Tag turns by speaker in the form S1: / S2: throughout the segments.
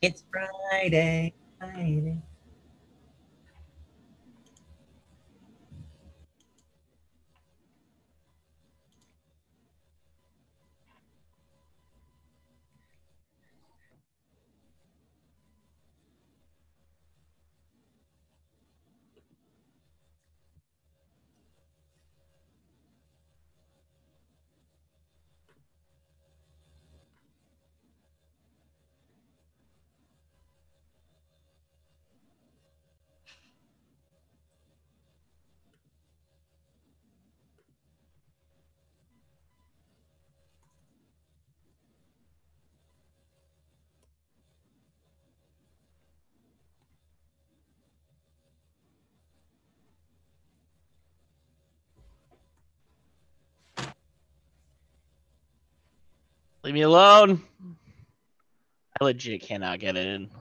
S1: It's Friday. Friday.
S2: Leave me alone. I legit cannot get it in.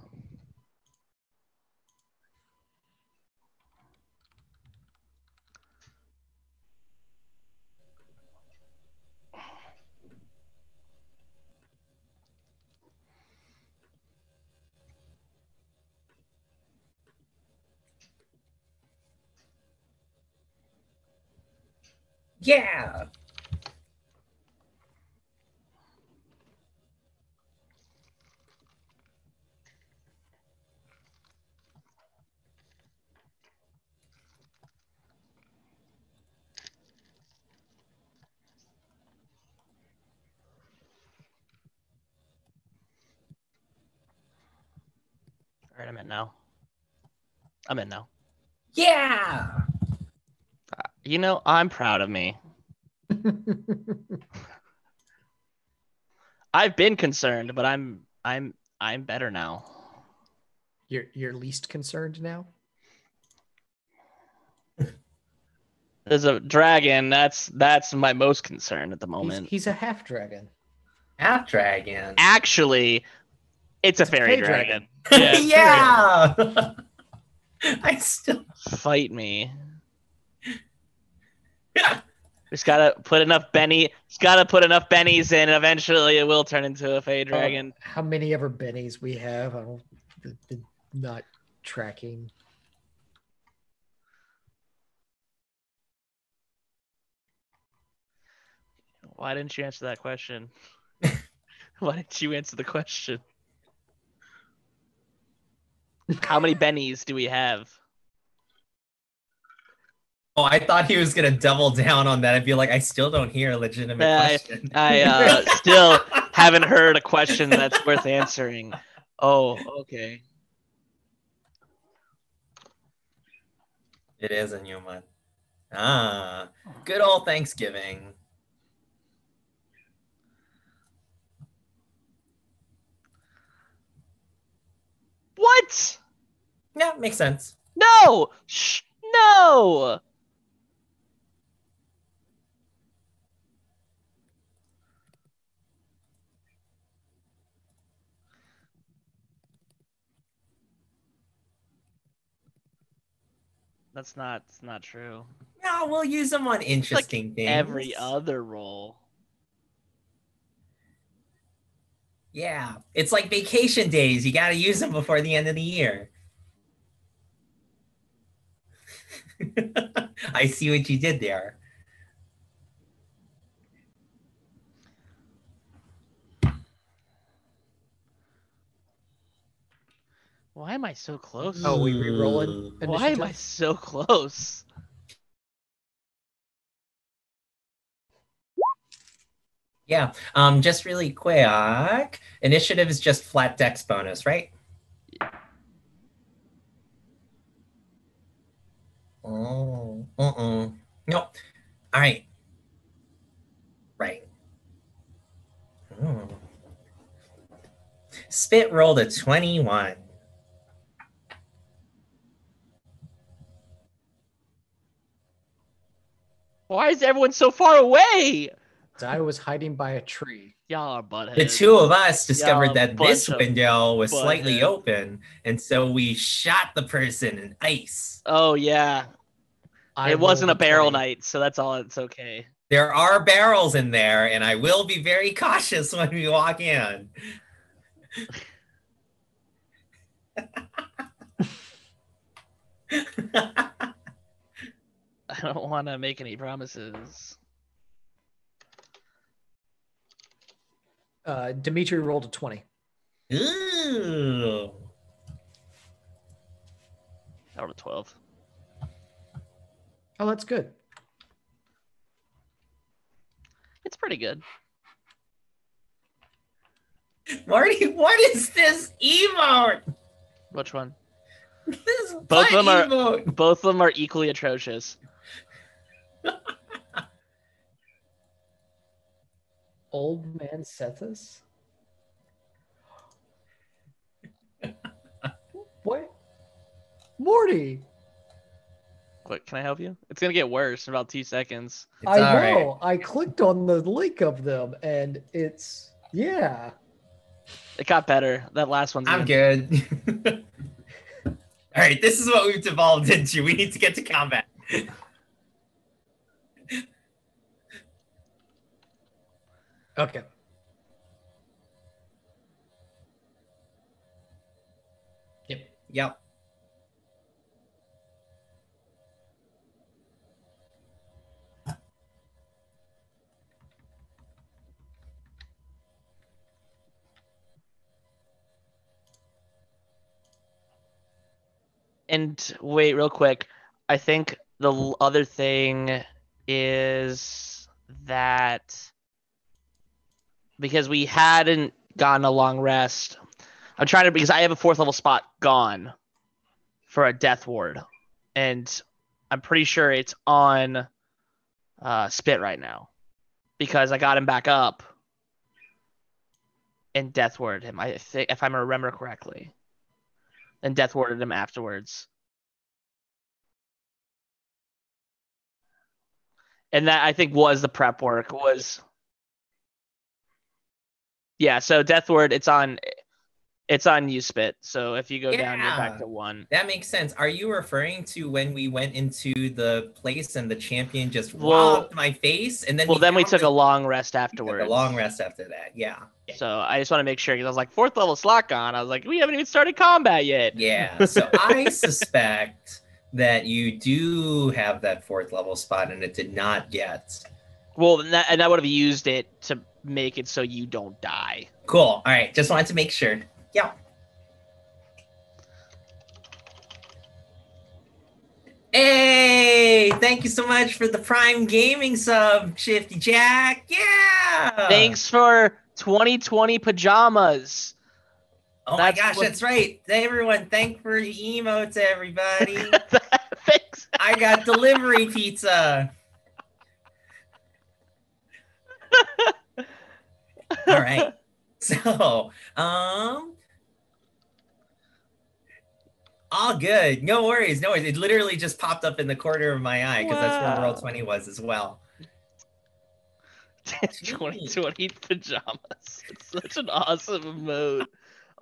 S1: Yeah.
S2: All right, I'm in now. I'm in now.
S1: Yeah.
S2: You know, I'm proud of me. I've been concerned, but I'm better now.
S3: You're least concerned now?
S2: There's a dragon. That's my most concern at the moment.
S3: He's a half dragon.
S1: Half dragon.
S2: Actually, it's a fairy dragon. Yeah.
S1: Yeah. I still
S2: Fight me. Just gotta put enough Benny. Just gotta put enough bennies in, and eventually it will turn into a fey dragon.
S3: How many ever bennies we have? I'm not tracking.
S2: Why didn't you answer that question? Why didn't you answer the question? How many bennies do we have?
S1: Oh, I thought he was gonna double down on that. I'd be like, I still don't hear a legitimate question.
S2: I still haven't heard a question that's worth answering. Oh, okay.
S1: It is a new one. Ah, good old Thanksgiving.
S2: What?
S1: Yeah, makes sense.
S2: No! Shh! No! That's not true.
S1: No, we'll use them on interesting
S2: like
S1: things.
S2: Every other role.
S1: Yeah, it's like vacation days. You got to use them before the end of the year. I see what you did there.
S2: Why am I so close?
S3: Oh, we re-rolling?
S2: Why am I so close?
S1: Yeah, just really quick. Initiative is just flat dex bonus, right? Oh, nope. All right. Right. Spit rolled a 21.
S2: Why is everyone so far away?
S3: I was hiding by a tree.
S2: Y'all are buttheads.
S1: The two of us discovered that this window was slightly open, and so we shot the person in ice.
S2: Oh, yeah. It wasn't a barrel night, so that's all. It's okay.
S1: There are barrels in there, and I will be very cautious when we walk in.
S2: I don't want to make any promises.
S3: Dimitri rolled a 20.
S1: Ooh.
S2: I rolled a 12.
S3: Oh, that's good.
S2: It's pretty good.
S1: Marty, what is this emote?
S2: Which one?
S1: This
S2: Both of them are
S1: emote.
S2: both of them are equally atrocious.
S3: Old man Sethus? What? Morty!
S2: What, can I help you? It's gonna get worse in about 2 seconds.
S1: It's
S3: I
S1: all right.
S3: know. I clicked on the link of them and it's, yeah.
S2: It got better. That last one's
S1: I'm
S2: good.
S1: good. All right, this is what we've devolved into. We need to get to combat.
S3: Okay.
S1: Yep.
S2: And wait, real quick. I think the other thing is that because we hadn't gotten a long rest, I'm trying to, because I have a 4th level spot gone for a Death Ward, and I'm pretty sure it's on Spit right now because I got him back up and Death Warded him. I think, if I remember correctly, and Death Warded him afterwards. And that, I think, was the prep work. Was, yeah. So Death Ward, it's on you, Spit. So if you go down, you're back to 1.
S1: That makes sense. Are you referring to when we went into the place and the champion just robbed my face, and then
S2: we took a long rest afterwards.
S1: A long rest after that, yeah.
S2: So I just want to make sure, because I was like 4th level slot gone. I was like, we haven't even started combat yet.
S1: Yeah. So I suspect that you do have that 4th level spot, and it did not get.
S2: Well, and I would have used it to make it so you don't die.
S1: Cool. All right. Just wanted to make sure. Yeah. Hey, thank you so much for the Prime Gaming sub, Shifty Jack. Yeah.
S2: Thanks for 2020 pajamas.
S1: Oh my gosh, that's right. Everyone, thank for the emotes, everybody.
S2: Thanks.
S1: I got delivery pizza. All right. So, all good. No worries. No worries. It literally just popped up in the corner of my eye because that's where World 20 was as well.
S2: 2020 pajamas. It's such an awesome mode.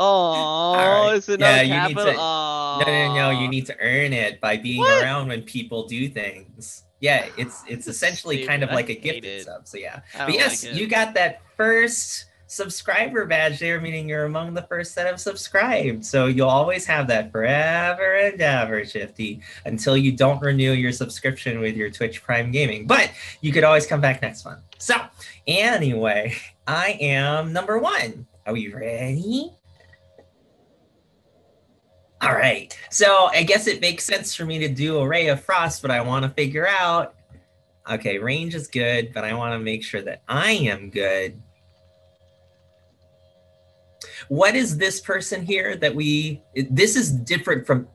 S2: Oh,
S1: right.
S2: it's
S1: Yeah,
S2: you
S1: need to. No. You need to earn it by being around when people do things. Yeah, it's essentially kind of like a gifted sub. So yeah, but yes, you got that first subscriber badge there, meaning you're among the first that have subscribed. So you'll always have that forever and ever, Shifty, until you don't renew your subscription with your Twitch Prime Gaming. But you could always come back next month. So anyway, I am number 1. Are we ready? All right. So I guess it makes sense for me to do a Ray of Frost, but I want to figure out, okay, range is good, but I want to make sure that I am good. What is this person here that this is different from,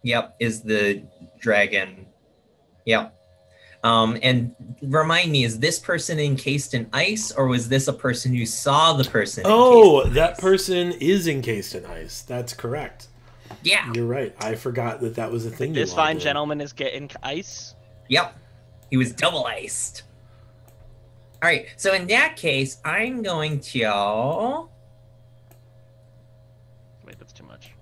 S1: yep, is the dragon. Yep. And remind me, is this person encased in ice, or was this a person who saw the person?
S4: Oh, that person is encased in ice. That's correct.
S1: Yeah.
S4: You're right. I forgot that was a thing.
S2: This fine gentleman is getting ice?
S1: Yep. He was double iced. All right. So in that case, I'm going to...
S2: Wait, that's too much.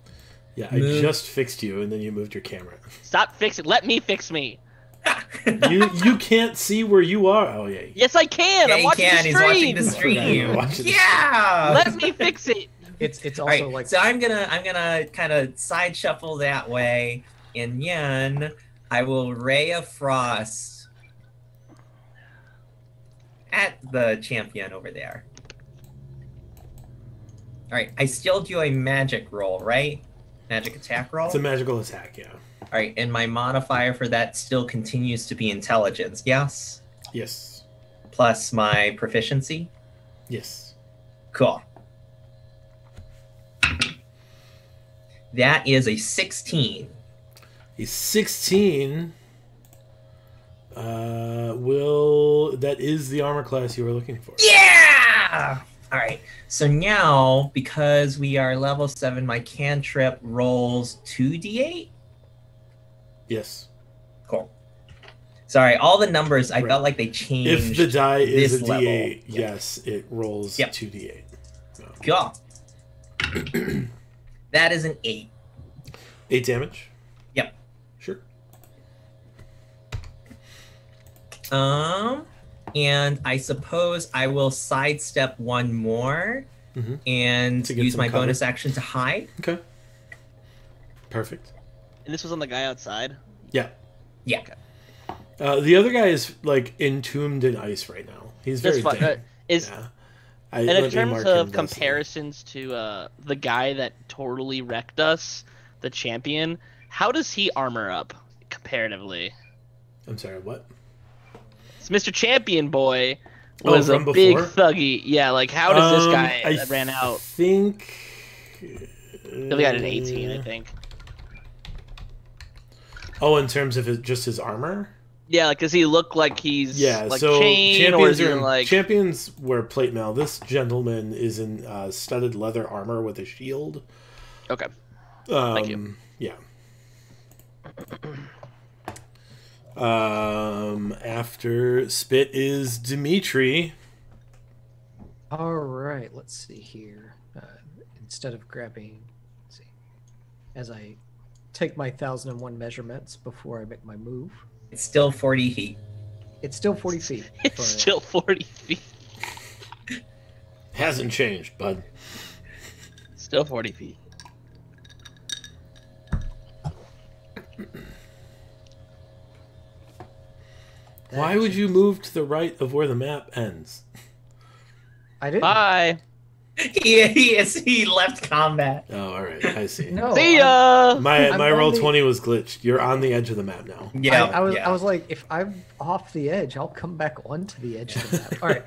S4: Yeah, I just fixed you, and then you moved your camera.
S2: Stop fixing. Let me fix me.
S4: you can't see where you are. Oh yeah.
S2: Yes, I can.
S1: Yeah,
S2: I'm watching the stream.
S1: He's watching the stream. Yeah.
S2: Let me fix it.
S3: It's also
S1: right,
S3: like
S1: so I'm gonna kind of side shuffle that way, and then I will Ray of Frost at the champion over there. All right, I still do a magic roll, right? Magic attack roll?
S4: It's a magical attack, yeah.
S1: All right, and my modifier for that still continues to be intelligence, yes?
S4: Yes.
S1: Plus my proficiency?
S4: Yes.
S1: Cool. That is a 16.
S4: A 16 that is the armor class you were looking for.
S1: Yeah! All right. So now, because we are level 7, my cantrip rolls 2d8?
S4: Yes.
S1: Cool. Sorry, all the numbers, I felt like they changed.
S4: If the die is a
S1: level.
S4: d8, yes, it rolls 2d8.
S1: Cool. That is an 8.
S4: 8 damage?
S1: Yep.
S4: Sure.
S1: And I suppose I will sidestep one more and use my bonus action to hide.
S4: Okay. Perfect.
S2: And this was on the guy outside?
S4: Yeah.
S1: Yeah.
S2: Okay.
S4: The other guy is like entombed in ice right now. He's very dead.
S2: And in terms of comparisons to the guy that totally wrecked us, the champion, how does he armor up comparatively?
S4: I'm sorry, what?
S2: It's Mr. Champion Boy was a big thuggy. Yeah, like how does this guy that ran out?
S4: I think
S2: He got an 18, I think.
S4: Oh, in terms of just his armor?
S2: Yeah, like does he look like he's like
S4: so
S2: chain, or is he like
S4: champions wear plate mail. This gentleman is in studded leather armor with a shield.
S2: Okay. Thank you.
S4: Yeah. After Spit is Dimitri.
S3: All right, let's see here. Instead of grabbing, let's see, as I take my 1001 measurements before I make my move.
S1: It's still 40 feet.
S3: It's still 40 feet.
S2: It's still 40 feet.
S4: Hasn't changed, bud.
S2: Still 40 feet.
S4: Why would you move to the right of where the map ends?
S3: I didn't.
S2: Bye.
S1: He left combat.
S4: Oh, all right. I see.
S3: No.
S2: See ya.
S4: My roll 20 was glitched. You're on the edge of the map now.
S1: Yeah.
S3: I was like, if I'm off the edge, I'll come back onto the edge of the map. All right.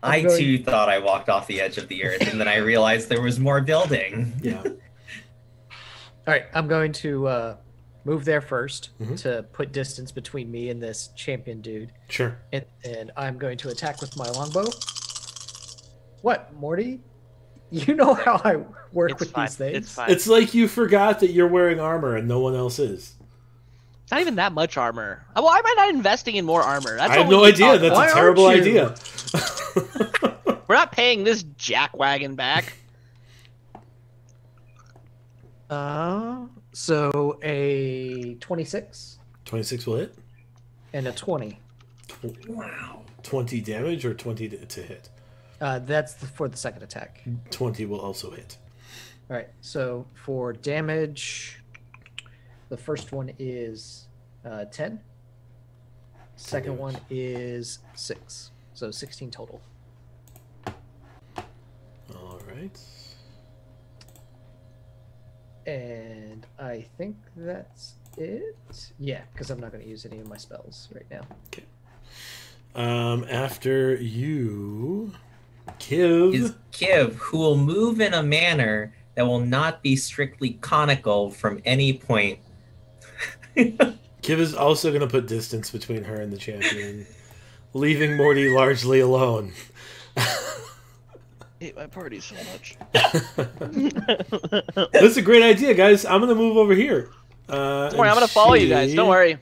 S1: I too thought I walked off the edge of the earth, and then I realized there was more building.
S4: Yeah.
S3: All right. I'm going to move there first to put distance between me and this champion dude.
S4: Sure.
S3: And I'm going to attack with my longbow. What, Morty? You know how I work with these things.
S2: It's fine.
S4: It's like you forgot that you're wearing armor and no one else is.
S2: It's not even that much armor. Why am I not investing in more armor?
S4: I have no idea. That's a terrible idea.
S2: We're not paying this jackwagon back.
S3: So a 26.
S4: 26 will hit.
S3: And a 20.
S1: Wow.
S4: 20 damage or 20 to hit?
S3: That's for the second attack.
S4: 20 will also hit.
S3: All right. So for damage, the first one is 10. Second one is 6. So 16 total.
S4: All right.
S3: And I think that's it. Yeah, because I'm not going to use any of my spells right now.
S4: Okay. After you, Kiv.
S1: Is Kiv, who will move in a manner that will not be strictly conical from any point.
S4: Kiv is also going to put distance between her and the champion, leaving Morty largely alone.
S2: I hate my party so much.
S4: That's a great idea, guys. I'm going to move over here.
S2: Don't worry, I'm going to follow you guys. Don't worry.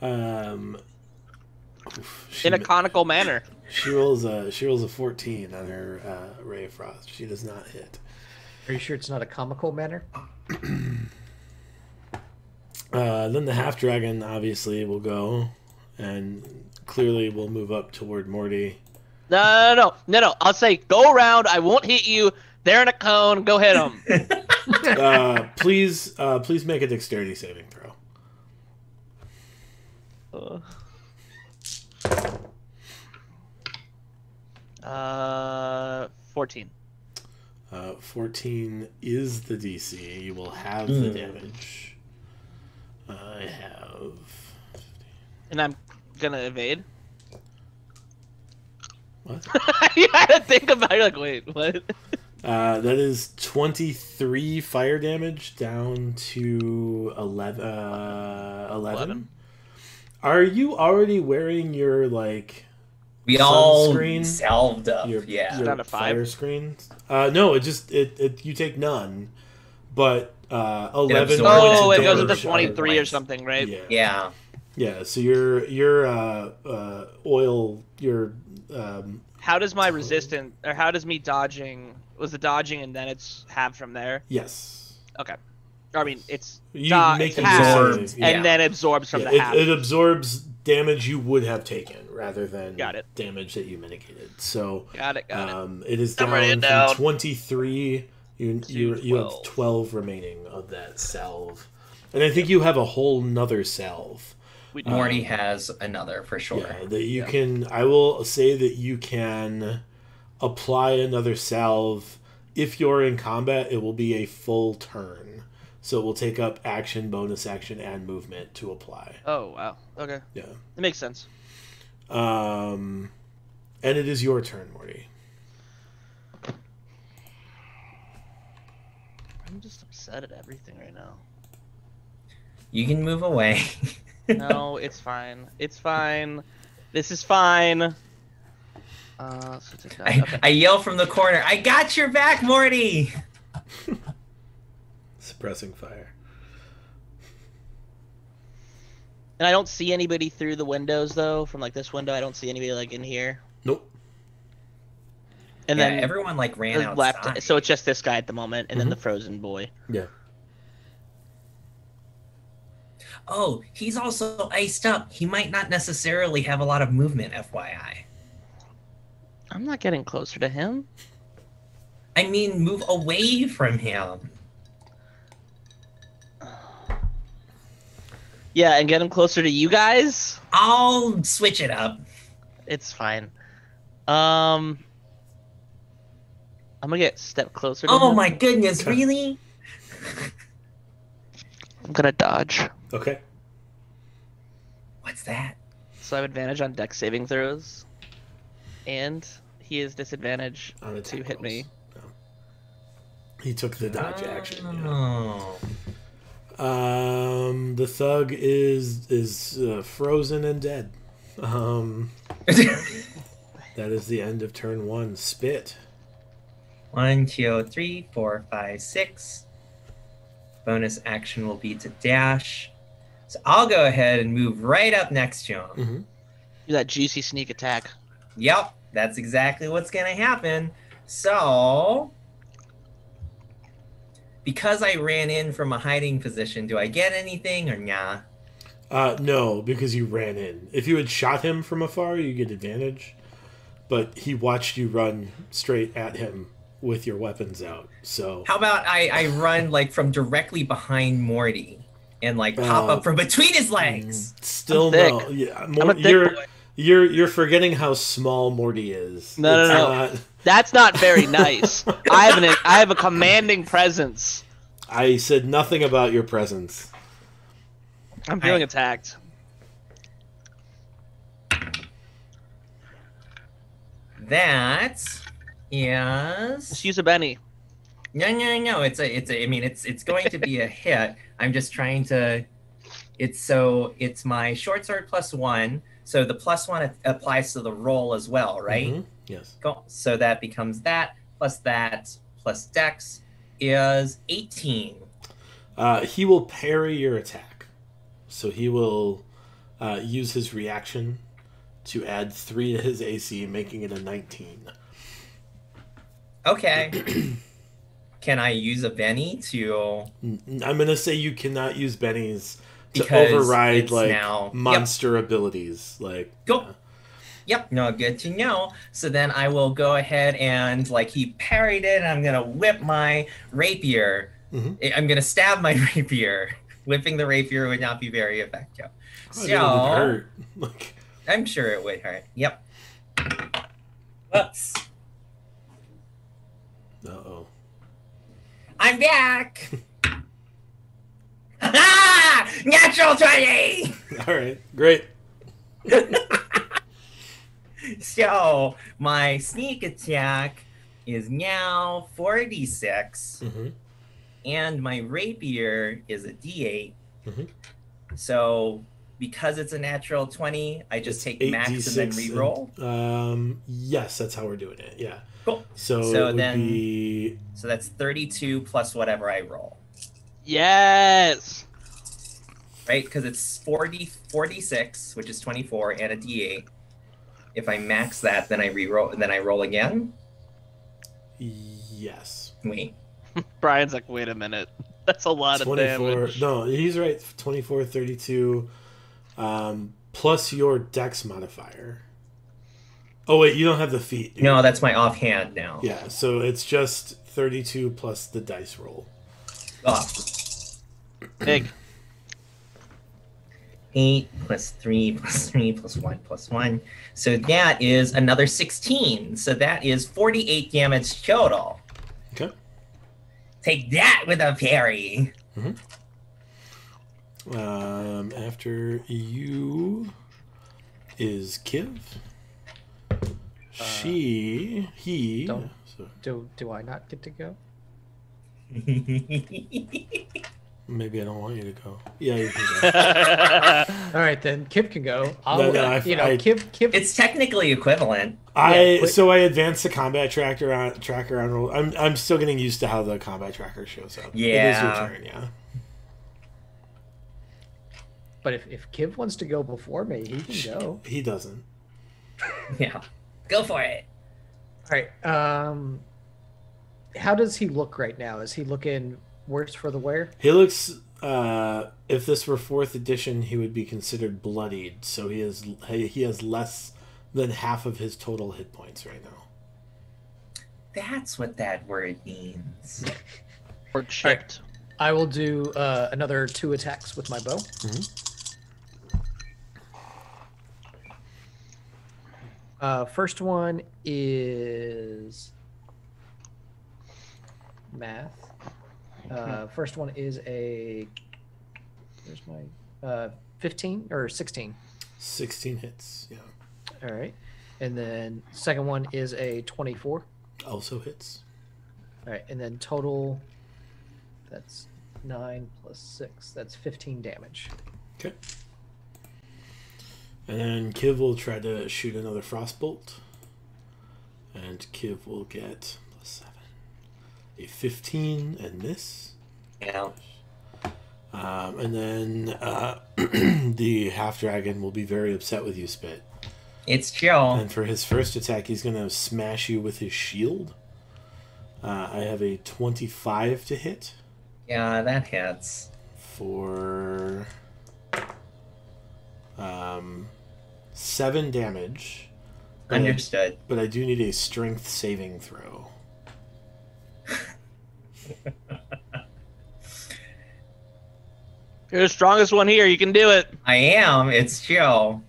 S2: In a conical manner.
S4: She rolls a 14 on her Ray of Frost. She does not hit.
S3: Are you sure it's not a comical manner?
S4: Then the half dragon obviously will go, and clearly will move up toward Morty.
S2: No. I'll say go around. I won't hit you. They're in a cone. Go hit them.
S4: Please make a dexterity saving throw.
S2: 14.
S4: 14 is the DC. You will have the damage. I have...
S2: And I'm gonna evade.
S4: What?
S2: You had to think about it. You're like, wait, what?
S4: That is 23 fire damage down to 11. Are you already wearing your, like...
S1: We all salved up.
S4: Your
S2: down to 5
S4: fire screens. No, it you take none, but 11.
S2: Oh, it goes to 23 or something, right?
S1: Yeah.
S4: So your oil
S2: How does my resistance, or how does me dodging? Was the dodging and then it's halved from there?
S4: Yes.
S2: Okay. I mean, it's
S4: make
S2: halved and then absorbs from the half.
S4: It absorbs damage you would have taken rather than damage that you mitigated. So
S2: got it.
S4: It is down from 23. You have 12 remaining of that salve, and I think you have a whole nother salve.
S1: Morty has another for sure.
S4: Yeah, that you can. I will say that you can apply another salve if you're in combat. It will be a full turn. So it will take up action, bonus action, and movement to apply.
S2: Oh, wow. Okay.
S4: Yeah.
S2: It makes sense.
S4: And it is your turn, Morty.
S2: I'm just upset at everything right now.
S1: You can move away.
S2: No, it's fine. It's fine. This is fine.
S1: I yell from the corner, I got your back, Morty!
S4: Suppressing fire.
S2: And I don't see anybody through the windows, though. From, like, this window, I don't see anybody, like, in here.
S4: Nope.
S2: And then
S1: everyone, like, ran outside.
S2: Left, so it's just this guy at the moment, and then the frozen boy.
S4: Yeah.
S1: Oh, he's also iced up. He might not necessarily have a lot of movement, FYI.
S2: I'm not getting closer to him.
S1: I mean, move away from him.
S2: Yeah, and get him closer to you guys?
S1: I'll switch it up.
S2: It's fine. I'm gonna get a step closer to him.
S1: Oh my goodness, really?
S2: I'm gonna dodge.
S4: Okay.
S1: What's that?
S2: So I have advantage on dex saving throws. And he has disadvantage
S4: on
S2: to hit me.
S4: No. He took the dodge action.
S1: Oh.
S4: The thug is frozen and dead. That is the end of turn 1. Spit.
S1: 1, 2, 3, 4, 5, 6. Bonus action will be to dash. So I'll go ahead and move right up next to him.
S4: Mm-hmm.
S2: Do that juicy sneak attack.
S1: Yep, that's exactly what's going to happen. So, because I ran in from a hiding position, do I get anything or nah?
S4: No, because you ran in. If you had shot him from afar, you get advantage. But he watched you run straight at him with your weapons out. So
S1: how about I run like from directly behind Morty and like pop up from between his legs?
S4: Still no. Yeah, you're forgetting how small Morty is.
S2: No. That's not very nice. I have a commanding presence.
S4: I said nothing about your presence.
S2: I'm feeling attacked.
S1: That is.
S2: Just use a Benny.
S1: No. I mean, it's going to be a hit. I'm just trying to. It's my short sword +1. So the +1 applies to the roll as well, right?
S4: Mm-hmm. Yes.
S1: Cool. So that becomes that plus dex is 18.
S4: He will parry your attack. So he will use his reaction to add 3 to his AC, making it a 19.
S1: Okay. Can I use a Benny to...
S4: I'm going to say you cannot use Bennies to override like monster abilities. Like
S1: go. Yep, no, good to know. So then I will go ahead and, like, he parried it, and I'm going to whip my rapier. I'm going to stab my rapier. Whipping the rapier would not be very effective.
S4: It would hurt.
S1: I'm sure it would hurt. Yep. Whoops.
S4: Uh-oh.
S1: I'm back! Natural 20!
S4: All right, great.
S1: So my sneak attack is now 4d6, and my rapier is a d8. So because it's a natural 20, I just take max and then re-roll.
S4: Yes, that's how we're doing it. Yeah.
S1: Cool.
S4: So
S1: that's 32 plus whatever I roll.
S2: Yes.
S1: Right, because it's 4d6, which is 24, and a d8. If I max that, then I re-roll, and then I roll again.
S4: Yes.
S1: Wait.
S2: Brian's like, wait a minute. That's a lot of damage.
S4: No, he's right. 24, 32, plus your dex modifier. Oh wait, you don't have the feat.
S1: No, that's my offhand now.
S4: Yeah, so it's just 32 plus the dice roll.
S1: Oh.
S2: Big.
S1: 8 plus 3 plus 3 plus 1 plus 1. So that is another 16. So that is 48 damage total.
S4: Okay.
S1: Take that with a parry.
S4: After you is Kiv.
S3: Do I not get to go?
S4: Maybe I don't want you to go. Yeah, you can go.
S3: All right, then Kip can go.
S1: Kip. It's technically equivalent.
S4: So I advanced the combat tracker on roll. I'm still getting used to how the combat tracker shows up.
S1: Yeah.
S4: It is your turn, yeah.
S3: But if Kiv wants to go before me, he can go.
S4: He doesn't.
S1: Yeah. Go for it.
S3: All right. How does he look right now? Is he looking worse for the wear?
S4: He looks. If this were 4th edition, he would be considered bloodied. So he has less than half of his total hit points right now.
S1: That's what that word means.
S2: Or chipped.
S3: Right. I will do another 2 attacks with my bow. First one is math. First one is a. Where's my 15 or 16?
S4: 16 hits. Yeah.
S3: All right, and then second one is a 24.
S4: Also hits.
S3: All right, and then total. That's 9 plus 6. That's 15 damage.
S4: Okay. And then Kiv will try to shoot another frostbolt. And Kiv will get plus 7. A 15 and miss.
S1: Yeah.
S4: And then the half dragon will be very upset with you, Spit.
S1: It's Joe.
S4: And for his first attack, he's going to smash you with his shield. I have a 25 to hit.
S1: Yeah, that hits.
S4: For 7 damage.
S1: Understood.
S4: But I do need a strength saving throw.
S2: You're the strongest one here. You can do it.
S1: I am. It's Joe.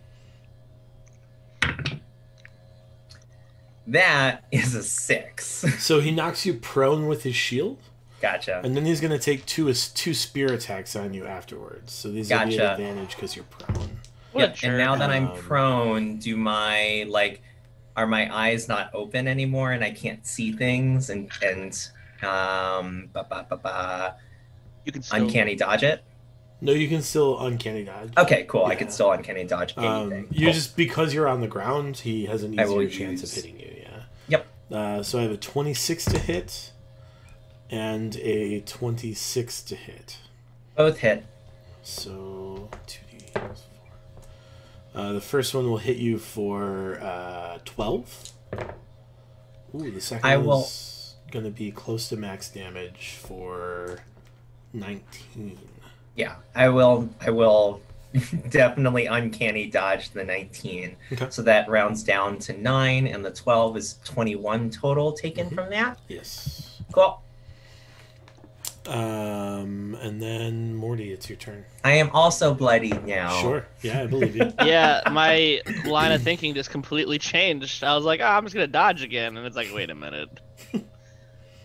S1: That is a 6.
S4: So he knocks you prone with his shield.
S1: Gotcha.
S4: And then he's going to take two spear attacks on you afterwards. So these will be an advantage because you're prone.
S1: Yep. And now that I'm prone, are my eyes not open anymore and I can't see things and you can still uncanny dodge it?
S4: No, you can still uncanny dodge.
S1: Okay, cool. Yeah. I can still uncanny dodge anything.
S4: You just because you're on the ground, he has an easier chance of hitting you. Yeah.
S1: Yep.
S4: So I have a 26 to hit and a 26 to hit.
S1: Both hit.
S4: So 2d plus 4. The first one will hit you for 12. Ooh, the second one's going to be close to max damage for 19.
S1: Yeah, I will definitely uncanny dodged the 19.
S4: Okay.
S1: So that rounds down to 9, and the 12 is 21 total taken from that.
S4: Yes.
S1: Cool.
S4: And then Morty, it's your turn.
S1: I am also bloodied now.
S4: Sure. Yeah, I believe you.
S2: Yeah, my line of thinking just completely changed. I was like, oh, I'm just gonna dodge again, and it's like, wait a minute.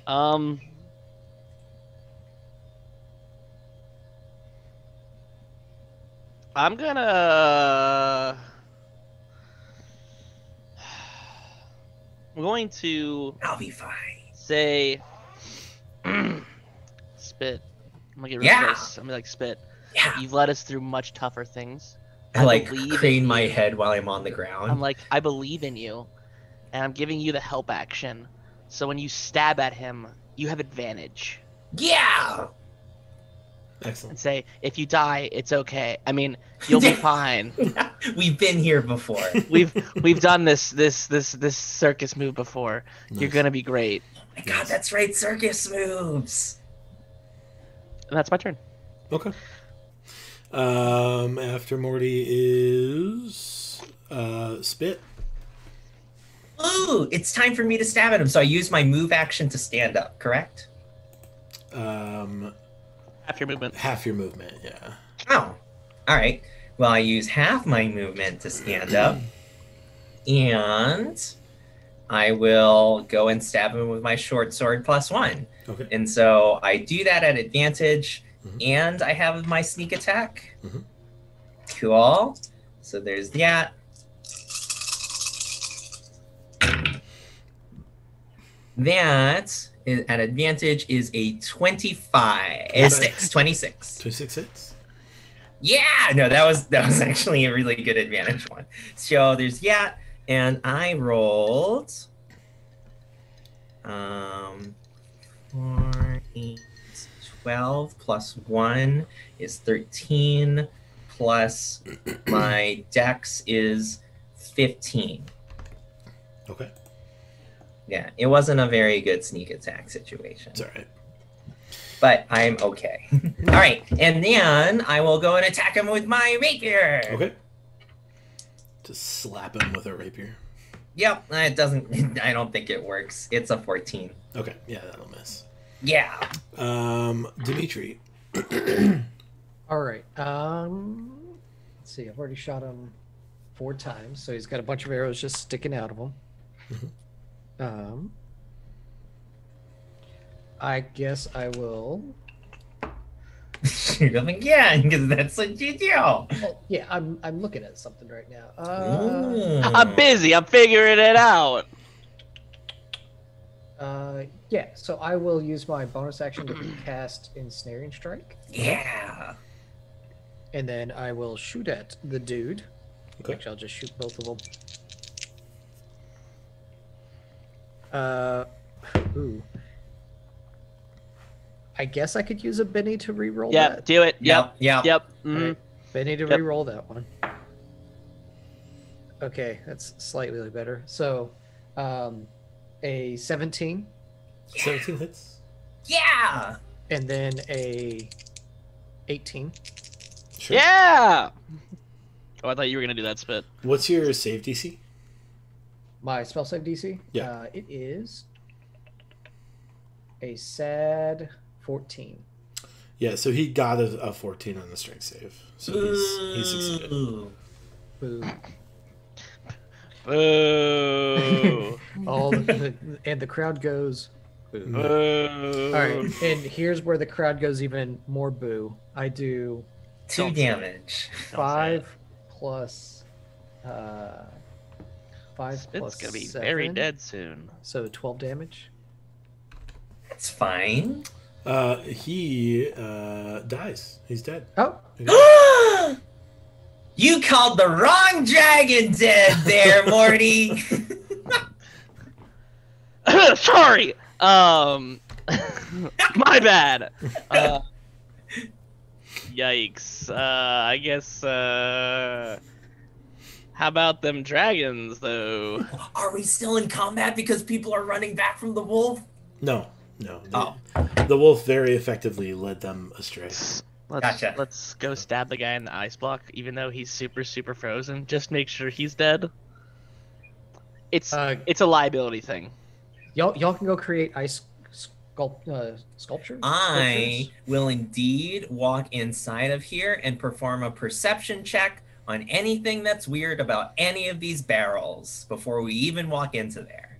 S2: I'm going to
S1: I'll be fine.
S2: say spit. I'm gonna get rid of this. I'm gonna like spit.
S1: Yeah.
S2: You've led us through much tougher things.
S1: I like
S2: believe
S1: crane
S2: in
S1: my
S2: you.
S1: head while I'm on the ground.
S2: I'm like, I believe in you, and I'm giving you the help action. So when you stab at him, you have advantage.
S1: Yeah.
S4: Excellent.
S2: And say, if you die, it's okay. I mean, you'll be fine.
S1: We've been here before.
S2: We've done this circus move before.
S4: Nice.
S2: You're gonna be great.
S1: Oh my God, that's right, circus moves.
S2: And that's my turn.
S4: Okay. After Morty is Spit.
S1: Ooh, it's time for me to stab at him. So I use my move action to stand up, correct?
S2: Half your movement.
S4: Half your movement, yeah.
S1: Oh, all right. Well, I use half my movement to stand up, and I will go and stab him with my short sword +1.
S4: Okay.
S1: And so I do that at advantage, and I have my sneak attack. Cool. So there's that. That is, at advantage is a 25.
S4: Yes.
S1: 26.
S4: 26 hits.
S1: Yeah, no, that was actually a really good advantage one. So there's that, and I rolled 4, 8, 12 plus 1 is 13 plus my dex is 15.
S4: Okay.
S1: Yeah, it wasn't a very good sneak attack situation.
S4: It's all right.
S1: But I'm okay. All right, and then I will go and attack him with my rapier.
S4: Okay. Just slap him with a rapier.
S1: Yep, it doesn't. I don't think it works. It's a 14.
S4: Okay, yeah, that'll miss.
S1: Yeah.
S4: Dimitri.
S3: All right. Let's see. I've already shot him 4 times, so he's got a bunch of arrows just sticking out of him. I guess I will.
S1: Shoot him again, because that's what you do.
S3: Oh, yeah, I'm looking at something right now.
S2: I'm busy. I'm figuring it out.
S3: Yeah, so I will use my bonus action to cast Ensnaring Strike.
S1: Yeah.
S3: And then I will shoot at the dude.
S4: Okay.
S3: Actually, I'll just shoot both of them. Ooh. I guess I could use a Benny to re-roll
S2: Yeah,
S3: that.
S2: do it.
S1: Yep.
S2: Yep.
S3: All right, Benny to re-roll that one. Okay, that's slightly better. So, a 17.
S4: 17 hits.
S1: Yeah.
S3: And then a 18.
S4: Sure.
S2: Yeah. Oh, I thought you were gonna do that spit.
S4: What's your save DC?
S3: My spell save DC?
S4: Yeah.
S3: It is a sad 14.
S4: Yeah, so he got a 14 on the strength save. So he succeeded.
S1: Ooh.
S3: Boo.
S2: Boo.
S3: And the crowd goes boo.
S2: Boo.
S3: All right, and here's where the crowd goes even more boo. I do
S1: 2 damage.
S3: 5 plus 5
S2: It's
S3: plus
S2: gonna be
S3: 7,
S2: very dead soon.
S3: so 12 damage.
S1: That's fine.
S4: He dies. He's dead.
S3: Oh,
S1: You called the wrong dragon dead there, Morty.
S2: Sorry. My bad. Yikes. I guess. How about them dragons, though?
S1: Are we still in combat because people are running back from the wolf?
S4: No.
S1: Oh.
S4: The wolf very effectively led them astray.
S2: Let's go stab the guy in the ice block, even though he's super frozen. Just make sure he's dead. It's a liability thing.
S3: Y'all can go create ice sculptures.
S1: I will indeed walk inside of here and perform a perception check on anything that's weird about any of these barrels before we even walk into there.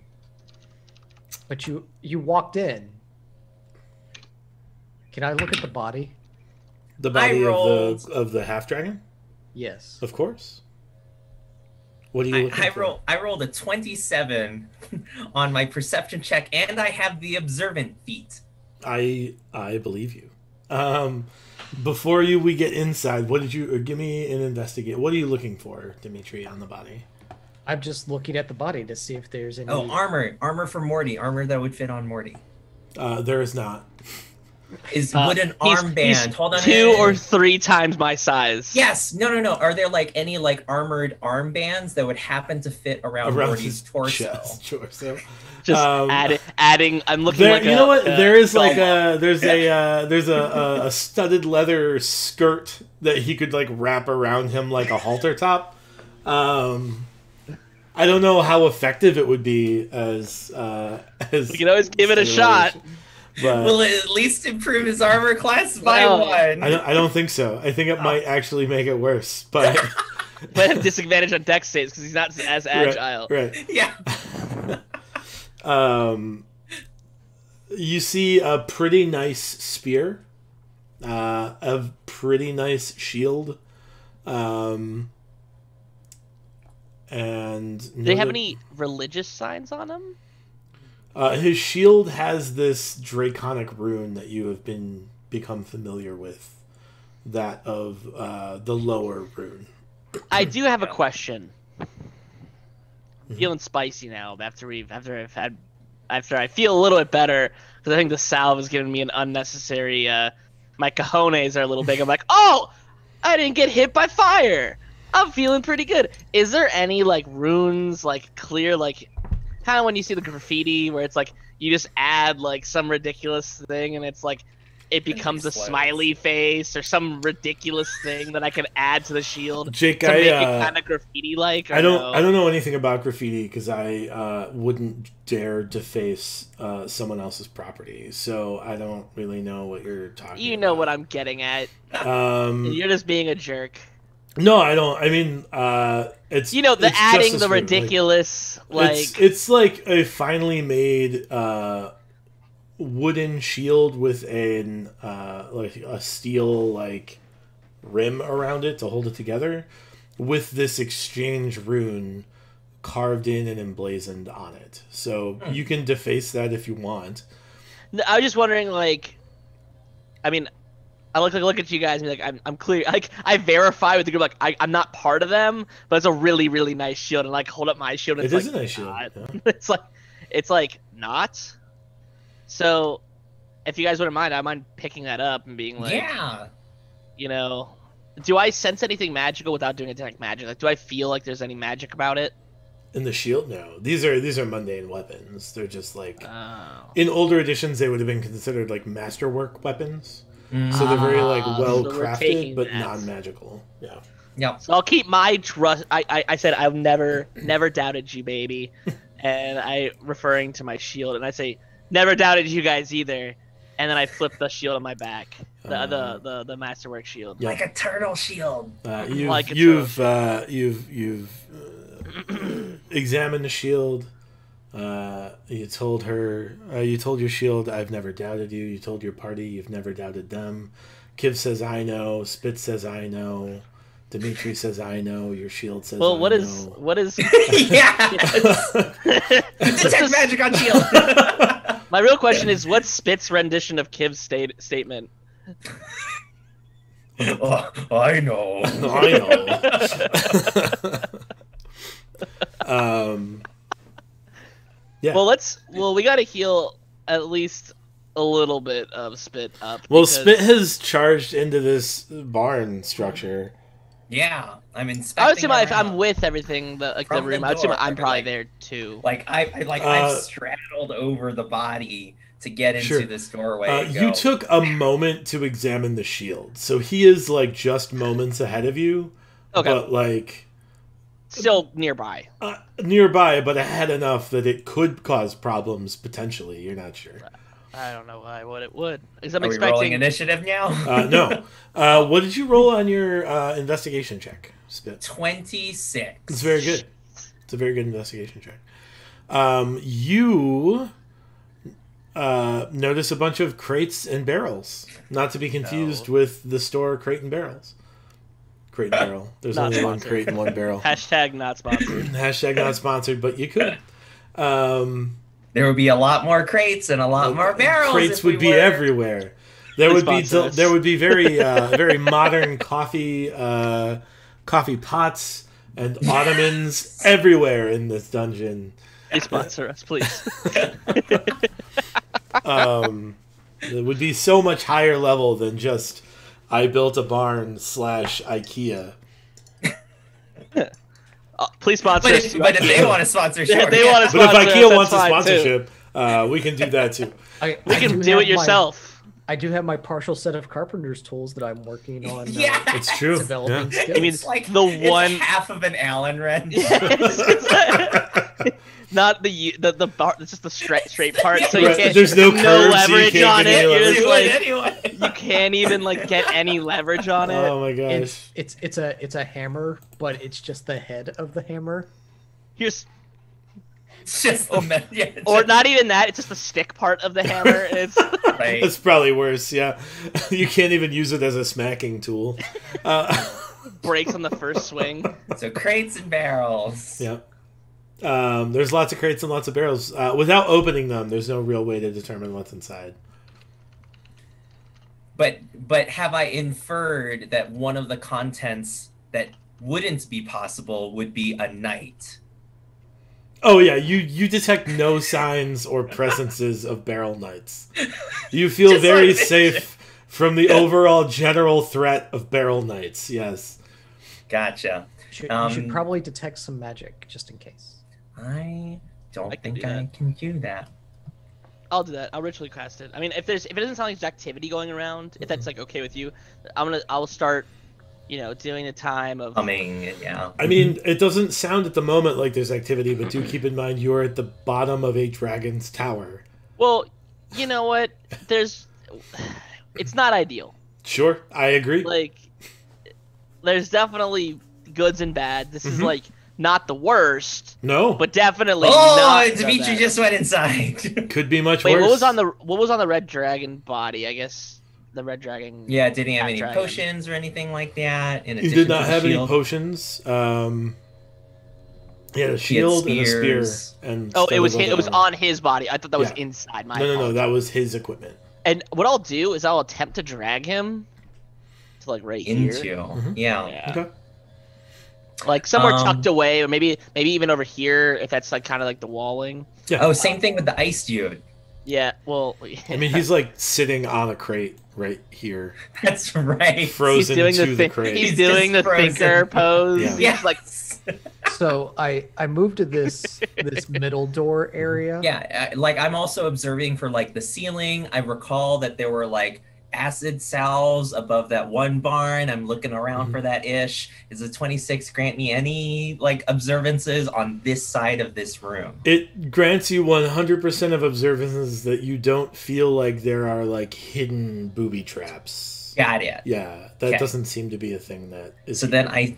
S3: But you walked in. Can I look at the body?
S4: The body of the half dragon?
S3: Yes.
S4: Of course. What are you looking for?
S1: I rolled a 27 on my perception check, and I have the observant feat.
S4: I believe you. Before we get inside, what did you give me an investigate? What are you looking for, Dimitri, on the body?
S3: I'm just looking at the body to see if there's any.
S1: Oh, armor for Morty, armor that would fit on Morty.
S4: There is not.
S1: Would an armband hold on
S2: 2 or 3 times my size?
S1: Yes. No. Are there any armored armbands that would happen to fit around Morty's torso?
S4: Torso.
S2: Just adding. I'm looking.
S4: You know what? There is there's a studded leather skirt that he could wrap around him like a halter top. I don't know how effective it would be as
S2: we can always give it a shot.
S1: But will it at least improve his armor class by 1?
S4: I don't think so. I think it might actually make it worse. But
S2: might have disadvantage on dex saves because he's not as agile.
S4: Right.
S1: Yeah.
S4: You see a pretty nice spear, a pretty nice shield, and
S2: do they have any religious signs on him?
S4: His shield has this draconic rune that you have become familiar with, that of the lower rune.
S2: I do have a question. Feeling spicy now after I feel a little bit better because I think the salve has given me an unnecessary. My cojones are a little big. I'm like, oh, I didn't get hit by fire. I'm feeling pretty good. Is there any runes clear kind of when you see the graffiti where it's you just add some ridiculous thing and it's it becomes a smiley face or some ridiculous thing that I can add to the shield
S4: Jake,
S2: to make it kind of graffiti-like?
S4: I don't know anything about graffiti because I wouldn't dare deface someone else's property, so I don't really know what you're talking about.
S2: You know what I'm getting at. You're just being a jerk.
S4: No, I don't. I mean, it's
S2: the adding the ridiculous
S4: it's like a finely made wooden shield with a steel rim around it to hold it together, with this exchange rune carved in and emblazoned on it. So you can deface that if you want.
S2: I was just wondering, I mean, I look at you guys and be I'm clear. I verify with the group. I'm not part of them, but it's a really, really nice shield. And hold up my shield. And
S4: it is a nice shield.
S2: Yeah. It's not. So, if you guys wouldn't mind, I mind picking that up and being
S1: yeah.
S2: Do I sense anything magical without doing anything magic? Do I feel there's any magic about it?
S4: In the shield, no. These are mundane weapons. They're just in older editions they would have been considered masterwork weapons. So they're very well crafted, but non-magical. Yeah.
S1: Yep.
S2: So I'll keep my trust. I said I've never doubted you, baby, and I referring to my shield, and I say never doubted you guys either, and then I flip the shield on my back, the masterwork shield,
S1: like a turtle shield.
S4: You've examined the shield. You told your shield, I've never doubted you. You told your party, you've never doubted them. Kiv says, I know. Spitz says, I know. Dimitri says, I know. Your shield says,
S2: well, what
S4: I
S2: is
S4: know.
S2: what is?
S1: Yeah. Detect magic on shield.
S2: My real question is, what's Spit's rendition of Kiv's statement?
S1: I know.
S4: Yeah.
S2: Well, we got to heal at least a little bit of Spit up.
S4: Well, Spit has charged into this barn structure.
S1: Yeah, I'm inspecting.
S2: I would assume if I'm with everything, the room, I would assume I'm probably there too.
S1: I've straddled over the body to get into this doorway.
S4: You took a moment to examine the shield, so he is like just moments ahead of you, but like
S2: still nearby.
S4: Nearby, but ahead enough that it could cause problems potentially. You're not sure.
S2: I don't know why. What it would? Because I'm
S1: Are we rolling initiative now?
S4: No. What did you roll on your investigation check, Spit?
S1: 26.
S4: It's very good. It's a very good investigation check. You notice a bunch of crates and barrels, not to be confused with the store Crate and Barrels. Crate and Barrel. There's only one crate and one barrel.
S2: Hashtag not sponsored.
S4: Hashtag not sponsored, but you could.
S1: There would be a lot more crates and a lot more barrels.
S4: Crates would be everywhere. There would be very very modern coffee pots and ottomans everywhere in this dungeon.
S2: Please sponsor us, please.
S4: It would be so much higher level than just I built a barn / IKEA.
S2: Please sponsor us.
S1: But if they want to sponsor, sure.
S2: But if
S4: IKEA wants a sponsorship, we can do that too.
S2: We can do it yourself.
S3: I do have my partial set of carpenter's tools that I'm working on.
S4: It's true.
S3: Developing skills.
S2: I mean,
S1: it's like
S2: it's
S1: half of an Allen wrench.
S2: Not the bar. It's just the straight part. So you can't.
S4: There's no curves,
S2: leverage on it. You're just like
S1: anyway.
S2: you can't even like get any leverage on it.
S4: Oh my gosh!
S3: It's a hammer, but it's just the head of the hammer.
S2: Here's.
S1: It's just
S2: or not even that. It's just the stick part of the hammer. It's
S1: right.
S4: It's probably worse. Yeah, you can't even use it as a smacking tool.
S2: Breaks on the first swing.
S1: So crates and barrels.
S4: Yep. There's lots of crates and lots of barrels. Without opening them, there's no real way to determine what's inside.
S1: But have I inferred that one of the contents that wouldn't be possible would be a knight?
S4: Oh yeah, you detect no signs or presences of barrel knights. You feel very safe from the overall general threat of barrel knights. Yes.
S1: Gotcha.
S3: You should probably detect some magic just in case.
S1: I don't think I can do that.
S2: I'll do that. I'll ritually cast it. I mean, if it doesn't sound like there's activity going around, if that's like okay with you, I'll start, doing the time of.
S1: Yeah.
S4: I mean, it doesn't sound at the moment like there's activity, but do keep in mind you are at the bottom of a dragon's tower.
S2: Well, you know what? It's not ideal.
S4: Sure, I agree.
S2: Like, there's definitely goods and bad. This is like. Not the worst.
S4: No.
S2: But definitely not.
S1: Dimitri just went inside.
S4: Could be much worse.
S2: Wait, what was on the red dragon body? I guess the red dragon.
S1: Yeah, did he have any potions or anything like that?
S4: He did not have any potions. He had a shield and a spear.
S2: It was on his body. I thought that was inside my.
S4: No, that was his equipment.
S2: And what I'll do is I'll attempt to drag him to like right here.
S1: Yeah.
S4: Okay.
S2: Like somewhere tucked away, or maybe even over here, if that's like kind of like the walling.
S1: Yeah. Oh, same thing with the ice dude.
S2: Yeah, well...
S4: I mean, he's like sitting on a crate right here.
S1: That's right.
S4: Frozen to the crate.
S2: He's doing the thinker pose.
S1: Yeah.
S2: He's like...
S3: So I moved to this middle door area.
S1: Yeah, like I'm also observing for like the ceiling. I recall that there were like acid salves above that one barn. I'm looking around for that ish. Is the 26 grant me any like observances on this side of this room?
S4: It grants you 100% of observances that you don't feel like there are like hidden booby traps.
S1: Got it.
S4: Yeah, that doesn't seem to be a thing that is.
S1: So then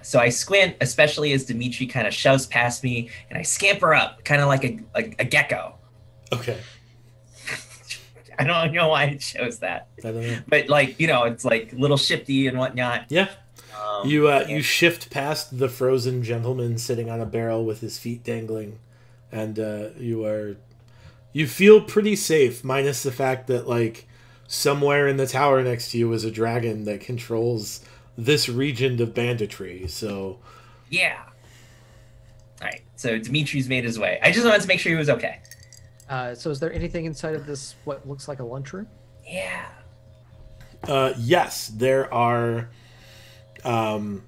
S1: so I squint, especially as Dimitri kind of shoves past me, and I scamper up, kind of like a gecko.
S4: Okay.
S1: I don't know why it shows that.
S4: I don't know.
S1: But like, it's like little shifty and whatnot.
S4: Yeah. You shift past the frozen gentleman sitting on a barrel with his feet dangling, and you feel pretty safe, minus the fact that like somewhere in the tower next to you is a dragon that controls this region of banditry. So
S1: yeah. All right. So Dimitri's made his way. I just wanted to make sure he was okay.
S3: So is there anything inside of this, what looks like a lunchroom?
S1: Yeah.
S4: Yes, there are like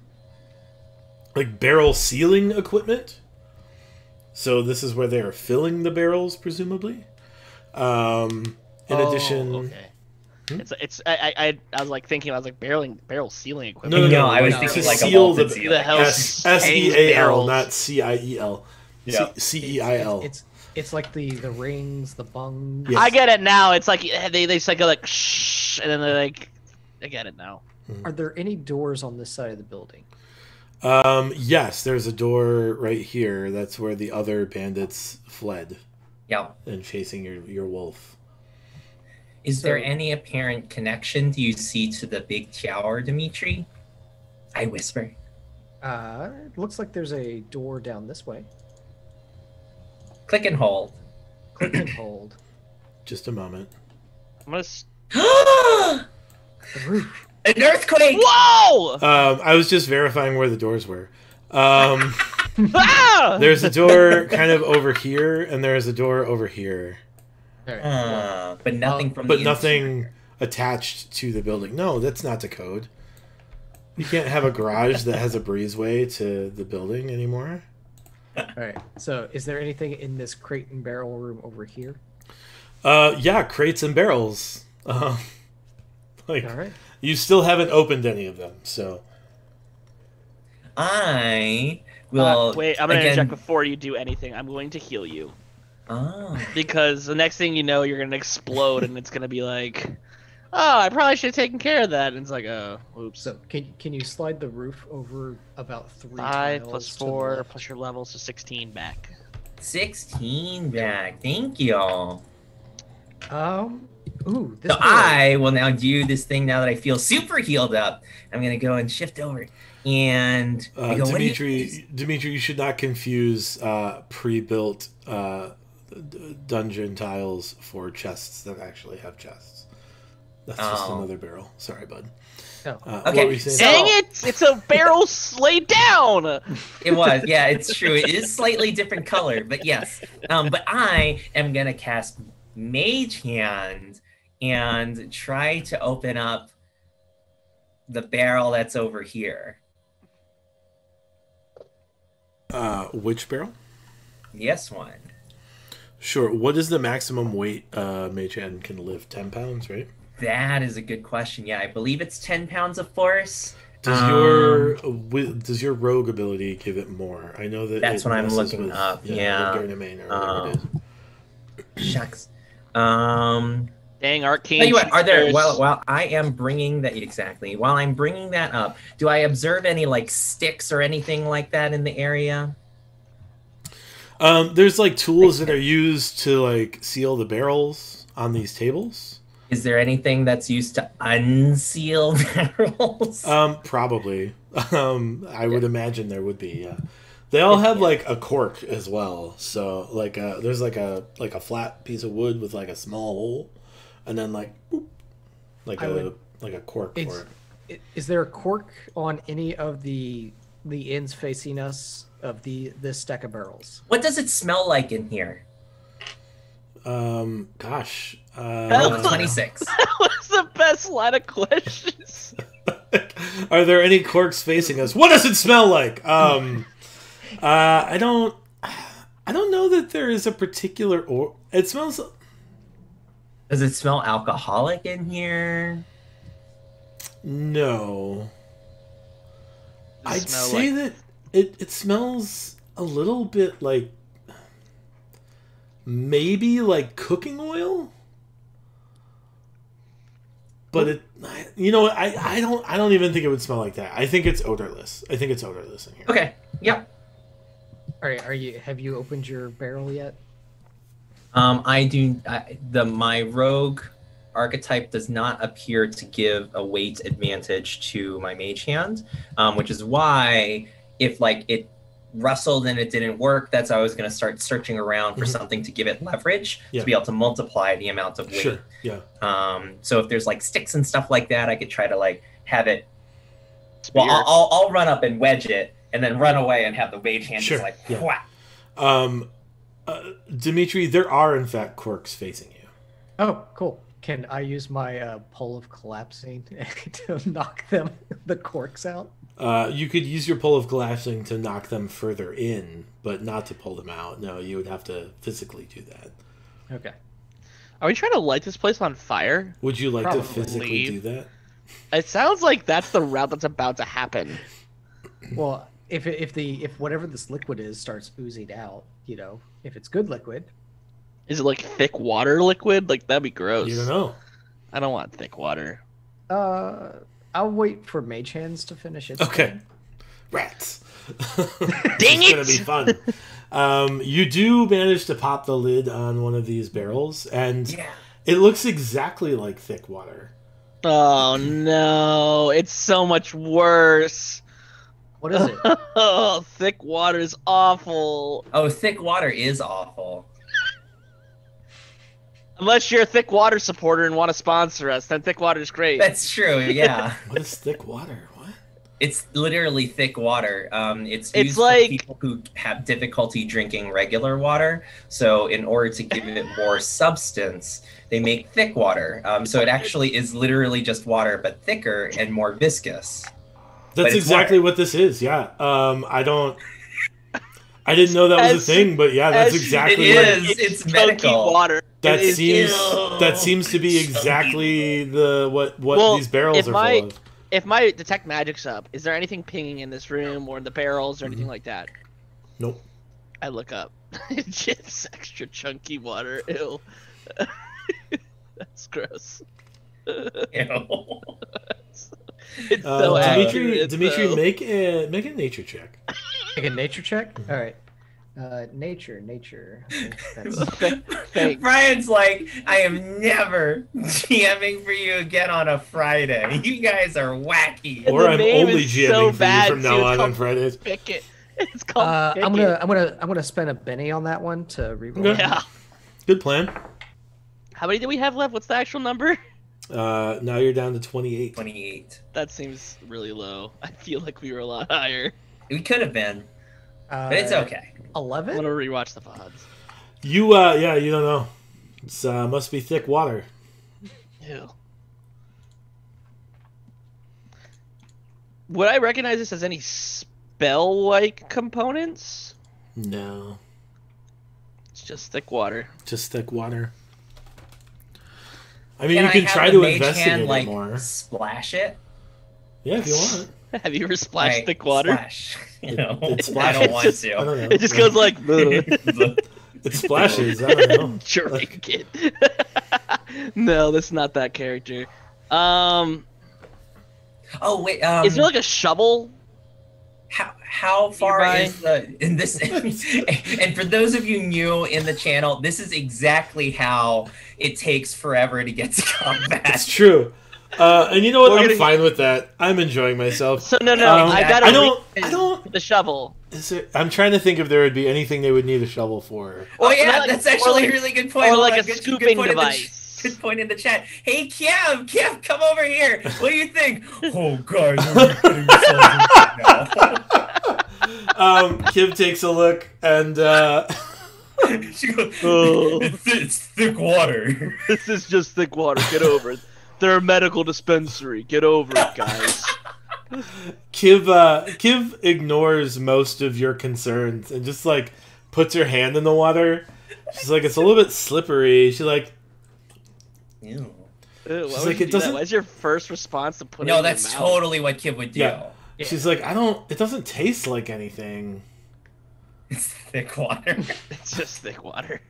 S4: barrel sealing equipment. So this is where they are filling the barrels, presumably. In addition,
S2: okay. I was like thinking I was like barrel sealing equipment.
S1: No, I was thinking like
S4: seal
S1: a vaulted
S4: the
S1: ceiling.
S4: SEAL, not CIEL.
S1: Yeah.
S4: CEIL.
S3: It's like the rings, the bungs.
S2: Yes. I get it now. It's like they go like shh, and then they're like, I get it now.
S3: Are there any doors on this side of the building?
S4: Yes, there's a door right here. That's where the other bandits fled.
S1: Yeah.
S4: And chasing your wolf.
S1: Is there any apparent connection do you see to the big tower, Dimitri? I whisper.
S3: It looks like there's a door down this way.
S1: Click and hold.
S3: Click and hold.
S4: Just a moment.
S2: I'm gonna.
S3: The roof.
S1: An earthquake!
S2: Whoa!
S4: I was just verifying where the doors were. There's a door kind of over here, and there's a door over here.
S1: But nothing from
S4: but nothing attached to the building. No, that's not the code. You can't have a garage that has a breezeway to the building anymore.
S3: All right. So, is there anything in this crate and barrel room over here?
S4: Yeah, crates and barrels. All right. You still haven't opened any of them, so.
S1: I will.
S2: Wait, I'm gonna interject before you do anything. I'm going to heal you.
S1: Oh.
S2: Because the next thing you know, you're gonna explode, and it's gonna be like, oh, I probably should have taken care of that. And it's like, oh, oops.
S3: So can you slide the roof over about 3
S2: 5
S3: tiles
S2: plus 4 plus your levels to 16 back.
S1: 16 back. Thank you.
S3: Ooh. This
S1: so I will now do this thing now that I feel super healed up. I'm gonna go and shift over. And I go,
S4: Dimitri, you should not confuse pre-built dungeon tiles for chests that actually have chests. That's just another barrel. Sorry, bud.
S1: Okay.
S2: Dang it! It's a barrel laid down.
S1: It was, yeah, it's true. It is slightly different color, but yes. But I am gonna cast Mage Hand and try to open up the barrel that's over here.
S4: Which barrel?
S1: Yes, one.
S4: Sure. What is the maximum weight Mage Hand can lift? 10 pounds, right?
S1: That is a good question. Yeah, I believe it's 10 pounds of force.
S4: Does your rogue ability give it more? I know that
S1: that's what I'm looking up. Yeah. Shucks.
S2: Dang, arcane.
S1: Tell you what, are there? While I am bringing that exactly, while I'm bringing that up, do I observe any like sticks or anything like that in the area?
S4: There's like tools that are used to like seal the barrels on these tables.
S1: Is there anything that's used to unseal barrels?
S4: Probably. I would imagine there would be. Yeah. They all have like a cork as well. So like there's like a flat piece of wood with like a small hole, and then like a cork for
S3: it. Is there a cork on any of the ends facing us of this stack of barrels?
S1: What does it smell like in here?
S4: Gosh.
S1: 26.
S2: That was the best line of questions.
S4: Are there any corks facing us? What does it smell like? I don't know that there is a particular it smells.
S1: Does it smell alcoholic in here?
S4: No. I'd say that it smells a little bit like maybe like cooking oil. But I don't even think it would smell like that. I think it's odorless. in here.
S1: Okay. Yep.
S3: All right. Have you opened your barrel yet?
S1: I do. My rogue archetype does not appear to give a weight advantage to my Mage Hand, which is why if like it rustled and it didn't work, that's how I was going to start searching around for something to give it leverage to be able to multiply the amount of weight.
S4: Sure. Yeah.
S1: So if there's like sticks and stuff like that, I could try to like have it. Well, I'll run up and wedge it, and then run away and have the Mage Hand just like whack.
S4: Dimitri, there are in fact corks facing you.
S3: Oh, cool. Can I use my pole of collapsing to knock the corks out?
S4: You could use your pole of collapsing to knock them further in, but not to pull them out. No, you would have to physically do that.
S3: Okay.
S2: Are we trying to light this place on fire?
S4: Would you like
S3: Probably.
S4: to physically do that?
S2: It sounds like that's the route that's about to happen.
S3: Well, if whatever this liquid is starts oozing out, if it's good liquid.
S2: Is it like thick water liquid? Like that'd be gross.
S4: You don't know.
S2: I don't want thick water.
S3: I'll wait for Mage Hands to finish it.
S4: Okay. Rats.
S2: Dang
S4: it's
S2: it!
S4: gonna be fun. You do manage to pop the lid on one of these barrels, and it looks exactly like thick water.
S2: Oh no! It's so much worse.
S3: What is it?
S2: Oh, thick water is awful.
S1: Oh, thick water is awful.
S2: Unless you're a thick water supporter and want to sponsor us, then thick water is great.
S1: That's true. Yeah.
S4: What is thick water? What?
S1: It's literally thick water. It's
S2: It's
S1: used
S2: like-
S1: for people who have difficulty drinking regular water. So in order to give it more substance, they make thick water. So it actually is literally just water, but thicker and more viscous.
S4: That's
S1: it's
S4: exactly
S1: water.
S4: what this is. Yeah. I didn't know that was a thing, but yeah, that's exactly
S1: it
S4: what
S1: is. It's
S2: chunky
S1: medical.
S2: water.
S4: that
S2: It is-
S4: seems.
S1: Ew.
S4: That seems to be exactly what
S2: Well,
S4: these barrels
S2: if
S4: are
S2: my-
S4: full of.
S2: If my detect magic's up, is there anything pinging in this room or in the barrels or anything like that?
S4: Nope.
S2: I look up. Just extra chunky water. Ew. That's gross.
S1: Ew.
S2: It's so accurate.
S4: Dimitri,
S2: though.
S4: make a nature check.
S3: Make a nature check. All right. Nature. Okay, that's...
S2: Thanks.
S1: Brian's like, I am never GMing for you again on a Friday. You guys are wacky.
S2: And
S4: Or
S2: the
S4: I'm
S2: name
S4: only
S2: is
S4: GMing
S2: so
S4: for you
S2: bad,
S4: from
S2: too.
S4: now
S2: It's
S4: on
S2: called
S4: Fridays.
S2: Pick it. It's called.
S3: I'm
S2: Pick It.
S3: gonna spend a Benny on that one to reroll.
S4: Okay.
S2: Yeah.
S4: Good plan.
S2: How many do we have left? What's the actual number?
S4: Now you're down to 28.
S1: 28.
S2: That seems really low. I feel like we were a lot higher.
S1: We could have been, but it's okay.
S2: I'm
S3: 11.
S2: gonna rewatch the VODs.
S4: You you don't know. It's must be thick water.
S2: Ew. Would I recognize this as any spell-like components?
S4: No,
S2: It's just thick water.
S4: just thick water. I mean,
S1: Can
S4: you
S1: I
S4: can
S1: have
S4: try
S1: the
S4: to
S1: mage
S4: investigate
S1: hand,
S4: it more.
S1: Splash it.
S4: Yeah, if you want.
S2: Have you ever splashed
S1: Right,
S2: thick water?
S1: Splash. You know,
S4: It
S1: I
S4: splashes.
S1: don't want
S2: It's
S1: to.
S4: I don't know.
S2: It just goes like.
S4: It splashes. I don't know.
S2: Drink it. No, that's not that character.
S1: Oh wait.
S2: Is there like a shovel?
S1: How far
S2: Nearby?
S1: is the in this? And for those of you new in the channel, this is exactly how it takes forever to get to combat.
S4: It's true. And you know what?
S2: We're
S4: I'm
S2: gonna-
S4: fine with that. I'm enjoying myself.
S2: So no, I gotta.
S4: I don't.
S2: The shovel.
S4: I'm trying to think if there would be anything they would need a shovel for.
S1: Oh yeah,
S2: Like-
S1: that's
S2: or
S1: actually
S2: like-
S1: a really good point.
S2: Or
S1: Hold
S2: like
S1: on,
S2: a
S1: good
S2: scooping
S1: point in the
S2: device.
S1: Good point in the chat. Hey, Kev, come over here. What do you think? Oh, guys, are you kidding yourselves right now?
S4: Kiv takes a look and
S1: She goes,
S2: Oh.
S1: it's thick water.
S2: This is just thick water. Get over it. They're a medical dispensary. Get over it, guys.
S4: Kiv ignores most of your concerns and just like puts her hand in the water. She's like, it's a little bit slippery. She's like,
S1: Ew.
S2: Ew, why
S4: She's
S2: would
S4: like,
S2: you
S4: it
S2: do that?
S4: doesn't-
S2: Why is your first response to put it
S1: No,
S2: in your
S1: that's
S2: mouth?
S1: totally what Kib would do.
S4: Yeah. She's like, it doesn't taste like anything.
S1: It's thick water.
S2: It's just thick water.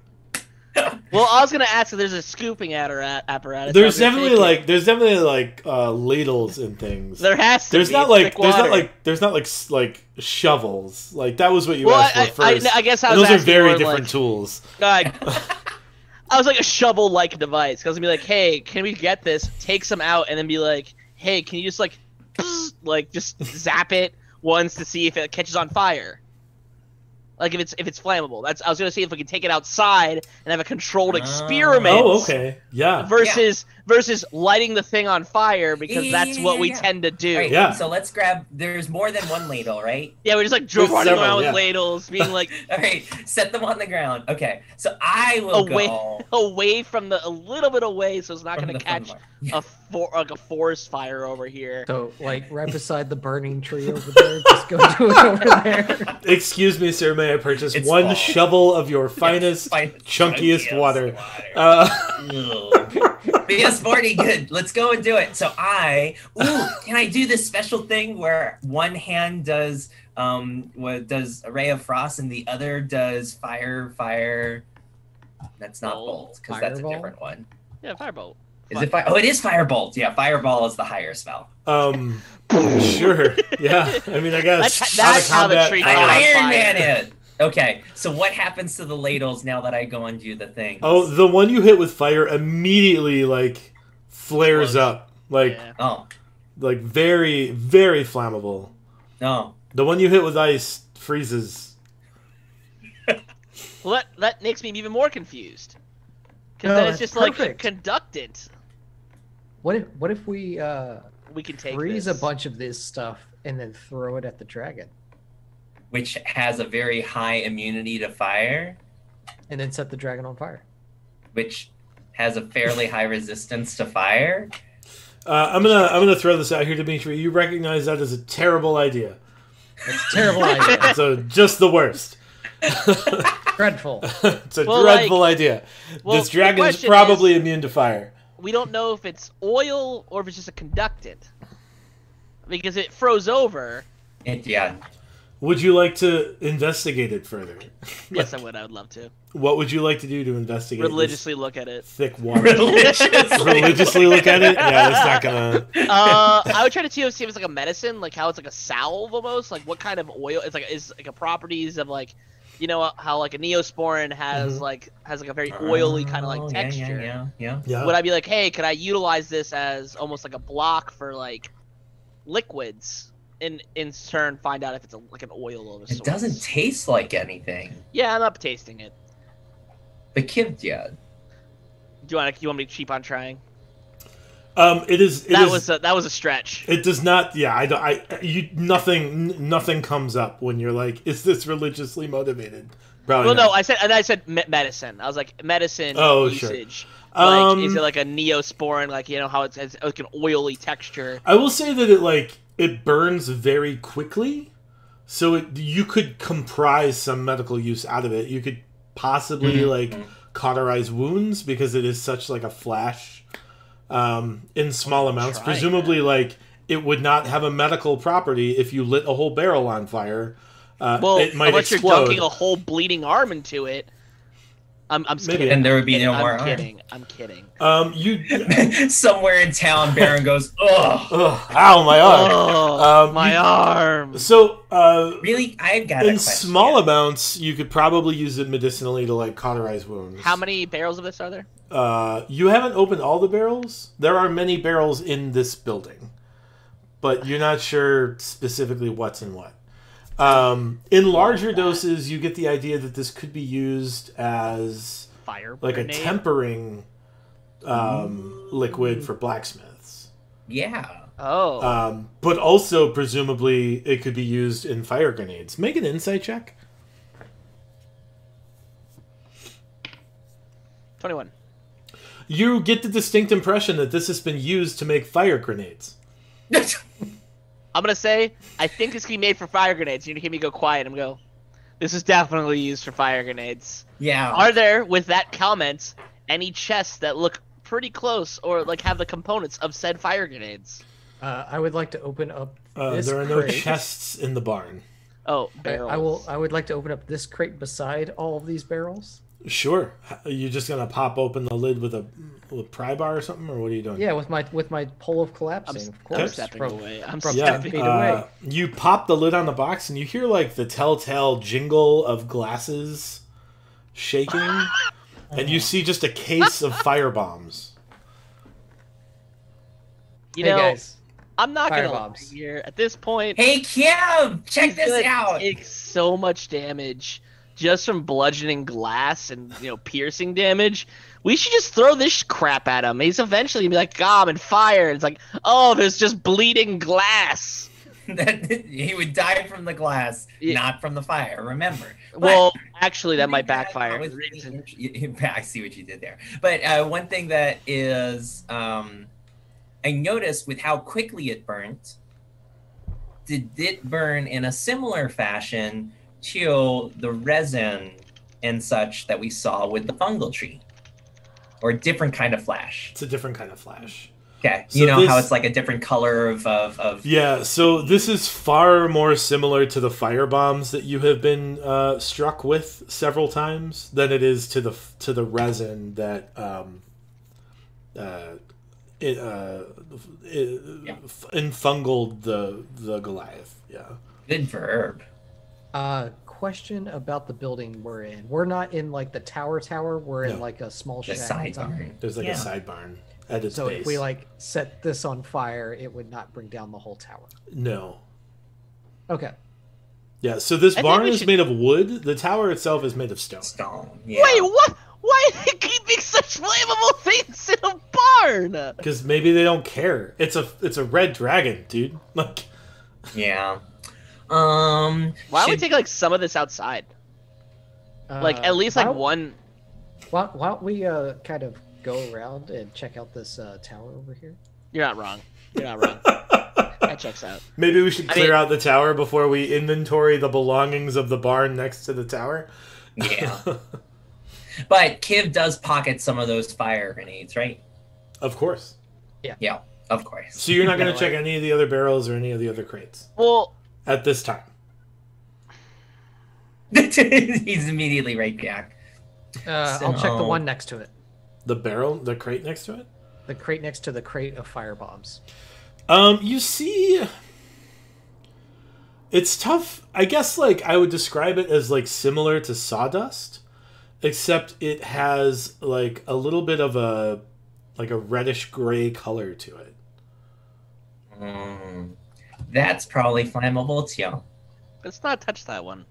S2: Well, I was gonna ask if there's a scooping apparatus.
S4: There's
S2: I was gonna
S4: definitely
S2: take it.
S4: like ladles and things.
S2: There has to
S4: There's
S2: be.
S4: not
S2: It's
S4: like
S2: thick water.
S4: there's not like shovels. Like that was what you
S2: Well,
S4: asked for first.
S2: I guess I
S4: And
S2: was
S4: those are
S2: asking
S4: very
S2: more
S4: different
S2: like,
S4: tools.
S2: I was like a shovel-like device. 'Cause I was gonna be like, hey, can we get this? Take some out, and then be like, hey, can you just like just zap it once to see if it catches on fire? Like if it's flammable. I was gonna see if we can take it outside and have a controlled experiment.
S4: Oh, okay. Yeah.
S2: Versus versus lighting the thing on fire because that's what we tend to do.
S1: Right,
S4: Yeah.
S1: So let's grab. There's more than one ladle, right?
S2: Yeah, we're just like
S4: There's
S2: running
S4: several,
S2: around with
S4: yeah.
S2: ladles, being like
S1: All right, set them on the ground. Okay, so I will go
S2: away from a little bit away, so it's not
S1: from
S2: going to
S1: the
S2: catch
S1: fun
S2: a forest fire over here.
S3: So, like, right beside the burning tree over there, just go do it over there.
S4: Excuse me, sir. May I purchase
S1: It's
S4: one
S1: fall.
S4: shovel of your finest, chunkiest water?
S1: BS40, good. Let's go and do it. So can I do this special thing where one hand does does a ray of frost and the other does fire? That's not bolt because that's a
S3: Fireball?
S1: different one.
S2: Yeah, firebolt.
S1: Is it fire? Oh, it is firebolt. Yeah, fireball is the higher spell.
S4: Sure. Yeah. I mean, I guess
S2: That's how the tree
S1: I
S2: caught on
S1: Iron
S2: fire.
S1: Man it. Okay, so what happens to the ladles now that I go and do the thing?
S4: Oh, the one you hit with fire immediately like flares
S2: Explodes.
S4: up, like
S2: Yeah.
S4: like very very flammable.
S1: No.
S4: The one you hit with ice freezes.
S2: Well, that makes me even more confused. Because
S3: No,
S2: then it's
S3: that's
S2: just like
S3: perfect.
S2: conductant.
S3: What if we
S2: We can take
S3: freeze
S2: this.
S3: a bunch of this stuff and then throw it at the dragon,
S1: Which has a very high immunity to fire,
S3: and then set the dragon on fire?
S1: which has a fairly high resistance to fire.
S4: I'm gonna throw this out here, Dimitri. You recognize that as a terrible idea.
S3: That's a terrible idea.
S4: So just the worst.
S3: Dreadful.
S4: It's a
S2: Well,
S4: dreadful idea.
S2: well,
S4: This
S2: the
S4: dragon is
S2: question
S4: probably immune to fire.
S2: We don't know if it's oil or if it's just a conductant. Because it froze over.
S1: Yeah.
S4: Would you like to investigate it further?
S2: Yes, I would. I would love to.
S4: What would you like to do to investigate this
S2: Religiously look at it.
S4: thick water?
S1: Religiously.
S4: Look at it? Yeah, that's not gonna...
S2: I would try to see if it's like a medicine, like how it's like a salve almost. Like what kind of oil? It's like a properties of like, you know how like a Neosporin has has a very oily kind of like texture.
S4: Yeah.
S2: Would I be like, hey, could I utilize this as almost like a block for like liquids? In turn, find out if it's like an oil of a sort.
S1: It doesn't taste like anything.
S2: Yeah, I'm not tasting it.
S1: But Kiv, yeah.
S2: Do you want me to keep on trying?
S4: It is.
S2: That was a stretch.
S4: It does not. Yeah, nothing comes up when you're like, is this religiously motivated? Probably
S2: Well,
S4: not.
S2: no, I said medicine. I was like medicine usage.
S4: Sure.
S2: Like, is it like a Neosporin? Like, you know how it's like an oily texture.
S4: I will say that it burns very quickly, so you could comprise some medical use out of it. You could possibly cauterize wounds because it is such like a flash in small amounts. Presumably, it would not have a medical property if you lit a whole barrel on fire.
S2: Well,
S4: it might
S2: unless
S4: explode.
S2: you're dunking a whole bleeding arm into it. I'm kidding.
S1: And there would be no more
S2: I'm
S1: arm.
S2: kidding. I'm kidding.
S1: Somewhere in town, Baron goes, ugh.
S4: Ow, my arm.
S2: Oh, my arm.
S4: So,
S1: Really? I've got a
S4: in
S1: question.
S4: small amounts, you could probably use it medicinally to cauterize wounds.
S2: How many barrels of this are there?
S4: You haven't opened all the barrels? There are many barrels in this building, but you're not sure specifically what's in what. In larger doses, you get the idea that this could be used as
S2: Fire
S4: a
S2: grenade?
S4: tempering liquid for blacksmiths.
S1: Yeah.
S2: Oh.
S4: But also, presumably, it could be used in fire grenades. Make an insight check.
S2: 21.
S4: You get the distinct impression that this has been used to make fire grenades.
S2: I'm gonna say I think this can be made for fire grenades. You hear me go quiet and go, this is definitely used for fire grenades.
S1: Yeah.
S2: Are there, with that comment, any chests that look pretty close or have the components of said fire grenades?
S3: I would like to open up this
S4: There are no
S3: crate.
S4: chests in the barn.
S2: Oh, barrels.
S3: I would like to open up this crate beside all of these barrels.
S4: Sure. You're just gonna pop open the lid with a pry bar or something, or what are you doing?
S3: Yeah, with my pole of collapsing. Of course,
S2: I'm stepping away. I'm
S3: from
S4: Yeah.
S3: 10 feet away.
S4: You pop the lid on the box, and you hear the telltale jingle of glasses shaking, and you see just a case of fire bombs.
S2: You
S3: Hey,
S2: know,
S3: guys.
S2: I'm not
S3: Fire
S2: gonna lie
S3: bombs.
S2: here. At this point,
S1: Hey, Kim! Check
S2: I feel
S1: this
S2: like
S1: out!
S2: it takes so much damage just from bludgeoning glass and piercing damage. We should just throw this crap at him. He's eventually gonna be like, I'm in fire. It's like, oh, there's just bleeding glass.
S1: He would die from the glass, not from the fire. Remember.
S2: Well, actually, that might backfire.
S1: I see what you did there. But one thing that is, I noticed with how quickly it burnt. Did it burn in a similar fashion to the resin and such that we saw with the fungal tree? Or a different kind of flash?
S4: It's a different kind of flash.
S1: Okay. So how it's like a different color of...
S4: Yeah, so this is far more similar to the fire bombs that you have been struck with several times than it is to the resin that fungaled the Goliath. Yeah.
S1: Good verb.
S3: Question about the building we're in. We're not in like the tower. We're in like a small shack.
S1: Side barn.
S4: There's like a side barn at its
S3: so
S4: base.
S3: If we like set this on fire, it would not bring down the whole tower.
S4: No.
S3: Okay.
S4: Yeah. So this barn is made of wood. The tower itself is made of stone.
S1: Yeah.
S2: Wait, what? Why are they keeping such flammable things in a barn?
S4: Because maybe they don't care. It's a red dragon, dude. Like.
S1: Yeah.
S2: Why don't we take like some of this outside? Like at least like one.
S3: Why don't we kind of go around and check out this tower over here?
S2: You're not wrong. That checks out.
S4: Maybe we should clear out the tower before we inventory the belongings of the barn next to the tower.
S1: Yeah. But Kiv does pocket some of those fire grenades, right?
S4: Of course.
S1: Yeah, of course.
S4: So you're not going to check any of the other barrels or any of the other crates?
S2: Well,
S4: at this time.
S1: He's immediately right back.
S3: I'll check the one next to it.
S4: The crate next to it?
S3: The crate next to the crate of fire bombs.
S4: You see, it's tough. I guess like I would describe it as like similar to sawdust, except it has like a little bit of a reddish gray color to it.
S1: That's probably flammable too.
S2: Let's not touch that one.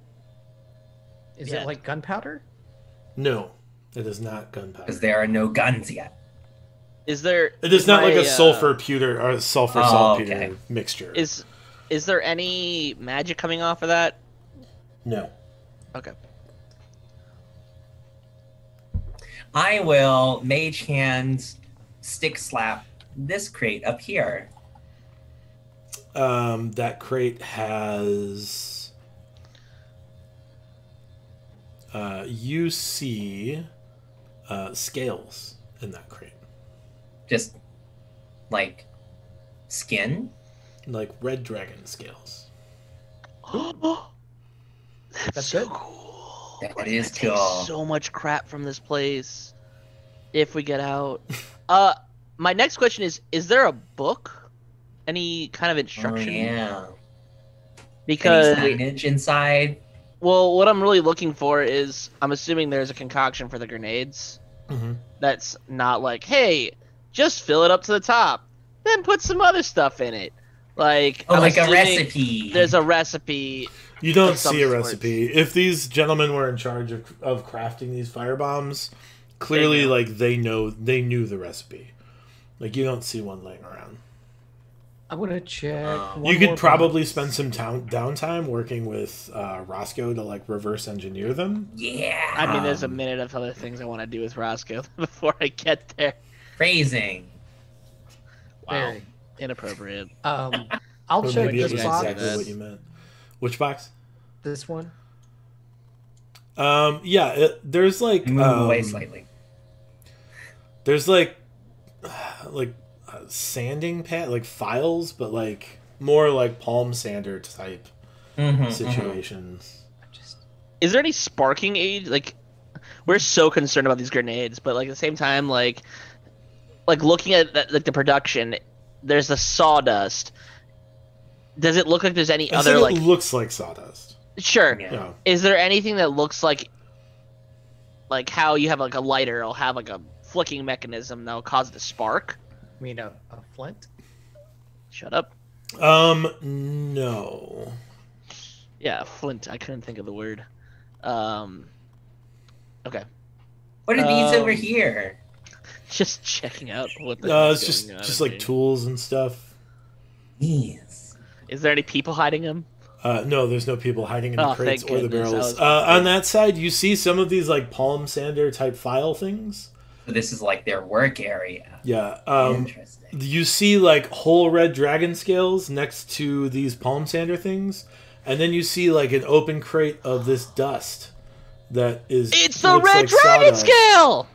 S3: Is it like gunpowder?
S4: No, it is not gunpowder.
S1: Because there are no guns yet.
S2: Is there?
S4: It is not like a sulfur pewter or sulfur saltpeter mixture.
S2: Is there any magic coming off of that?
S4: No.
S2: Okay.
S1: I will mage hand stick slap this crate up here.
S4: That crate has you see scales in that crate.
S1: Just like skin?
S4: Like red dragon scales.
S3: That's
S2: so
S3: good.
S2: Cool.
S1: That is cool.
S2: So much crap from this place if we get out. My next question is there a book? Any kind of instruction?
S1: Oh, yeah.
S2: Because
S1: any signage inside?
S2: Well, what I'm really looking for is I'm assuming there's a concoction for the grenades.
S4: Mm-hmm.
S2: That's not like, hey, just fill it up to the top, then put some other stuff in it. Like,
S1: a recipe.
S2: There's a recipe.
S4: You don't see a recipe. If these gentlemen were in charge of crafting these fire bombs, clearly, they knew the recipe. Like, you don't see one laying around.
S3: I'm gonna check.
S4: You could probably spend some downtime working with Roscoe to like reverse engineer them.
S1: Yeah.
S2: I mean, there's a minute of other things I want to do with Roscoe before I get there.
S1: Phrasing.
S2: Wow. Very inappropriate.
S3: I'll check this box.
S4: Exactly what you meant. Which box?
S3: This one.
S4: Yeah. There's like
S1: move away slightly.
S4: There's like sanding pad, like files, but like more like palm sander type situations.
S2: Is there any sparking aid? Like, we're so concerned about these grenades, but like at the same time, like looking at like the production, there's the sawdust. Does it look like there's any other like?
S4: It looks like sawdust.
S2: Sure.
S4: Yeah.
S2: Is there anything that looks like how you have like a lighter? It'll have like a flicking mechanism that'll cause it to spark.
S3: You mean a flint?
S2: Shut up.
S4: No.
S2: Yeah, flint. I couldn't think of the word. Okay.
S1: What are these over here?
S2: Just checking out what the
S4: it's just like tools and stuff.
S1: Yes.
S2: Is there any people hiding them?
S4: No, there's no people hiding in the crates or the barrels.
S2: On
S4: that side, you see some of these like palm sander type file things.
S1: So this is like their work area.
S4: Yeah.
S1: Interesting.
S4: You see like whole red dragon scales next to these palm sander things, and then you see like an open crate of this dust that is.
S2: It's the red dragon scale.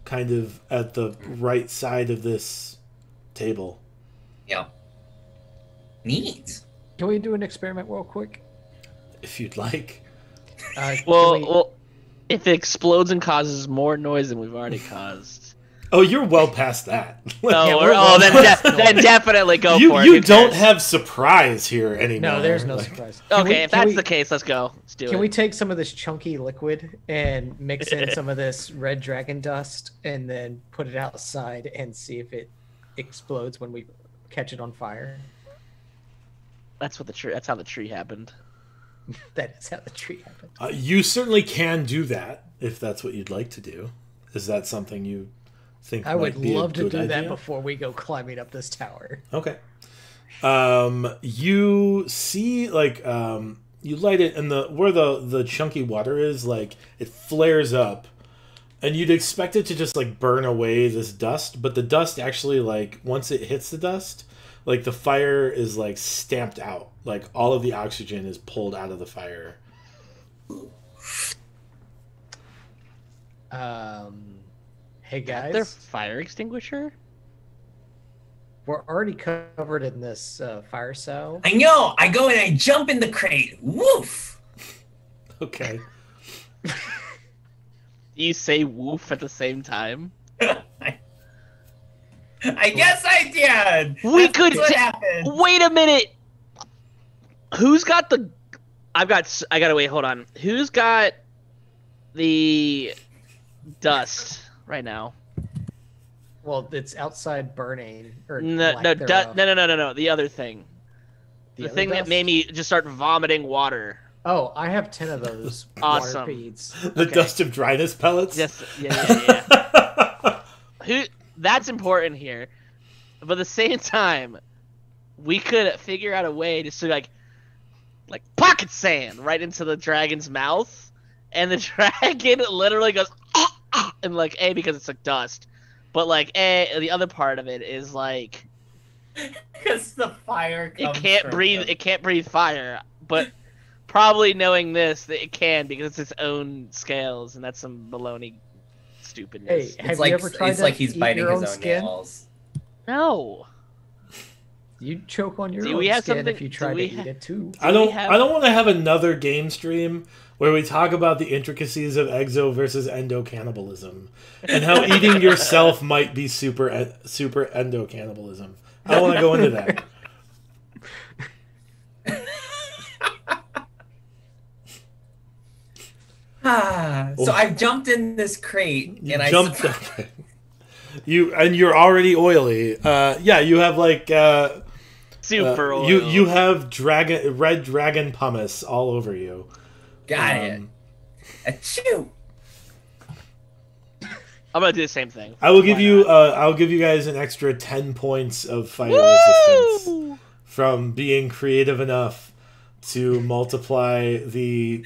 S4: Kind of at the right side of this table.
S1: Yeah. Neat.
S3: Can we do an experiment real quick?
S4: If you'd like.
S2: Well, if it explodes and causes more noise than we've already caused.
S4: Oh, you're well past that.
S2: Then definitely go for it.
S4: You don't have surprise here anymore.
S3: No, there's no surprise.
S2: Okay, if that's the case, let's go. Let's do it.
S3: Can we take some of this chunky liquid and mix in some of this red dragon dust and then put it outside and see if it explodes when we catch it on fire?
S2: That's how the tree happened.
S3: That is how the tree happened.
S4: You certainly can do that if that's what you'd like to do. Is that something you think
S3: I
S4: might
S3: would
S4: be
S3: love
S4: a
S3: to
S4: good
S3: do that
S4: idea?
S3: before we go climbing up this tower.
S4: Okay. You see, like, you light it, and where the chunky water is, like, it flares up, and you'd expect it to just like burn away this dust, but the dust actually, like, once it hits the dust, like the fire is like stamped out, like all of the oxygen is pulled out of the fire.
S3: Hey guys,
S2: their fire extinguisher.
S3: We're already covered in this fire cell.
S1: I know. I go and I jump in the crate. Woof.
S4: Okay.
S2: You say woof at the same time.
S1: I guess I did.
S2: We could.
S1: What happened.
S2: Wait a minute. Who's got the? I gotta wait. Hold on. Who's got the dust right now?
S3: Well, it's outside burning. Or
S2: No. The other thing. The thing that made me just start vomiting water.
S3: Oh, I have 10 of those.
S2: Awesome.
S3: Water beads.
S4: The dust of dryness pellets.
S2: Yes. Yeah. That's important here, but at the same time, we could figure out a way just to like pocket sand right into the dragon's mouth, and the dragon literally goes and like because it's like dust, but like the other part of it is like
S1: because the fire comes
S2: it can't breathe.
S1: them.
S2: It can't breathe fire, but probably knowing this that it can because it's its own scales, and that's some baloney. Stupidness.
S3: Hey, have you ever tried to
S1: he's
S3: eat
S1: biting
S3: your
S1: his
S3: own
S1: own
S3: skin?
S1: nails.
S2: No.
S3: You'd choke on your
S2: Do
S3: own
S2: we have
S3: skin
S2: something-
S3: if you
S2: do
S3: tried to
S2: we
S3: eat
S2: ha-
S3: it too.
S4: I don't want to have another game stream where we talk about the intricacies of exo versus endo cannibalism and how eating yourself might be super endo cannibalism. I don't want to go into that.
S1: So I've jumped in this crate and I
S4: jumped. You're already oily. Yeah, you have like
S2: super oil.
S4: You have red dragon pumice all over you.
S1: Got it. Achoo.
S2: I'm gonna do the same thing.
S4: I will give you. I'll give you guys an extra 10 points of fire resistance from being creative enough to multiply the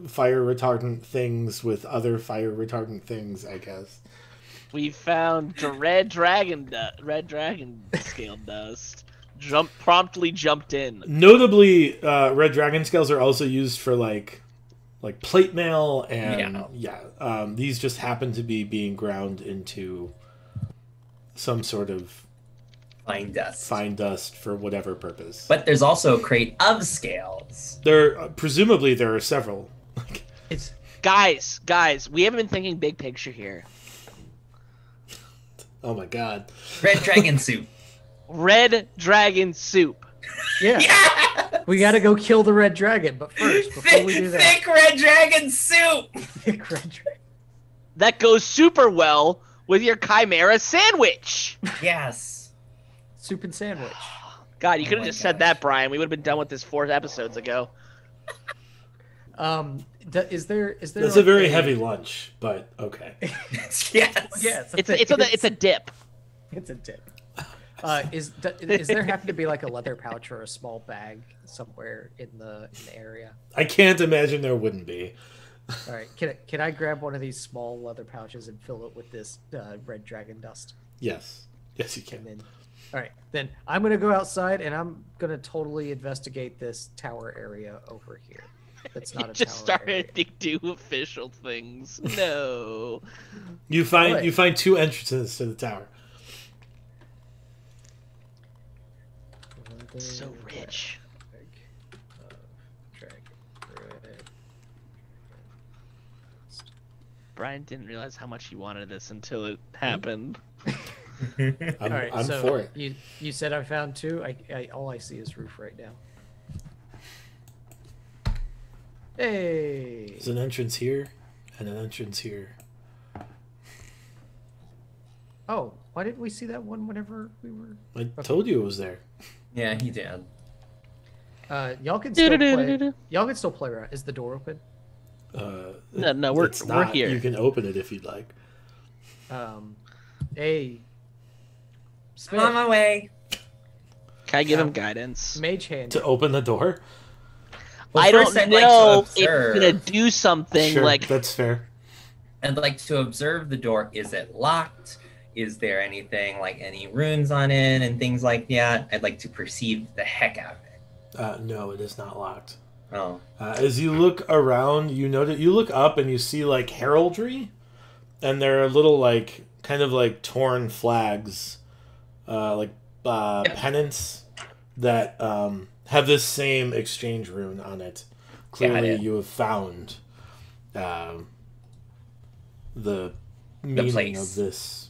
S4: fire retardant things with other fire retardant things, I guess.
S2: We found the red dragon scale dust. Promptly jumped in.
S4: Notably, red dragon scales are also used for like plate mail, and these just happen to be being ground into some sort of
S1: Fine dust
S4: for whatever purpose.
S1: But there's also a crate of scales.
S4: Presumably there are several.
S2: It's guys, we haven't been thinking big picture here.
S4: Oh my god.
S1: Red dragon soup.
S2: Red dragon soup.
S3: Yeah.
S1: Yes!
S3: We gotta go kill the red dragon, but first, before we do that,
S1: Thick red dragon soup.
S3: thick red dragon.
S2: That goes super well with your chimera sandwich.
S1: Yes.
S3: Soup and sandwich.
S2: God, you could have
S1: my
S2: just said
S1: gosh.
S2: that, Brian. We would have been done with this 4 episodes ago.
S3: Is there?
S4: That's
S3: like
S4: a very heavy lunch, but okay.
S1: Yes.
S3: Yeah,
S2: it's a dip.
S3: It's a dip. Is there happen to be like a leather pouch or a small bag somewhere in the area?
S4: I can't imagine there wouldn't be.
S3: All right, can I grab one of these small leather pouches and fill it with this red dragon dust?
S4: Yes, you can.
S3: And then, all right, then I'm gonna go outside and I'm gonna totally investigate this tower area over here. That's not a
S2: just
S3: tower
S2: started
S3: area.
S2: to do official things. No.
S4: You find two entrances to the tower.
S2: So rich. Brian didn't realize how much he wanted this until it happened.
S4: I'm for it.
S3: You said I found two. All I see is roof right now. Hey.
S4: There's an entrance here and an entrance here.
S3: Oh, why didn't we see that one whenever we were?
S4: I told you it was there.
S1: Yeah, he did.
S3: Y'all can still play. Y'all can still play around. Is the door open?
S2: No, we're here.
S4: You can open it if you'd like.
S3: Hey.
S1: I'm on my way.
S2: Can I give him guidance?
S3: Mage hand.
S4: To open the door?
S1: Well,
S2: I don't
S1: first I'd
S2: know
S1: like
S2: if
S1: to
S2: it's gonna do something
S4: Sure,
S2: like.
S4: that's fair.
S1: I'd like to observe the door. Is it locked? Is there anything like any runes on it and things like that? I'd like to perceive the heck out of it.
S4: No, it is not locked.
S1: Oh.
S4: As you look around, you look up and you see like heraldry, and there are little like kind of like torn flags, pennants that have this same exchange rune on it. Clearly, you have found the meaning of this.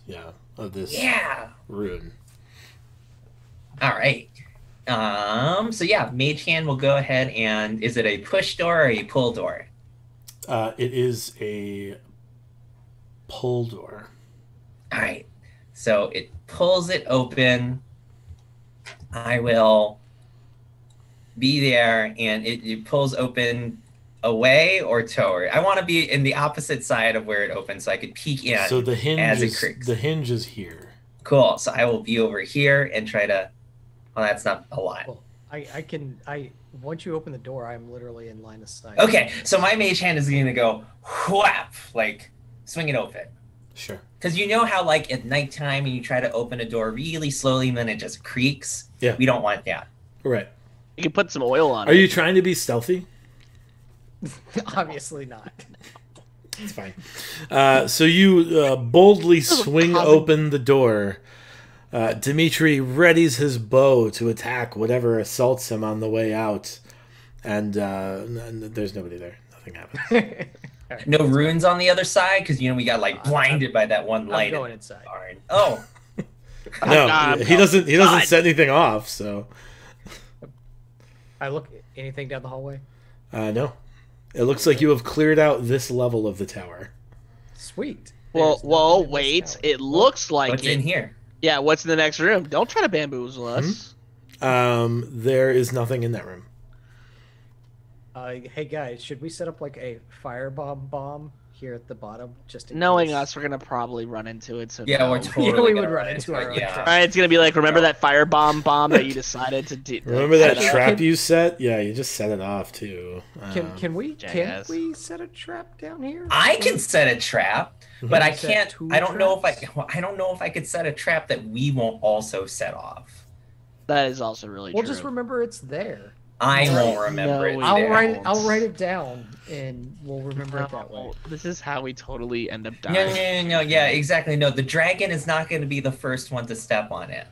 S4: Rune.
S1: All right. So yeah, Mage Hand will go ahead and is it a push door or a pull door?
S4: It is a pull door.
S1: All right. So it pulls it open. I will be there, and it pulls open away or toward. I want to be in the opposite side of where it opens, so I could peek in.
S4: So the hinge
S1: as
S4: is
S1: it creaks.
S4: The hinge is here.
S1: Cool. So I will be over here and try to. Well, that's not a lot.
S3: Well, once you open the door, I'm literally in line of sight.
S1: Okay, so my Mage Hand is going to go whap, like swing it open.
S4: Sure.
S1: Because you know how like at nighttime when you try to open a door really slowly and then it just creaks?
S4: Yeah.
S1: We don't want that.
S4: Right.
S2: You can put some oil on it.
S4: Are you trying to be stealthy?
S3: Obviously not.
S4: It's fine. So you boldly swing open the door. Dimitri readies his bow to attack whatever assaults him on the way out. And there's nobody there. Nothing happens.
S3: Right,
S1: no runes on the other side? Because, we got like blinded by that one light.
S3: I'm going inside.
S1: Barn. Oh.
S4: No, he doesn't set anything off, so.
S3: I look anything down the hallway?
S4: No. It looks like you have cleared out this level of the tower.
S3: Sweet.
S2: Well, wait. It looks like
S1: What's in here?
S2: Yeah, what's in the next room? Don't try to bamboozle us.
S4: There is nothing in that room.
S3: Hey guys, should we set up like a firebomb bomb here at the bottom? Just in
S2: Knowing
S3: case?
S2: us, we're gonna probably run into it. So
S1: Yeah,
S2: no.
S1: we're totally
S3: we
S1: gonna
S3: would run into our own
S1: yeah.
S3: trap.
S2: All right, it's gonna be like, remember that firebomb bomb that you decided to do?
S4: Remember that
S3: Yeah,
S4: trap you set? Yeah, you just set it off too.
S3: Can we
S2: jackass.
S3: set a trap down here?
S1: I can set a trap, but I
S3: Set
S1: can't.
S3: two
S1: I don't know
S3: traps?
S1: I don't know if I could set a trap that we won't also set off.
S2: That is also really
S3: We'll
S2: true.
S3: just remember it's there.
S1: I won't remember it.
S2: No,
S3: I'll
S1: there.
S3: write it down, and we'll remember it that way.
S2: No, this is how we totally end up dying.
S1: No. Yeah, exactly. No, the dragon is not going to be the first one to step on it.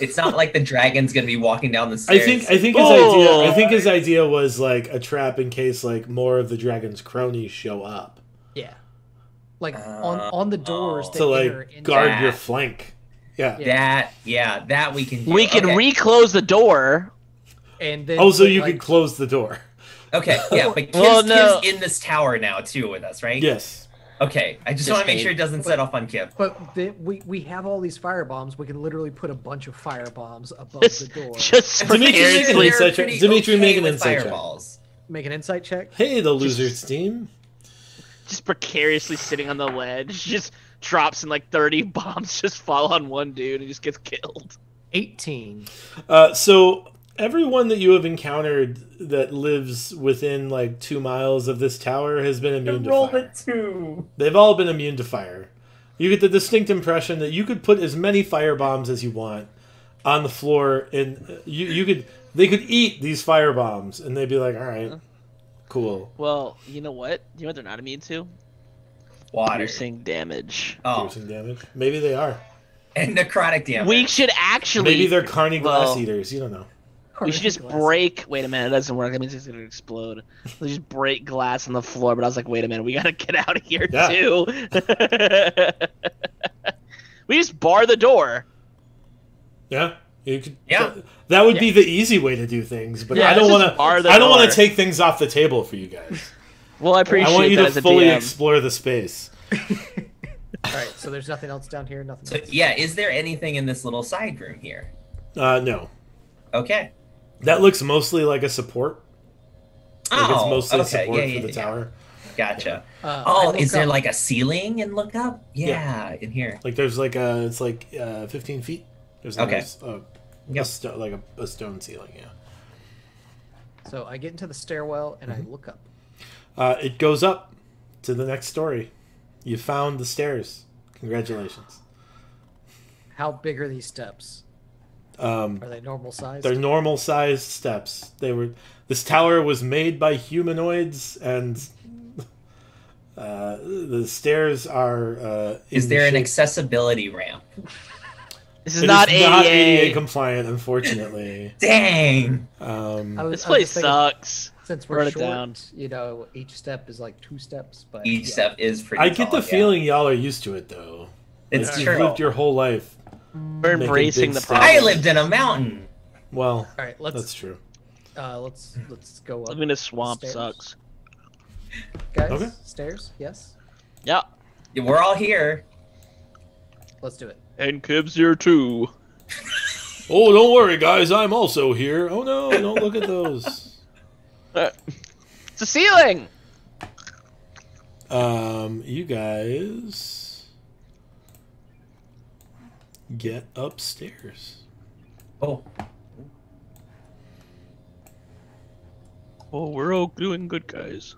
S1: It's not like the dragon's going to be walking down the
S4: I
S1: stairs.
S4: think his idea was like a trap in case like more of the dragon's cronies show up.
S3: Yeah, like on the doors. that
S4: To like
S3: enter into-
S4: guard
S1: that.
S4: your flank. Yeah.
S1: That we can do.
S2: We can
S1: Okay.
S2: reclose the door.
S3: And then
S4: Also,
S3: put,
S4: you
S3: like,
S4: could close the door.
S1: Okay, yeah, but
S2: Well, no.
S1: Kiv's in this tower now too with us, right?
S4: Yes.
S1: Okay, I just
S2: Just
S1: want to make
S2: hate-
S1: sure it doesn't set off on Kiv.
S3: But we have all these fire bombs. We can literally put a bunch of fire bombs above the door.
S2: Just
S4: Dimitri,
S2: precariously.
S4: make an insight check. Dimitri, make an
S1: with
S4: insight check.
S1: fireballs.
S3: make an insight check.
S4: Hey, the losers team.
S2: Just precariously sitting on the ledge, just drops and like 30 bombs just fall on one dude and just gets killed.
S3: 18.
S4: So everyone that you have encountered that lives within like 2 miles of this tower has been immune to fire.
S1: 2.
S4: They've all been immune to fire. You get the distinct impression that you could put as many fire bombs as you want on the floor, and they could eat these fire bombs, and they'd be like, all right, cool.
S2: Well, you know what? You know what they're not immune to?
S1: Water.
S2: Piercing damage.
S1: Oh.
S4: Piercing damage. Maybe they are.
S1: And necrotic damage.
S2: We should actually...
S4: Maybe they're carny glass eaters. You don't know.
S2: We should just break... Wait a minute, it doesn't work. That means it's going to explode. We just break glass on the floor, but I was like, wait a minute, we got to get out of here, too. We just bar the door.
S4: Yeah. You could,
S1: yeah.
S4: That would be the easy way to do things, but I don't want to take things off the table for you guys.
S2: Well, I appreciate
S4: I want you
S2: that
S4: to fully explore the space.
S3: All right, so there's nothing else down here, nothing else.
S1: Yeah, is there anything in this little side room here?
S4: No.
S1: Okay.
S4: That looks mostly like a support. Like it's mostly
S1: okay.
S4: support for the tower.
S1: Gotcha.
S3: Yeah.
S1: Is there like a ceiling and look up? Yeah, in here.
S4: Like there's like it's like 15 feet. There's like a stone ceiling, yeah.
S3: So I get into the stairwell and I look up.
S4: It goes up to the next story. You found the stairs. Congratulations.
S3: How big are these steps? Are they normal size?
S4: They're normal sized steps. This tower was made by humanoids, and the stairs are.
S1: Is there an accessibility ramp?
S2: This is not ADA
S4: compliant, unfortunately.
S1: Dang.
S2: This place sucks.
S3: Since we're short, each step is like 2 steps, but
S1: each step is pretty.
S4: I get the feeling y'all are used to it, though.
S1: It's true.
S4: You've lived your whole life.
S2: We're embracing the problem.
S1: I lived in a mountain.
S4: Well,
S3: all right,
S4: that's true.
S3: Let's go up.
S2: Living in a swamp sucks.
S3: Guys, stairs, yes.
S2: Yeah.
S1: We're all here.
S3: Let's do it.
S2: And Kib's here too.
S4: Oh, don't worry, guys. I'm also here. Oh no, don't look at those.
S2: It's a ceiling.
S4: You guys get upstairs.
S1: Oh,
S2: we're all doing good, guys.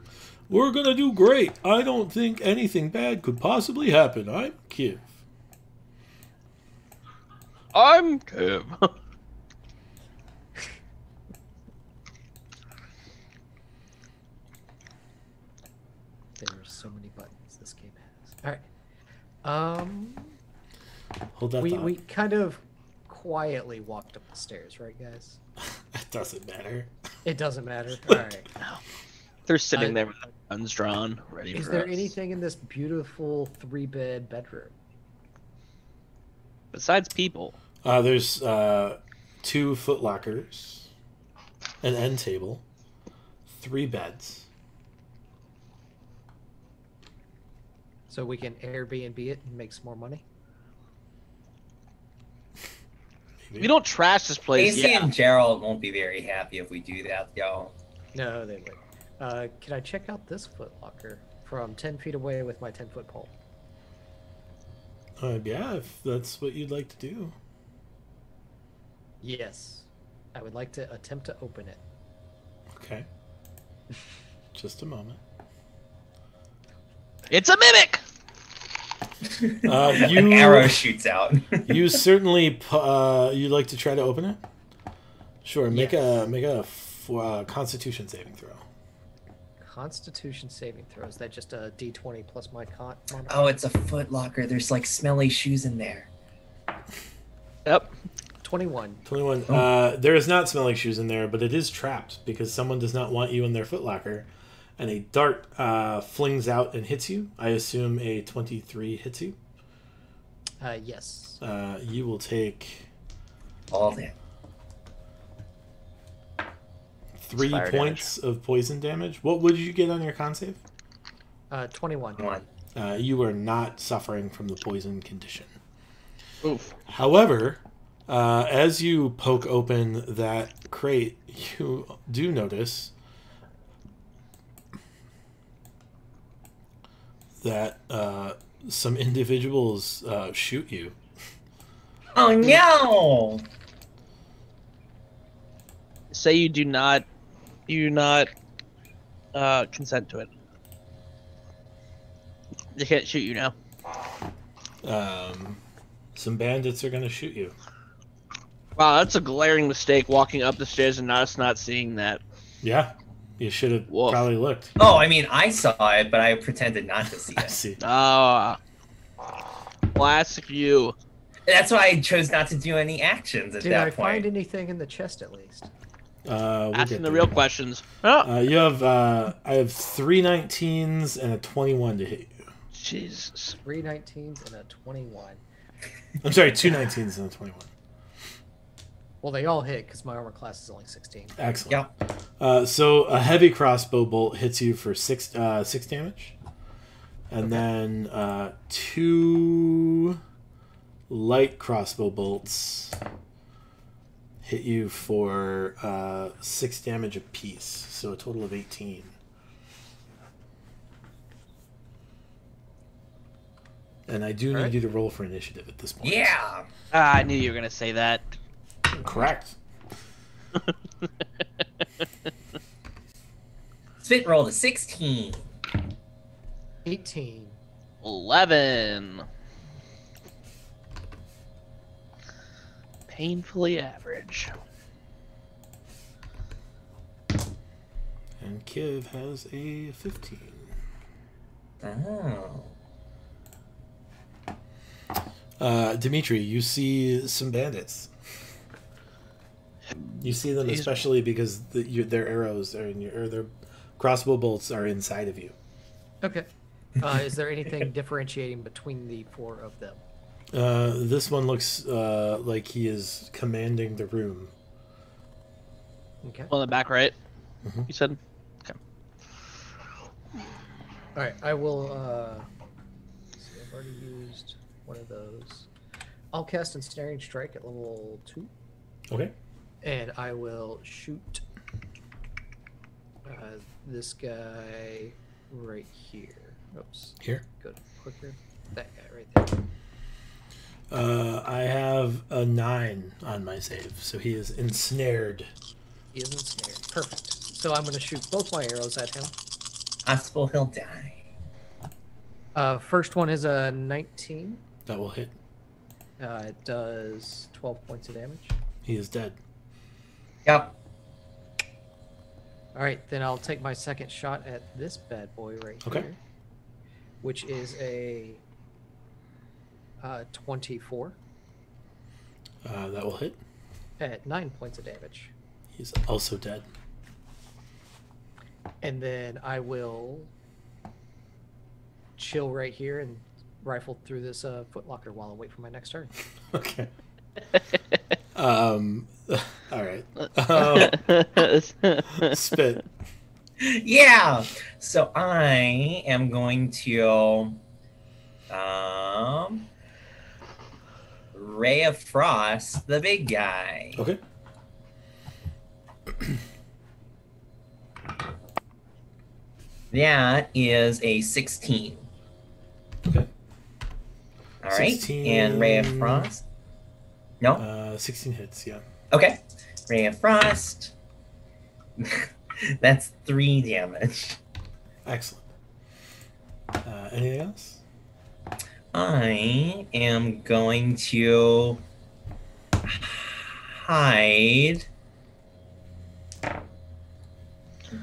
S4: We're gonna do great. I don't think anything bad could possibly happen. I'm Kiv.
S2: I'm Kiv.
S3: There's so many buttons this game has. All right.
S4: Hold that thought.
S3: We kind of quietly walked up the stairs, right, guys?
S4: It doesn't matter.
S3: It doesn't matter. All right.
S2: No. They're sitting there with their guns drawn, ready for us.
S3: Is there anything in this beautiful 3-bed bedroom?
S2: Besides people.
S4: There's 2 footlockers, an end table, 3 beds.
S3: So we can Airbnb it and make some more money?
S2: Maybe. We don't trash this place.
S1: Casey and Gerald won't be very happy if we do that, y'all.
S3: No, they won't. Can I check out this footlocker from 10 feet away with my 10-foot pole?
S4: Yeah, if that's what you'd like to do.
S3: Yes. I would like to attempt to open it.
S4: Okay. Just a moment.
S2: It's a mimic!
S1: An arrow shoots out.
S4: You certainly you'd like to try to open it? Sure, make a Constitution saving throw.
S3: Constitution saving throw. Is that just a D20 plus my con?
S1: Oh, it's a foot locker. There's like smelly shoes in there.
S2: Yep.
S3: 21.
S4: 21. Oh. There is not smelly shoes in there, but it is trapped because someone does not want you in their foot locker. And a dart flings out and hits you. I assume a 23 hits you.
S3: Yes.
S4: You will take
S1: all that.
S4: 3 points of poison damage. What would you get on your con save?
S3: 21.
S4: You are not suffering from the poison condition.
S2: Oof.
S4: However, as you poke open that crate, you do notice that some individuals shoot you.
S1: Oh no!
S2: Say you do not consent to it. They can't shoot you now.
S4: Some bandits are gonna shoot you.
S2: Wow, that's a glaring mistake, walking up the stairs and us not seeing that.
S4: Yeah, you should have probably looked.
S1: Oh, I mean, I saw it, but I pretended not to see it.
S4: I see.
S2: Classic you.
S1: That's why I chose not to do any actions at that point.
S3: Did I find anything in the chest at least?
S2: Asking the real questions.
S4: You have I have 3 19s and a 21 to hit you.
S2: Jesus.
S3: 3 19s and a 21.
S4: I'm sorry, 2 19s and a 21.
S3: Well, they all hit because my armor class is only 16.
S4: Excellent. Yeah. So a heavy crossbow bolt hits you for 6 damage, and then 2 light crossbow bolts hit you for 6 damage apiece. So a total of 18. And I do need you to roll for initiative at this point.
S1: Yeah.
S2: I knew you were gonna say that.
S4: Correct.
S1: Spit rolled a 16.
S3: 18.
S2: 11. Painfully average.
S4: And Kiv has a 15.
S1: Oh.
S4: Dimitri, you see some bandits. You see them especially because their arrows are in or their crossbow bolts are inside of you.
S3: Okay. Is there anything differentiating between the 4 of them?
S4: This one looks like he is commanding the room.
S3: Okay.
S2: On the back right, you said? Okay.
S3: Alright, I will, let's see, I've already used one of those. I'll cast Ensnaring Strike at level 2.
S4: Okay.
S3: And I will shoot this guy right here. Oops.
S4: Here?
S3: Go quicker. That guy right there.
S4: I have a 9 on my save, so he is ensnared.
S3: He is ensnared. Perfect. So I'm going to shoot both my arrows at him.
S1: Possible he'll die.
S3: First one is a 19.
S4: That will hit.
S3: It does 12 points of damage.
S4: He is dead.
S1: Yep.
S3: All right, then I'll take my second shot at this bad boy right here, which is a 24.
S4: That will hit.
S3: At 9 points of damage.
S4: He's also dead.
S3: And then I will chill right here and rifle through this footlocker while I wait for my next turn.
S4: Okay. All right. Spit.
S1: Yeah. So I am going to Ray of Frost, the big guy.
S4: Okay.
S1: That is a 16.
S4: Okay.
S1: All right. 16... And Ray of Frost. No.
S4: 16 hits. Yeah.
S1: Okay. Ray of Frost. That's 3 damage.
S4: Excellent. Anything else?
S1: I am going to hide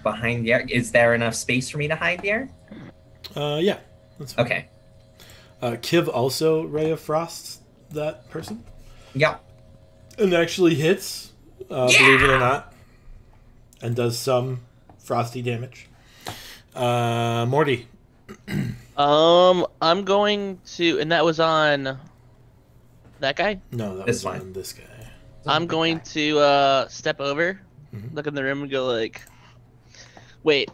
S1: behind the arc. Is there enough space for me to hide there?
S4: Yeah. That's fine.
S1: Okay.
S4: Kiv also Ray of Frost that person.
S1: Yeah.
S4: And actually hits, believe it or not, and does some frosty damage. Morty.
S2: I'm going to, and that was on that guy?
S4: No, that was on this guy.
S2: I'm going to step over, look in the room, and go like, wait.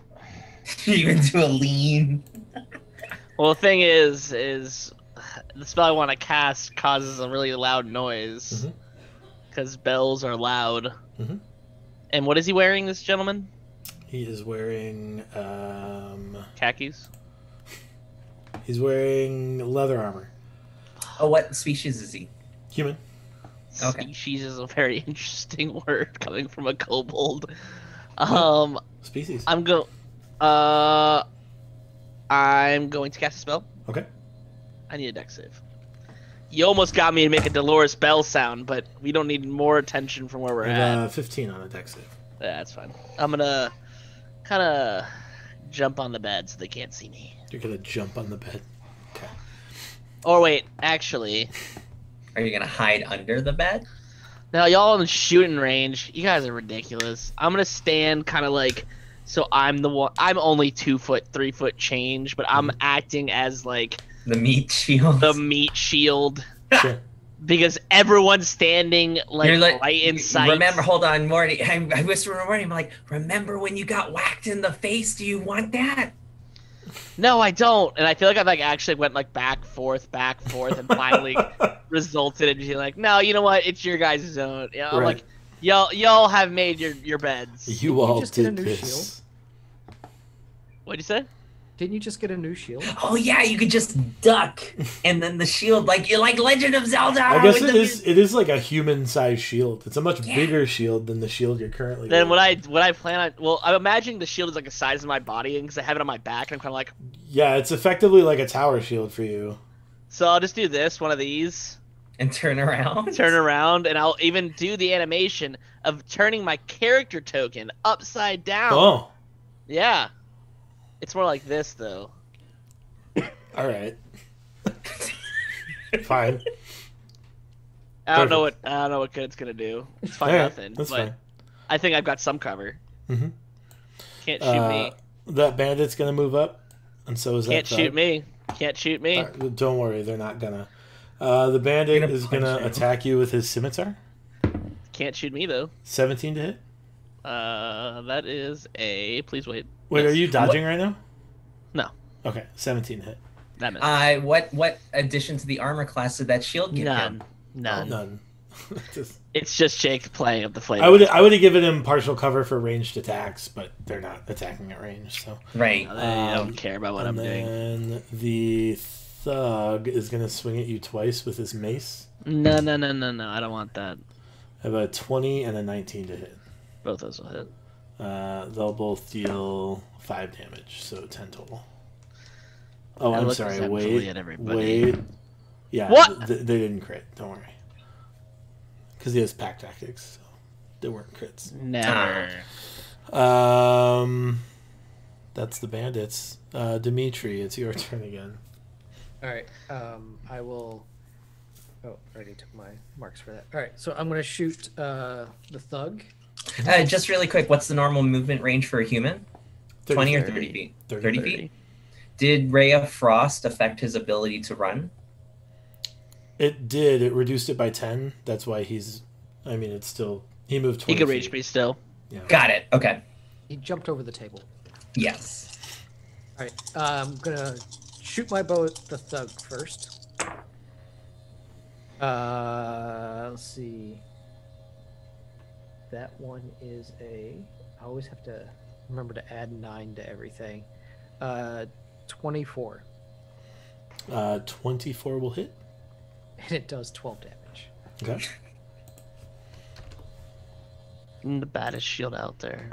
S1: You can do a lean.
S2: Well, the thing is the spell I want to cast causes a really loud noise because bells are loud. And what is he wearing, this gentleman?
S4: He is wearing
S2: khakis.
S4: he's wearing leather armor.
S1: Oh, what species is he?
S4: Human.
S1: Okay.
S2: Species is a very interesting word coming from a kobold.
S4: Species.
S2: I'm going to cast a spell.
S4: Okay.
S2: I need a dex save. You almost got me to make a Dolores Bell sound, but we don't need more attention from where we're at.
S4: 15 on a dex save.
S2: Yeah, that's fine. I'm gonna kind of jump on the bed so they can't see me.
S4: You're gonna jump on the bed. Okay.
S2: Or wait, actually,
S1: Are you gonna hide under the bed?
S2: now y'all in shooting range. You guys are ridiculous. I'm gonna stand kind of like, so I'm the one. I'm only 2 foot, 3 foot change, but I'm acting as like
S1: The meat shield.
S2: the meat shield.
S4: Sure.
S2: Because everyone's standing like right in sight.
S1: Remember, hold on, Morty. I whisper to Morty, I'm like, remember when you got whacked in the face? Do you want that?
S2: No, I don't. And I feel like I've like actually went like back, forth, and finally resulted in being like, no, you know what? It's your guys' zone. You know, I'm like, y'all have made your beds.
S4: You all
S3: just get a
S4: did
S3: new
S4: this.
S3: shield?
S2: What'd you say?
S3: Didn't you just get a new shield?
S1: Oh yeah, you could just duck, and then the shield, like Legend of Zelda.
S4: I guess it is like a human-sized shield. It's a much bigger shield than the shield you're currently
S2: Then
S4: wearing.
S2: what I plan on, well, I'm imagining the shield is like the size of my body, because I have it on my back, and I'm kind of like,
S4: Yeah, it's effectively like a tower shield for you.
S2: so I'll just do this, one of these,
S1: And turn around.
S2: and I'll even do the animation of turning my character token upside down.
S4: Oh,
S2: Yeah. It's more like this, though.
S4: all right. Fine.
S2: I don't know what good it's gonna do. It's fine,
S4: All right,
S2: nothing.
S4: that's
S2: but
S4: fine.
S2: I think I've got some cover.
S4: Mhm.
S2: Can't shoot me.
S4: That bandit's gonna move up, and so is that.
S2: Can't shoot me. Can't shoot me.
S4: Right, don't worry, they're not gonna. The bandit
S1: Gonna
S4: is
S1: punch
S4: gonna
S1: you.
S4: attack you with his scimitar.
S2: Can't shoot me though.
S4: 17 to hit.
S2: That is a. Please wait.
S4: Wait,
S2: Yes.
S4: are you dodging right now?
S2: No.
S4: Okay, 17 to hit.
S2: That missed.
S1: What addition to the armor class did that shield give him?
S2: None.
S4: None. Just-
S2: It's just Jake playing up the flame.
S4: I would have given him partial cover for ranged attacks, but they're not attacking at range. So
S1: Right.
S2: I don't care about what I'm doing.
S4: then the thug is gonna swing at you twice with his mace.
S2: No. I don't want that.
S4: I have a 20 and a 19 to hit.
S2: Both those will hit.
S4: They'll both deal 5 damage, so 10 total. Oh,
S2: I
S4: I'm
S2: look
S4: sorry.
S2: resentfully
S4: Wait,
S2: at everybody.
S4: wait. Yeah,
S2: What?
S4: They didn't crit. Don't worry. Because he has pack tactics, so they weren't crits.
S2: Never.
S4: That's the bandits. Dimitri, it's your turn again.
S3: All right. I will. Oh, I already took my marks for that. All right. So I'm gonna shoot the thug.
S1: Just really quick, what's the normal movement range for a human? 20 or 30 feet? 30 feet? Did Ray of Frost affect his ability to run?
S4: It did. It reduced it by 10. That's why he's. I mean, it's still. He moved 20
S2: He can
S4: feet.
S2: reach me still.
S4: Yeah.
S1: Got it. Okay.
S3: He jumped over the table.
S1: Yes.
S3: All right. I'm gonna shoot my bow at the thug first. Let's see. That one is a. I always have to remember to add 9 to everything. 24,
S4: 24 will hit.
S3: and it does 12 damage.
S4: Okay.
S2: The baddest shield out there.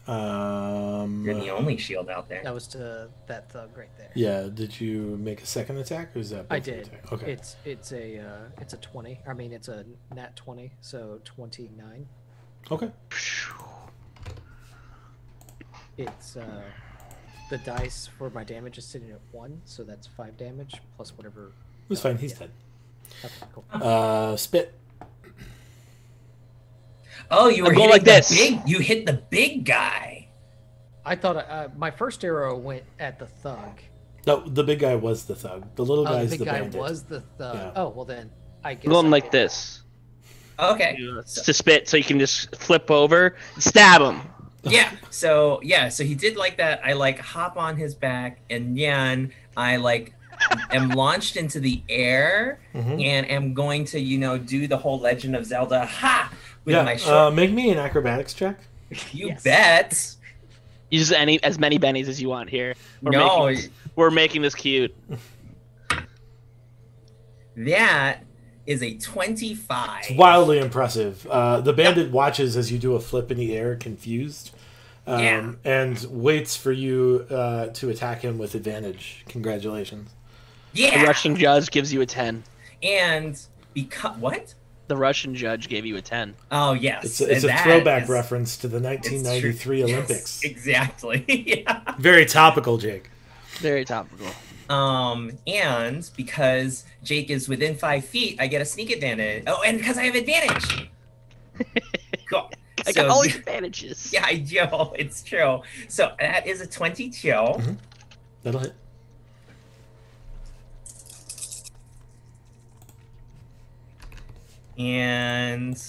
S1: You're the only shield out there.
S3: That was to that thug right there.
S4: Yeah. Did you make a second attack, or is that?
S3: I
S4: both your
S3: did.
S4: attack? Okay.
S3: It's a 20. I mean, it's a nat 20, so 29.
S4: Okay.
S3: It's the dice for my damage is sitting at 1, so that's 5 damage plus whatever.
S4: It's fine. He's
S3: yeah.
S4: dead.
S3: Okay, cool.
S4: Spit.
S1: Oh, you were
S2: I'm going
S1: hitting
S2: like
S1: the
S2: this.
S1: big. You hit the big guy.
S3: I thought my first arrow went at the thug.
S4: No, the big guy was the thug. The little
S3: Oh,
S4: guy's
S3: the
S4: the
S3: big guy
S4: bandit.
S3: was the thug.
S4: Yeah.
S3: Oh, well then, I guess.
S2: I'm going
S3: I
S2: like
S3: did.
S2: this.
S1: Okay.
S2: To spit, so you can just flip over and stab him.
S1: So he did like that. I like hop on his back, and Yan, I like am launched into the air,
S4: Mhm.
S1: and am going to do the whole Legend of Zelda with my short.
S4: Make me an acrobatics check.
S1: You
S3: Yes.
S1: bet.
S2: Use as many bennies as you want here. We're making this cute.
S1: That is a 25.
S4: It's wildly impressive. The bandit watches as you do a flip in the air, confused, and waits for you to attack him with advantage. Congratulations.
S2: Yeah. The Russian judge gives you a 10.
S1: And what?
S2: The Russian judge gave you a 10.
S1: Oh, yes.
S4: It's a throwback reference to the 1993 Olympics.
S1: Yes, exactly. Yeah.
S4: Very topical, Jake.
S2: Very topical.
S1: And because Jake is within 5 feet, I get a sneak advantage. Oh, and because I have advantage. Cool.
S2: I got all these advantages.
S1: Yeah, I do. It's true. So that is a 22.
S4: Mm-hmm. That'll hit.
S1: And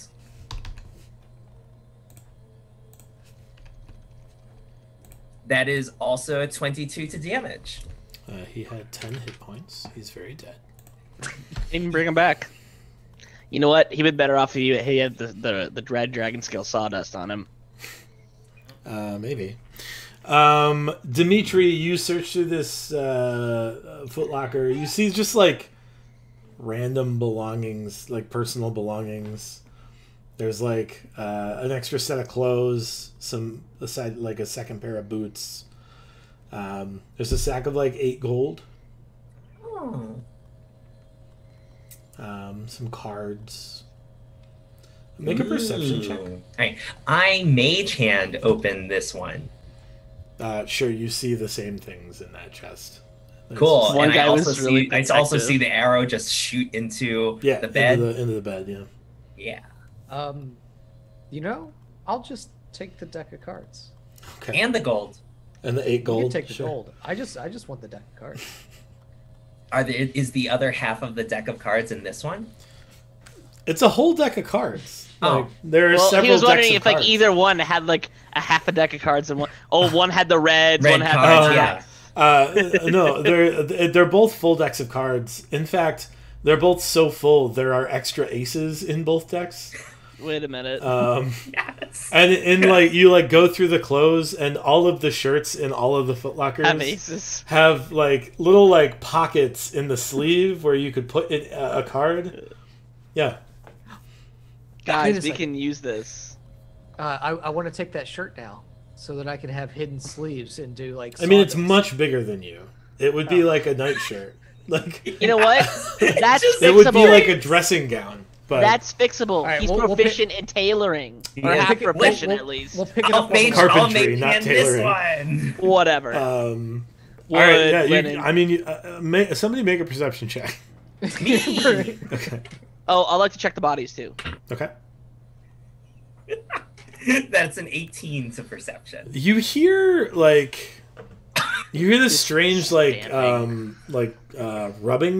S1: that is also a 22 to damage.
S4: He had 10 hit points. He's very dead.
S2: Even bring him back. You know what? He'd been better off if he had the Dread Dragon Scale Sawdust on him.
S4: Maybe. Dimitri, you search through this footlocker. You see just like random belongings, like personal belongings. There's like an extra set of clothes, a second pair of boots. There's a sack of like 8 gold.
S1: Oh.
S4: Some cards. Make a perception check.
S1: All right. I mage hand open this one.
S4: Sure, you see the same things in that chest.
S1: Cool.
S2: One
S1: and
S2: guy
S1: I also
S2: was really
S1: I also see the arrow just shoot into the bed.
S4: Into the bed,
S1: yeah.
S3: I'll just take the deck of cards.
S1: Okay. And the gold.
S4: And the 8 gold.
S3: You take the gold. I just want the deck of cards.
S1: Is the other half of the deck of cards in this one?
S4: It's a whole deck of cards.
S1: Oh,
S4: there are several.
S2: He was wondering if
S4: cards.
S2: either one had like a half a deck of cards and one had the reds,
S1: red
S2: one had
S1: cards.
S4: No, they're both full decks of cards. In fact, they're both so full there are extra aces in both decks.
S2: Wait a minute.
S1: Yes.
S4: And in like you like go through the clothes and all of the shirts in all of the footlockers
S2: have aces.
S4: Have like little like pockets in the sleeve where you could put in a card. Yeah.
S2: Guys, we can use this.
S3: I want to take that shirt now so that I can have hidden sleeves and do like.
S4: I mean, it's much bigger than you. It would be like a nightshirt. Like
S2: you know what? That's fixable.
S4: It would be like a dressing gown. But
S2: that's fixable.
S3: Right,
S2: He's proficient in tailoring, or half proficient at least.
S3: We'll pick it up.
S4: Carpentry, not tailoring.
S2: Whatever.
S4: All right. Yeah. Somebody make a perception check.
S1: Me.
S4: Okay.
S2: Oh, I'd like to check the bodies too.
S4: Okay.
S1: That's an 18 to perception.
S4: You hear this strange rubbing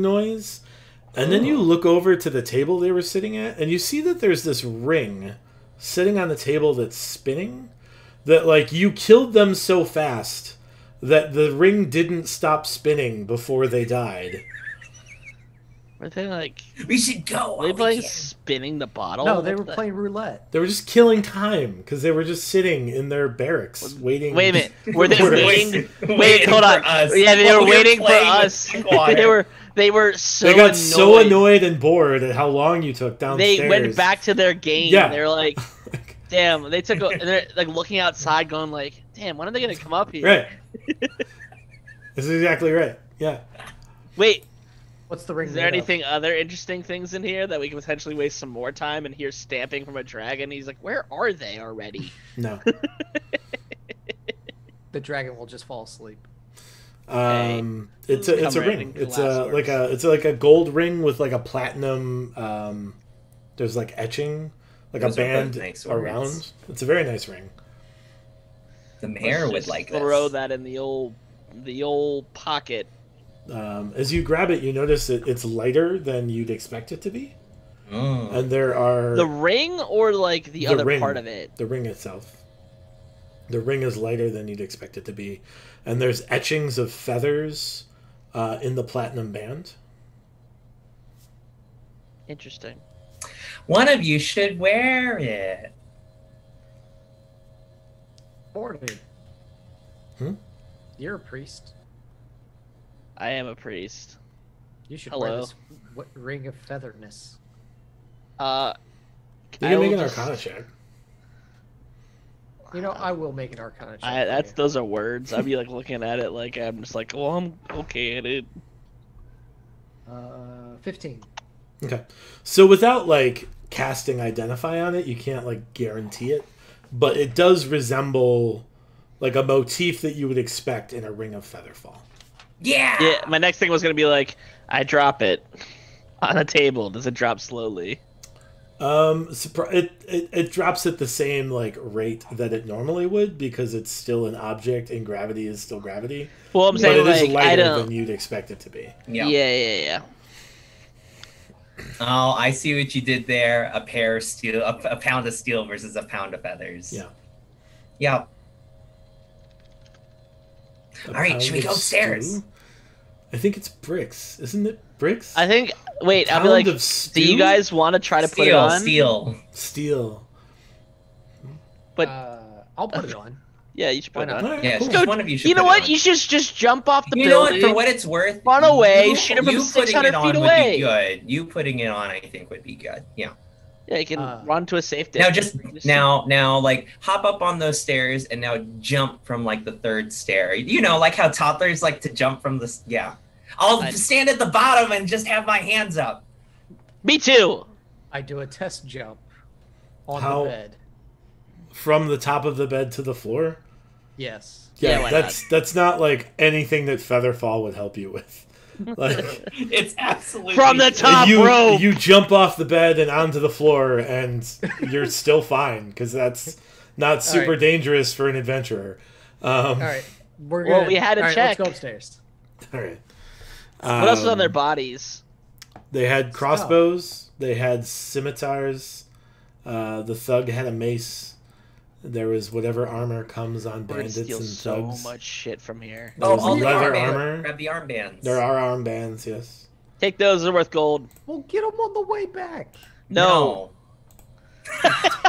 S4: noise, and then you look over to the table they were sitting at, and you see that there's this ring sitting on the table that's spinning. That like you killed them so fast that the ring didn't stop spinning before they died.
S2: Were they like?
S1: We should go.
S2: Were they playing spinning the bottle?
S3: No, they were playing roulette.
S4: They were just killing time because they were just sitting in their barracks waiting.
S2: Wait a minute. Were they waiting? Wait, hold on. Yeah, they were waiting for us. They were so.
S4: They got so annoyed and bored at how long you took downstairs.
S2: They went back to their game.
S4: Yeah.
S2: They were like, "Damn!" They took. They're like looking outside, going like, "Damn, when are they gonna come up here?"
S4: Right. That's exactly right. Yeah.
S2: Wait.
S3: What's the ring?
S2: Is there anything other interesting things in here that we can potentially waste some more time and hear stamping from a dragon? He's like, where are they already?
S4: No.
S3: The dragon will just fall asleep.
S4: It's a ring. It's like a gold ring with like a platinum. There's like etching, like
S1: Those
S4: a band
S1: nice
S4: around. It's a very nice ring.
S1: The mayor would like this.
S2: Throw that in the old pocket.
S4: As you grab it, you notice that it's lighter than you'd expect it to be. And there are...
S2: The ring or like the other part of it?
S4: The ring itself. The ring is lighter than you'd expect it to be. And there's etchings of feathers in the platinum band.
S2: Interesting.
S1: One of you should wear it.
S3: 40. You're a priest.
S2: I am a priest.
S3: You should wear this ring of featherness.
S4: You can make an Arcana check.
S3: You know, I will make an Arcana check.
S2: Those are words. I'd be like looking at it like I'm just like, well, I'm okay at it.
S3: 15.
S4: Okay. So without like casting Identify on it, you can't like guarantee it, but it does resemble like a motif that you would expect in a Ring of Featherfall.
S1: Yeah.
S2: Yeah. My next thing was gonna be like, I drop it on a table. Does it drop slowly?
S4: It drops at the same like rate that it normally would because it's still an object and gravity is still gravity.
S2: Well, I'm saying
S4: but it is
S2: like
S4: lighter than you'd expect it to be.
S2: Yeah.
S1: Oh, I see what you did there. A pound of steel versus a pound of feathers.
S4: Yeah.
S1: Yep. All right, should we go upstairs?
S4: I think it's bricks, isn't it? Bricks?
S2: I think. Wait, I'll be like, do you guys want to try to put it on?
S4: Steel.
S2: But
S3: I'll put it on.
S2: Yeah, you should put it on.
S1: Right, yeah,
S4: cool.
S1: one of you should.
S2: You know what? You should just jump off the building.
S1: You know what? For what it's worth,
S2: run away, shoot him from 600 feet away.
S1: Would be good. You putting it on, I think, would be good. Yeah.
S2: Yeah, you can run to a safe distance.
S1: Now, like hop up on those stairs and now jump from like the third stair. You know, like how toddlers like to jump from the I'll stand at the bottom and just have my hands up.
S2: Me too.
S3: I do a test jump on the bed.
S4: From the top of the bed to the floor?
S3: Yes.
S4: Yeah, that's not like anything that Featherfall would help you with. Like
S1: it's absolutely
S2: from the top rope.
S4: You jump off the bed and onto the floor and you're still fine because that's not super dangerous for an adventurer.
S3: All right. We're good.
S2: Well, we had to check.
S3: Let's go upstairs.
S4: All right.
S2: What else was on their bodies?
S4: They had crossbows. They had scimitars. The thug had a mace. There was whatever armor comes on bandits and thugs.
S2: So much shit from here.
S4: Leather armor.
S1: Grab the armbands.
S4: There are armbands, yes.
S2: Take those. They're worth gold.
S3: We'll get them on the way back.
S2: No.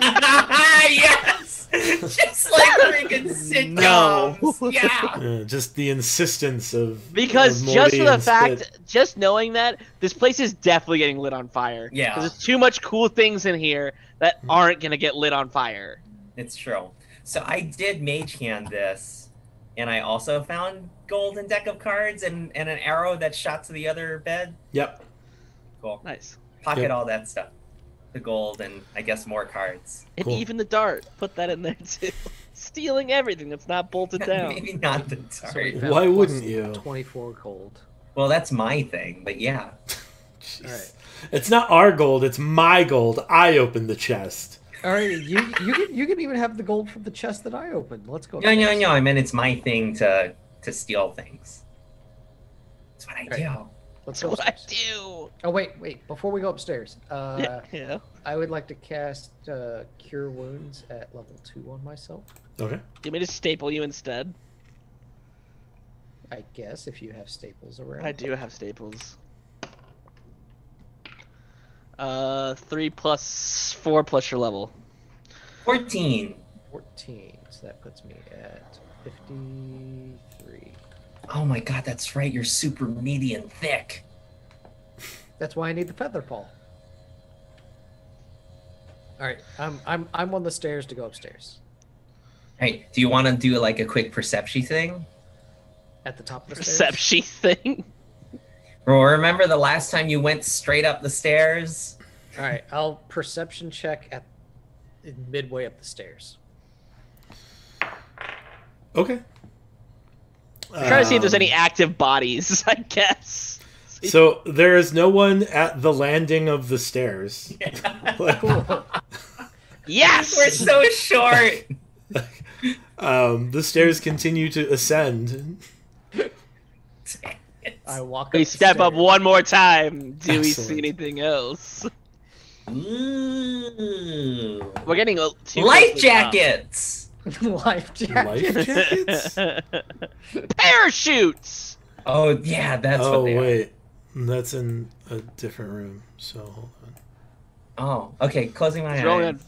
S1: Yes. Just like freaking sitcoms.
S2: No.
S1: Yeah.
S4: Just the insistence of
S2: just for the fact, just knowing that this place is definitely getting lit on fire.
S1: Yeah.
S2: Because there's too much cool things in here that aren't gonna get lit on fire.
S1: It's true. So I did mage hand this, and I also found golden deck of cards and an arrow that shot to the other bed.
S4: Yep.
S1: Cool.
S2: Nice.
S1: Pocket all that stuff. The gold and I guess more cards.
S2: And even the dart. Put that in there too. Stealing everything that's not bolted down.
S1: Maybe not the dart.
S3: So
S4: why wouldn't you?
S3: 24 gold.
S1: Well, that's my thing, but yeah.
S4: Jeez. All right. It's not our gold. It's my gold. I opened the chest.
S3: All right, you can even have the gold from the chest that I opened. Let's go.
S1: No. I mean, it's my thing to steal things. That's what I do.
S3: That's what I do. Oh wait! Before we go upstairs,
S2: yeah.
S3: I would like to cast Cure Wounds at level 2 on myself.
S4: Okay.
S2: You want me to staple you instead?
S3: I guess if you have staples around.
S2: I do have staples. 3 plus 4 plus your level.
S1: 14.
S3: 14. So that puts me at 53.
S1: Oh my god, that's right. You're super meaty and thick.
S3: That's why I need the Featherfall. All right, I'm on the stairs to go upstairs.
S1: Hey, do you want to do like a quick perception thing?
S3: At the top of the stairs.
S2: Perception thing.
S1: Remember the last time you went straight up the stairs?
S3: All right, I'll perception check at midway up the stairs.
S4: Okay.
S2: I'm trying to see if there's any active bodies, I guess.
S4: So there is no one at the landing of the stairs.
S2: Yes!
S1: We're so short!
S4: The stairs continue to ascend.
S3: I walk.
S2: We step up one more time. Do we see anything else?
S1: Ooh.
S2: We're getting
S1: life jackets.
S3: Life jackets.
S2: Parachutes.
S1: Oh yeah, that's what they are.
S4: That's in a different room. So hold on.
S1: Oh, okay. Closing my eyes.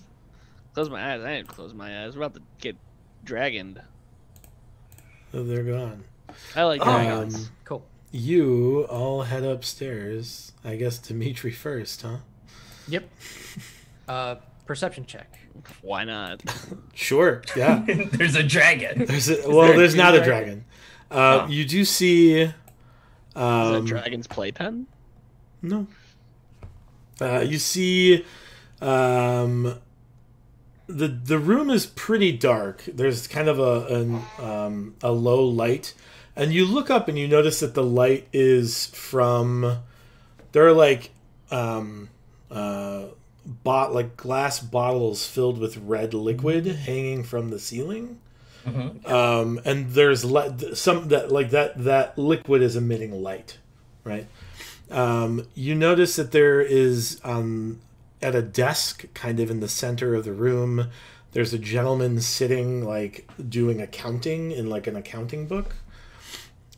S2: Close my eyes. I didn't close my eyes. We're about to get dragoned.
S4: they're gone.
S2: I like dragons.
S3: Cool.
S4: You all head upstairs. I guess Dimitri first, huh?
S3: Yep. Perception check.
S2: Why not?
S4: Sure. Yeah.
S1: There's a dragon.
S4: There's not a dragon. You do see.
S2: Is that dragon's playpen?
S4: No. You see. The room is pretty dark. There's kind of a low light, and you look up and you notice that the light is from. There are like glass bottles filled with red liquid hanging from the ceiling. Mm-hmm. And there's some that liquid is emitting light, right? You notice that there is at a desk kind of in the center of the room, there's a gentleman sitting like doing accounting in like an accounting book.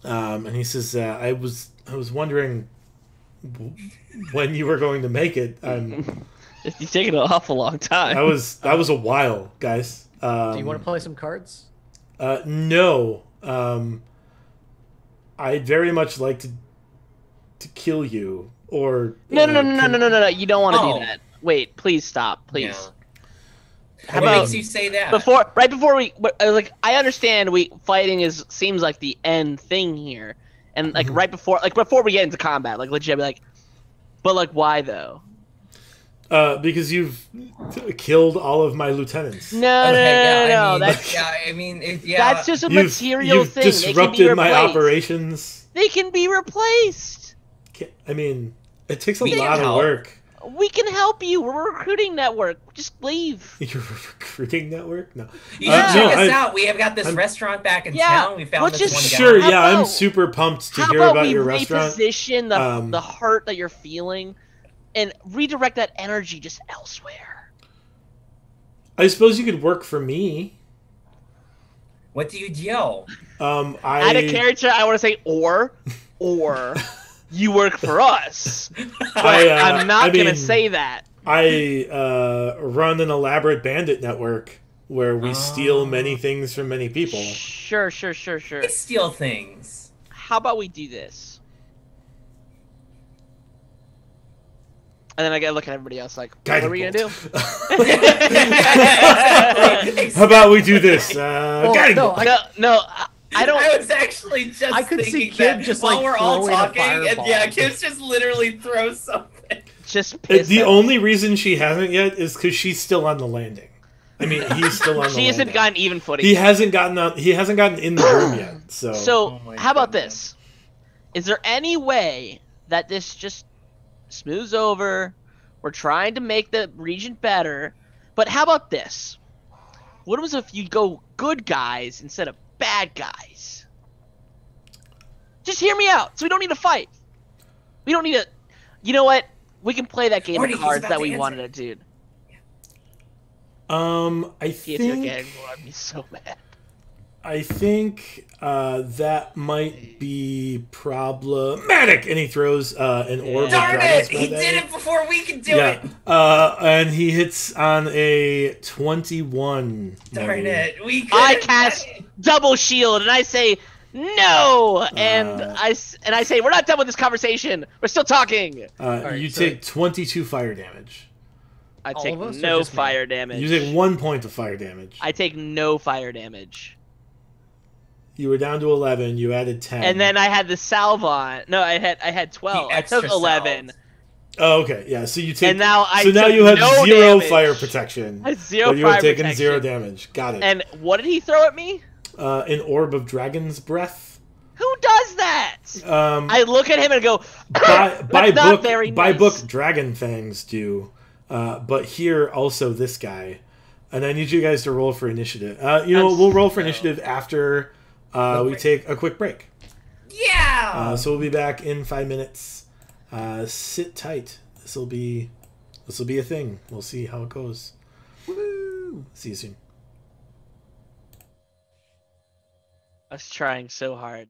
S4: And he says, I was wondering when you were going to make it.
S2: It's taking an awful long time.
S4: That was a while, guys.
S3: Do you want to play some cards?
S4: No. I'd very much like to kill you, or
S2: no. You don't want to do that. Wait, please stop, please.
S1: Yeah. How makes you say that?
S2: Right before we I understand fighting seems like the end thing here, and like right before we get into combat, like legit, like, but like why though?
S4: Because you've killed all of my lieutenants.
S2: No. That's that's just a material
S4: you've
S2: thing.
S4: Disrupted my operations.
S2: They can be replaced.
S4: I mean, it takes a lot of work.
S2: We can help you. We're a recruiting network. Just leave.
S4: You're a recruiting network? No.
S1: You should check us out. We have got this restaurant back in town. We found this one guy.
S4: Sure, I'm super pumped to hear about your restaurant.
S2: How about we reposition the hurt that you're feeling and redirect that energy just elsewhere?
S4: I suppose you could work for me.
S1: What do you yell?
S2: Add a character, I want to say or you work for us. But I'm not going to say that.
S4: I run an elaborate bandit network where we steal many things from many people.
S2: Sure.
S1: We steal things.
S2: How about we do this? And then I gotta look at everybody else like, what are we gonna do?
S4: How about we do this?
S2: I don't.
S1: I was actually just thinking that just while we're all talking, and Kim's just literally throws something.
S4: The only reason she hasn't yet is because she's still on the landing. I mean, he's still on the landing.
S2: She hasn't gotten even footing.
S4: He hasn't gotten in the room yet. So
S2: how about this? Is there any way that this just smooths over? We're trying to make the region better, but how about this? What was if you go good guys instead of bad guys? Just hear me out. So we don't need to fight. We don't need to. You know what? We can play that game of cards that we wanted to do.
S4: I think.
S2: I'd be so mad.
S4: I think that might be problematic, and he throws an orb.
S1: Darn it! He did it before we could do it.
S4: And he hits on a 21.
S1: Darn it!
S2: I cast double shield, and I say no, and I say we're not done with this conversation. We're still talking.
S4: You take 22 fire damage.
S2: I take no fire damage.
S4: You take 1 point of fire damage.
S2: I take no fire damage.
S4: You were down to 11. You added 10.
S2: And then I had the salve on. No, I had 12. I took 11.
S4: Oh, okay. Yeah. So you take.
S2: And now
S4: you have
S2: no
S4: 0
S2: damage.
S4: fire protection.
S2: I have 0
S4: but you
S2: fire
S4: have taken
S2: protection.
S4: 0 damage. Got it.
S2: And what did he throw at me?
S4: An orb of dragon's breath.
S2: Who does that? I look at him and go.
S4: By book, dragon fangs do. But here also this guy, and I need you guys to roll for initiative. We'll roll for initiative after. We take a quick break.
S1: Yeah.
S4: So we'll be back in 5 minutes. Sit tight. This will be a thing. We'll see how it goes. Woo! See you soon.
S2: I was trying so hard.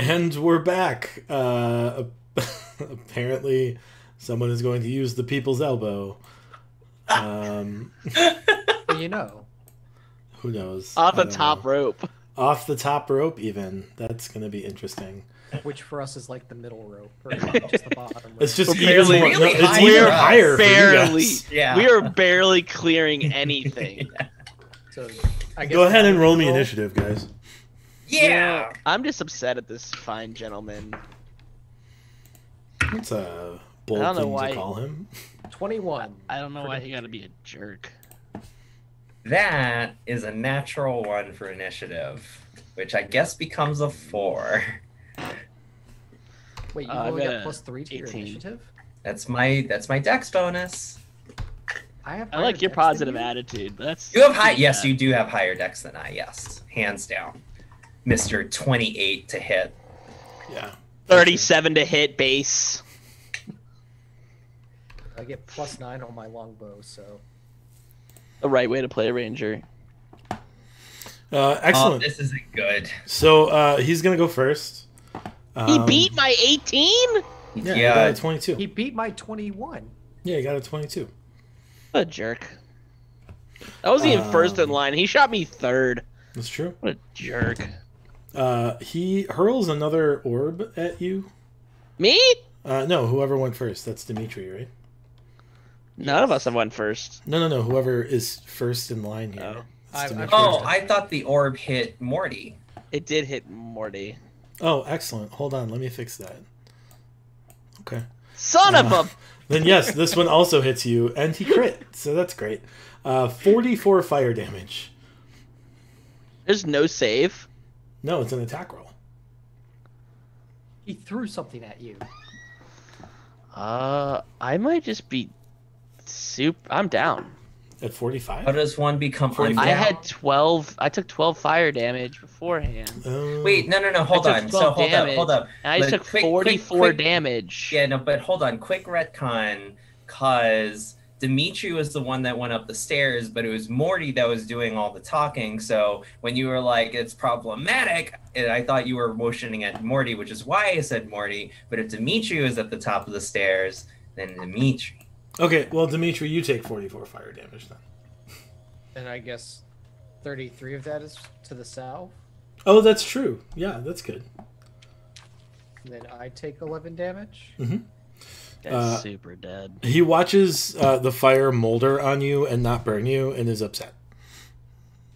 S4: And we're back. Apparently, someone is going to use the people's elbow.
S3: You know.
S4: Who knows?
S2: Off the top rope.
S4: Off the top rope, even. That's going to be interesting.
S3: Which for us is like the middle rope, or just the bottom rope.
S4: It's just
S1: barely,
S4: even,
S1: really
S4: it's
S1: high
S4: even
S1: for us.
S4: higher
S2: Barely.
S4: for you guys.
S1: Yeah.
S2: We are barely clearing anything.
S3: So I guess
S4: Go ahead and roll me
S3: roll.
S4: initiative, guys.
S1: Yeah.
S2: I'm just upset at this fine gentleman.
S4: That's a bold
S2: I don't know
S4: thing
S2: why-
S4: to call him.
S3: 21.
S2: I don't know why he got to be a jerk.
S1: That is a natural one for initiative, which I guess becomes a 4.
S3: Wait, you
S2: I've
S3: only
S2: got
S3: got +3 to your
S2: 18.
S3: initiative?
S1: That's my dex bonus.
S3: I
S2: I like
S3: higher
S2: your
S3: dex than
S2: positive
S3: you?
S2: attitude, but that's
S1: You have high.
S2: pretty
S1: Yes,
S2: bad.
S1: you do have higher dex than I. Yes, hands down, Mister 28 to hit.
S4: Yeah.
S2: 37 to hit base.
S3: I get +9 on my longbow, so
S2: The right way to play a ranger.
S1: Oh,
S4: Excellent.
S1: this isn't good.
S4: So he's going to go first.
S2: He beat my 18?
S4: Yeah, he got a 22.
S3: he beat my 21.
S4: Yeah, he got a 22.
S2: What a jerk. I wasn't even first in line. He shot me third.
S4: That's true.
S2: What a jerk.
S4: He hurls another orb at you.
S2: Me?
S4: No, whoever went first. That's Dimitri, right?
S2: None of us have won first.
S4: No. Whoever is first in line here.
S2: Oh.
S4: That's
S3: I-
S4: Dimitri.
S1: Oh, I thought the orb hit Morty.
S2: It did hit Morty.
S4: Oh, excellent. Hold on. Let me fix that. Okay.
S2: Son of a...
S4: Then yes, this one also hits you, and he crit. So that's great. 44 fire damage.
S2: There's no save.
S4: No, it's an attack roll.
S3: He threw something at you.
S2: I might just be... I'm down.
S4: At 45?
S1: How does one become
S4: 45?
S2: I
S1: undown?
S2: had 12... I took 12 fire damage beforehand.
S1: Wait, no. Hold
S2: I took
S1: on.
S2: 12
S1: So hold
S2: damage,
S1: up.
S2: And I
S1: Like,
S2: took
S1: quick-
S2: 44
S1: quick-
S2: damage.
S1: Yeah, no, but hold on. Quick retcon, cause Dimitri was the one that went up the stairs, but it was Morty that was doing all the talking. So when you were like, it's problematic, and I thought you were motioning at Morty, which is why I said Morty. But if Dimitri was at the top of the stairs, then Dimitri.
S4: Okay, well, Dimitri, you take 44 fire damage then.
S3: And I guess 33 of that is to the south.
S4: Oh, that's true. Yeah, that's good.
S3: And then I take 11 damage.
S2: That's super dead.
S4: He watches the fire molder on you and not burn you and is upset.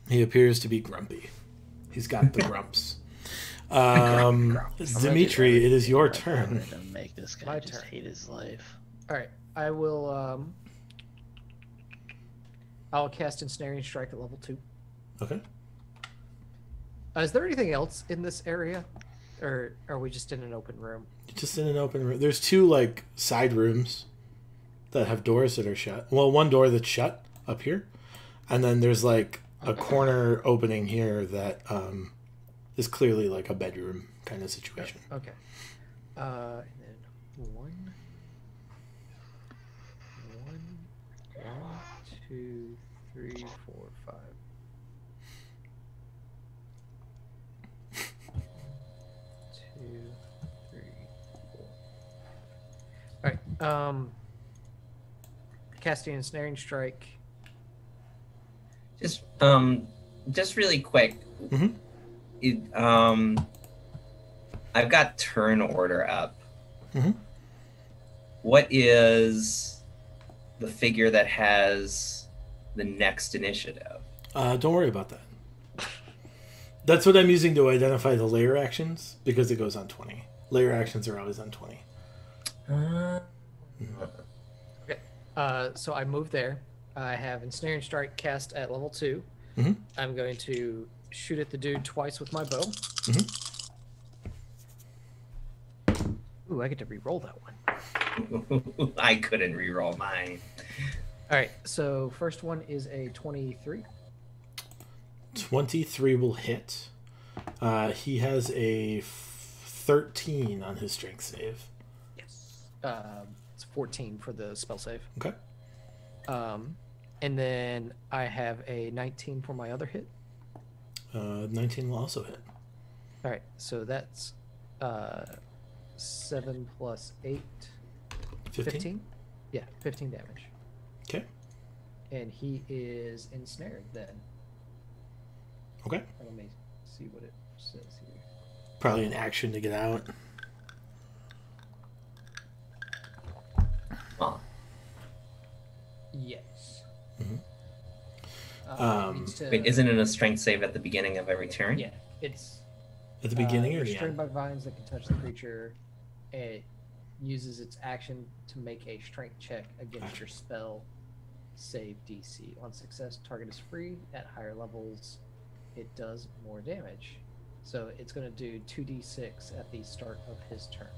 S4: He appears to be grumpy. He's got the grumps. Dimitri, it is your turn.
S2: I'm gonna make this guy
S3: My
S2: just
S3: turn.
S2: hate his life.
S3: All right, I will. I'll cast Ensnaring Strike at level 2.
S4: Okay.
S3: Is there anything else in this area, or are we just in an open room?
S4: Just in an open room. There's two like side rooms that have doors that are shut. Well, one door that's shut up here, and then there's like a corner opening here that is clearly like a bedroom kind of situation.
S3: Okay. And then one, 2, 3, 4, 5. Two, 3, 4. All right. Casting Ensnaring Strike.
S1: Just really quick.
S4: Mhm.
S1: I've got turn order up.
S4: Mhm.
S1: What is the figure that has the next initiative?
S4: Don't worry about that. That's what I'm using to identify the layer actions because it goes on 20. Layer actions are always on 20.
S3: Okay. So I move there. I have Ensnaring Strike cast at level 2.
S4: Mhm.
S3: I'm going to shoot at the dude twice with my bow. Ooh, I get to re-roll that one.
S1: I couldn't reroll mine.
S3: All right. So first one is a 23.
S4: 23 will hit. He has a 13 on his strength save.
S3: Yes. It's 14 for the spell save.
S4: Okay.
S3: And then I have a 19 for my other hit.
S4: 19 will also hit.
S3: All right. So that's 7 plus 8. 15? Yeah, 15 damage.
S4: Okay.
S3: And he is ensnared then.
S4: Okay.
S3: Let me see what it says here.
S4: Probably an action to get out.
S1: Oh.
S3: Yes.
S1: Wait, isn't it a strength save at the beginning of every turn?
S3: Yeah, it's
S4: at the beginning or the
S3: restrained
S4: end?
S3: by vines that can touch the creature. It uses its action to make a strength check against your spell save DC. On success, target is free. At higher levels, it does more damage. So it's going to do 2d6 at the start of his turn.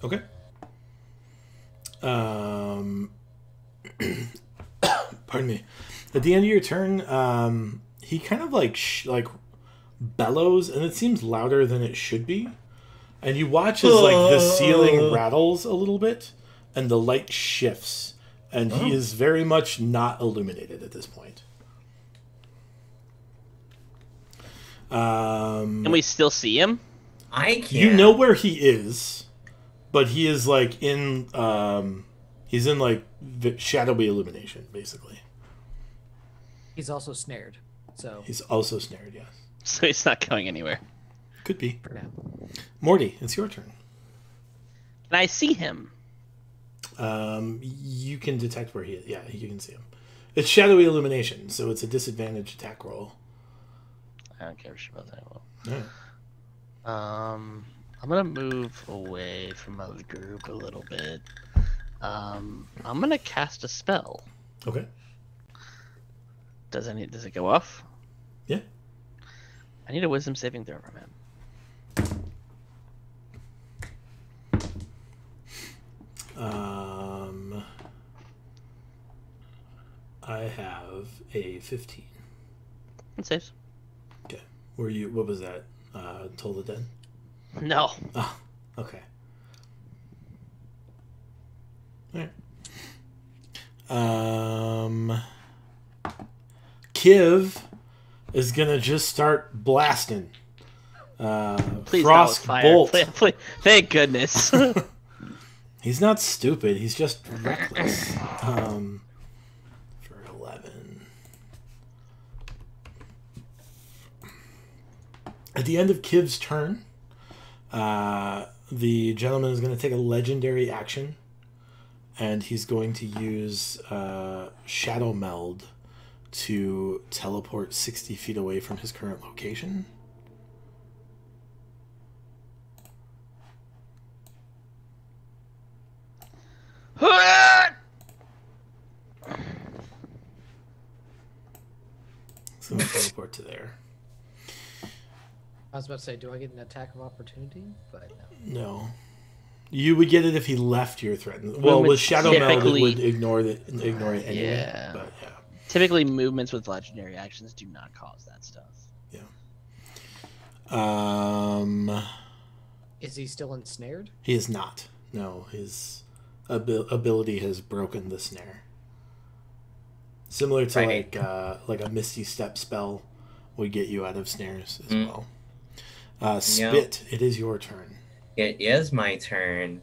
S4: Okay. Pardon me. At the end of your turn, he kind of like bellows, and it seems louder than it should be. And you watch as like the ceiling rattles a little bit, and the light shifts, and he is very much not illuminated at this point.
S2: Can we still see him?
S1: I can't.
S4: You know where he is, but he is like in he's in like shadowy illumination, basically.
S3: He's also snared, so
S4: He's also snared, yes.
S2: So he's not going anywhere.
S4: Could be.
S3: for now.
S4: Morty, it's your turn.
S2: Can I see him?
S4: You can detect where he is. Yeah, you can see him. It's shadowy illumination, so it's a disadvantage attack roll.
S2: I don't care about that. Well,
S4: Yeah.
S2: I'm gonna move away from the group a little bit. I'm gonna cast a spell.
S4: Okay.
S2: Does it go off?
S4: Yeah.
S2: I need a wisdom saving throw from him.
S4: I have a 15.
S2: It saves.
S4: Okay. What was that? Toll the Dead?
S2: No.
S4: Oh, okay. Alright. Kiv is gonna just start blasting.
S2: Please,
S4: Frost
S2: fire.
S4: Bolt.
S2: Please, thank goodness.
S4: He's not stupid. He's just reckless. For 11. At the end of Kiv's turn, the gentleman is going to take a legendary action, and he's going to use Shadow Meld to teleport 60 feet away from his current location. So we'll teleport to there.
S3: I was about to say, do I get an attack of opportunity? But no.
S4: No. You would get it if he left your threat. Well, with Shadow Meld, it would ignore it anyway.
S2: Yeah.
S4: But yeah.
S2: Typically, movements with legendary actions do not cause that stuff.
S4: Yeah.
S3: Is he still ensnared?
S4: He is not. No, his ability has broken the snare. Similar to like a Misty Step spell would get you out of snares as well. Spit, it is your turn.
S1: It is my turn.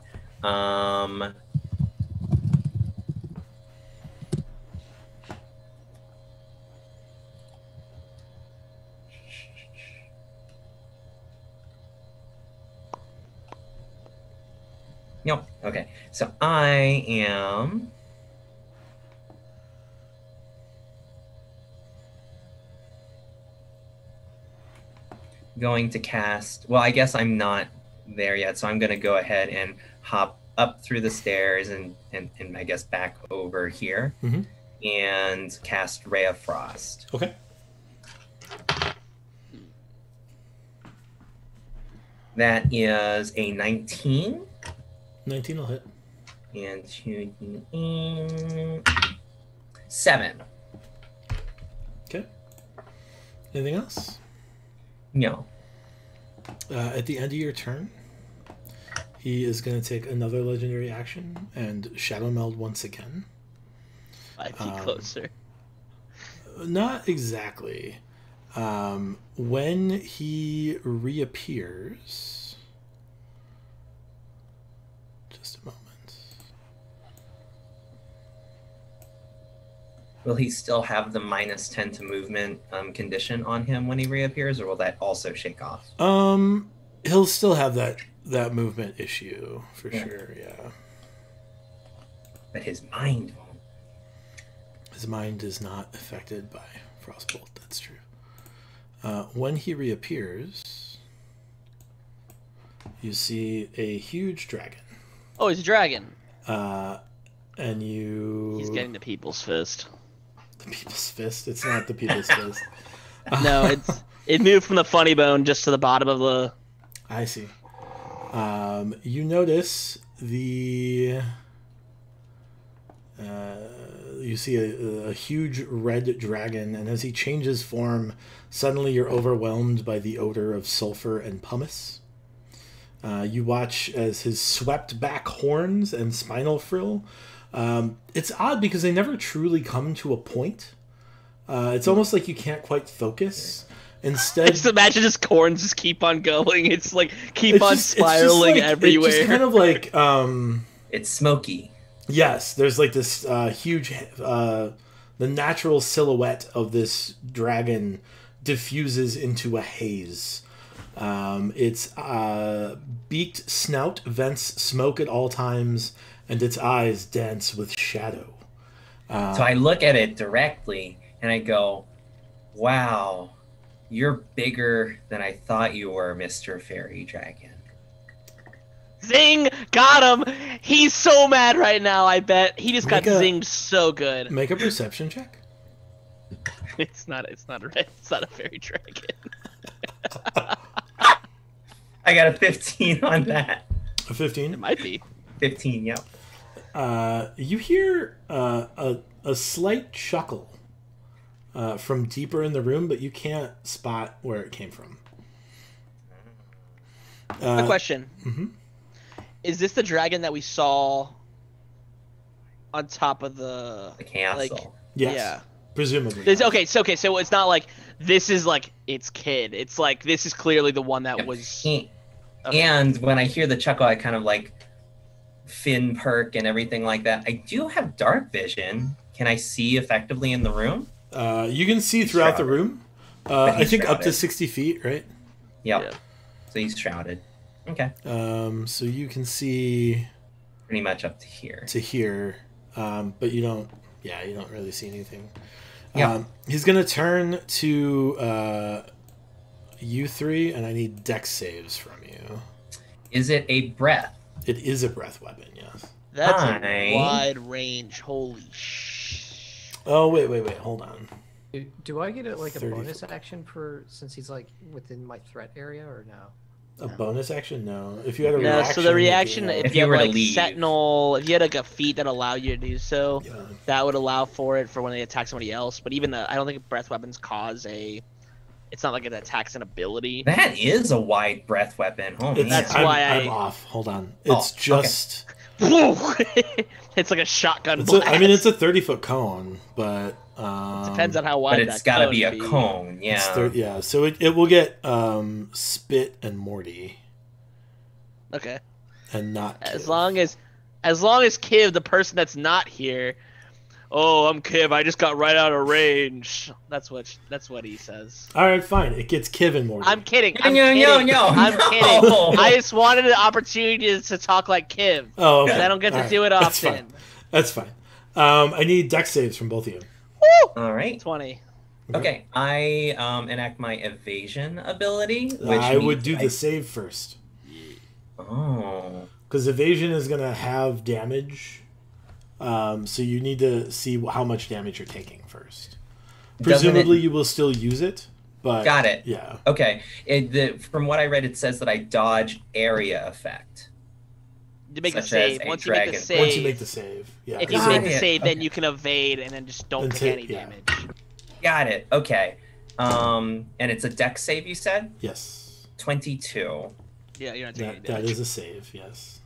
S1: No, okay. So I am going to cast. Well, I guess I'm not there yet, so I'm going to go ahead and hop up through the stairs and I guess back over here and cast Ray of Frost.
S4: Okay.
S1: That is a 19.
S4: 19 will hit.
S1: And 7.
S4: Okay. Anything else?
S1: No.
S4: At the end of your turn, he is going to take another legendary action and Shadow Meld once again.
S2: 5 feet closer.
S4: Not exactly. When he reappears,
S1: Will he still have the -10 to movement condition on him when he reappears, or will that also shake off?
S4: He'll still have that movement issue for sure. Yeah.
S1: But his mind won't.
S4: His mind is not affected by Frostbolt. That's true. When he reappears, you see a huge dragon.
S2: Oh, he's a dragon.
S4: And
S2: He's getting the People's Fist.
S4: The People's Fist? It's not the People's Fist.
S2: No, it moved from the funny bone just to the bottom of the...
S4: I see. You notice you see a huge red dragon, and as he changes form, suddenly you're overwhelmed by the odor of sulfur and pumice. You watch as his swept back horns and spinal frill. It's odd because they never truly come to a point. It's almost like you can't quite focus. Instead,
S2: just imagine his corns just keep on going. It's like spiraling everywhere.
S4: It's just kind of like
S1: it's smoky.
S4: Yes, there's like this huge, the natural silhouette of this dragon diffuses into a haze. Its beaked snout vents smoke at all times, and its eyes dance with shadow.
S1: So I look at it directly, and I go, wow, you're bigger than I thought you were, Mr. Fairy Dragon.
S2: Zing! Got him! He's so mad right now, I bet. He just got zinged so good.
S4: Make a perception check.
S2: It's not a fairy dragon.
S1: I got a 15 on that.
S4: A 15?
S2: It might be.
S1: 15, yep.
S4: You hear a slight chuckle from deeper in the room, but you can't spot where it came from.
S2: A question.
S4: Mm-hmm.
S2: Is this the dragon that we saw on top of the
S1: castle?
S2: Like,
S4: yes.
S2: Yeah.
S4: Presumably.
S2: Okay, so it's not like this is like its kid. It's like this is clearly the one that was.
S1: Okay. And when I hear the chuckle, I kind of like fin perk and everything like that. I do have dark vision. Can I see effectively in the room?
S4: You can see throughout the room. I think shrouded. Up to 60 feet, right?
S1: Yep. Yeah. So he's shrouded. Okay.
S4: So you can see
S1: pretty much up to here.
S4: But you don't really see anything. Yeah. He's gonna turn to you three, and I need dex saves from you.
S1: Is it a breath?
S4: It is a breath weapon, yes.
S2: That's a wide range. Holy sh!
S4: Oh wait, hold on.
S3: Do I get a bonus action since he's like within my threat area, or no?
S4: A bonus action? No. If you had a reaction.
S2: So the reaction, if you had like Sentinel, if you had like a feat that allowed you to do so, that would allow for it for when they attack somebody else. But even I don't think breath weapons cause a. It's not like it attacks an ability.
S1: That is a wide breath weapon. Oh,
S2: that's why
S4: I'm off. Hold on. It's just.
S2: Okay. It's like a shotgun blast.
S4: It's a 30-foot cone, but.
S2: It depends on how wide.
S1: But it's got to be a cone, yeah.
S4: Yeah, so it will get Spit and Morty.
S2: Okay.
S4: And not Kiv.
S2: As long as Kiv, the person that's not here. Oh, I'm Kiv. I just got right out of range. That's what he says.
S4: All right, fine. It gets Kiv and Morty.
S2: I'm kidding.
S1: No.
S2: I'm kidding. I just wanted an opportunity to talk like Kiv.
S4: Oh, okay.
S2: I don't get to do it often.
S4: That's fine. I need dex saves from both of you.
S2: Woo!
S1: All right.
S2: 20.
S1: Okay, I enact my evasion ability.
S4: Which I would do the save first.
S1: Oh.
S4: Because evasion is going to have damage. So you need to see how much damage you're taking first. Presumably you will still use it, but...
S1: Got it.
S4: Yeah.
S1: Okay. From what I read, it says that I dodge area effect.
S2: You make the save. Once you make the save,
S4: yeah.
S2: If you make the save, then you can evade and then just don't take any damage.
S1: Got it. Okay. And it's a dex save, you said?
S4: Yes.
S1: 22.
S2: Yeah, you're not taking any damage.
S4: That is a save, yes.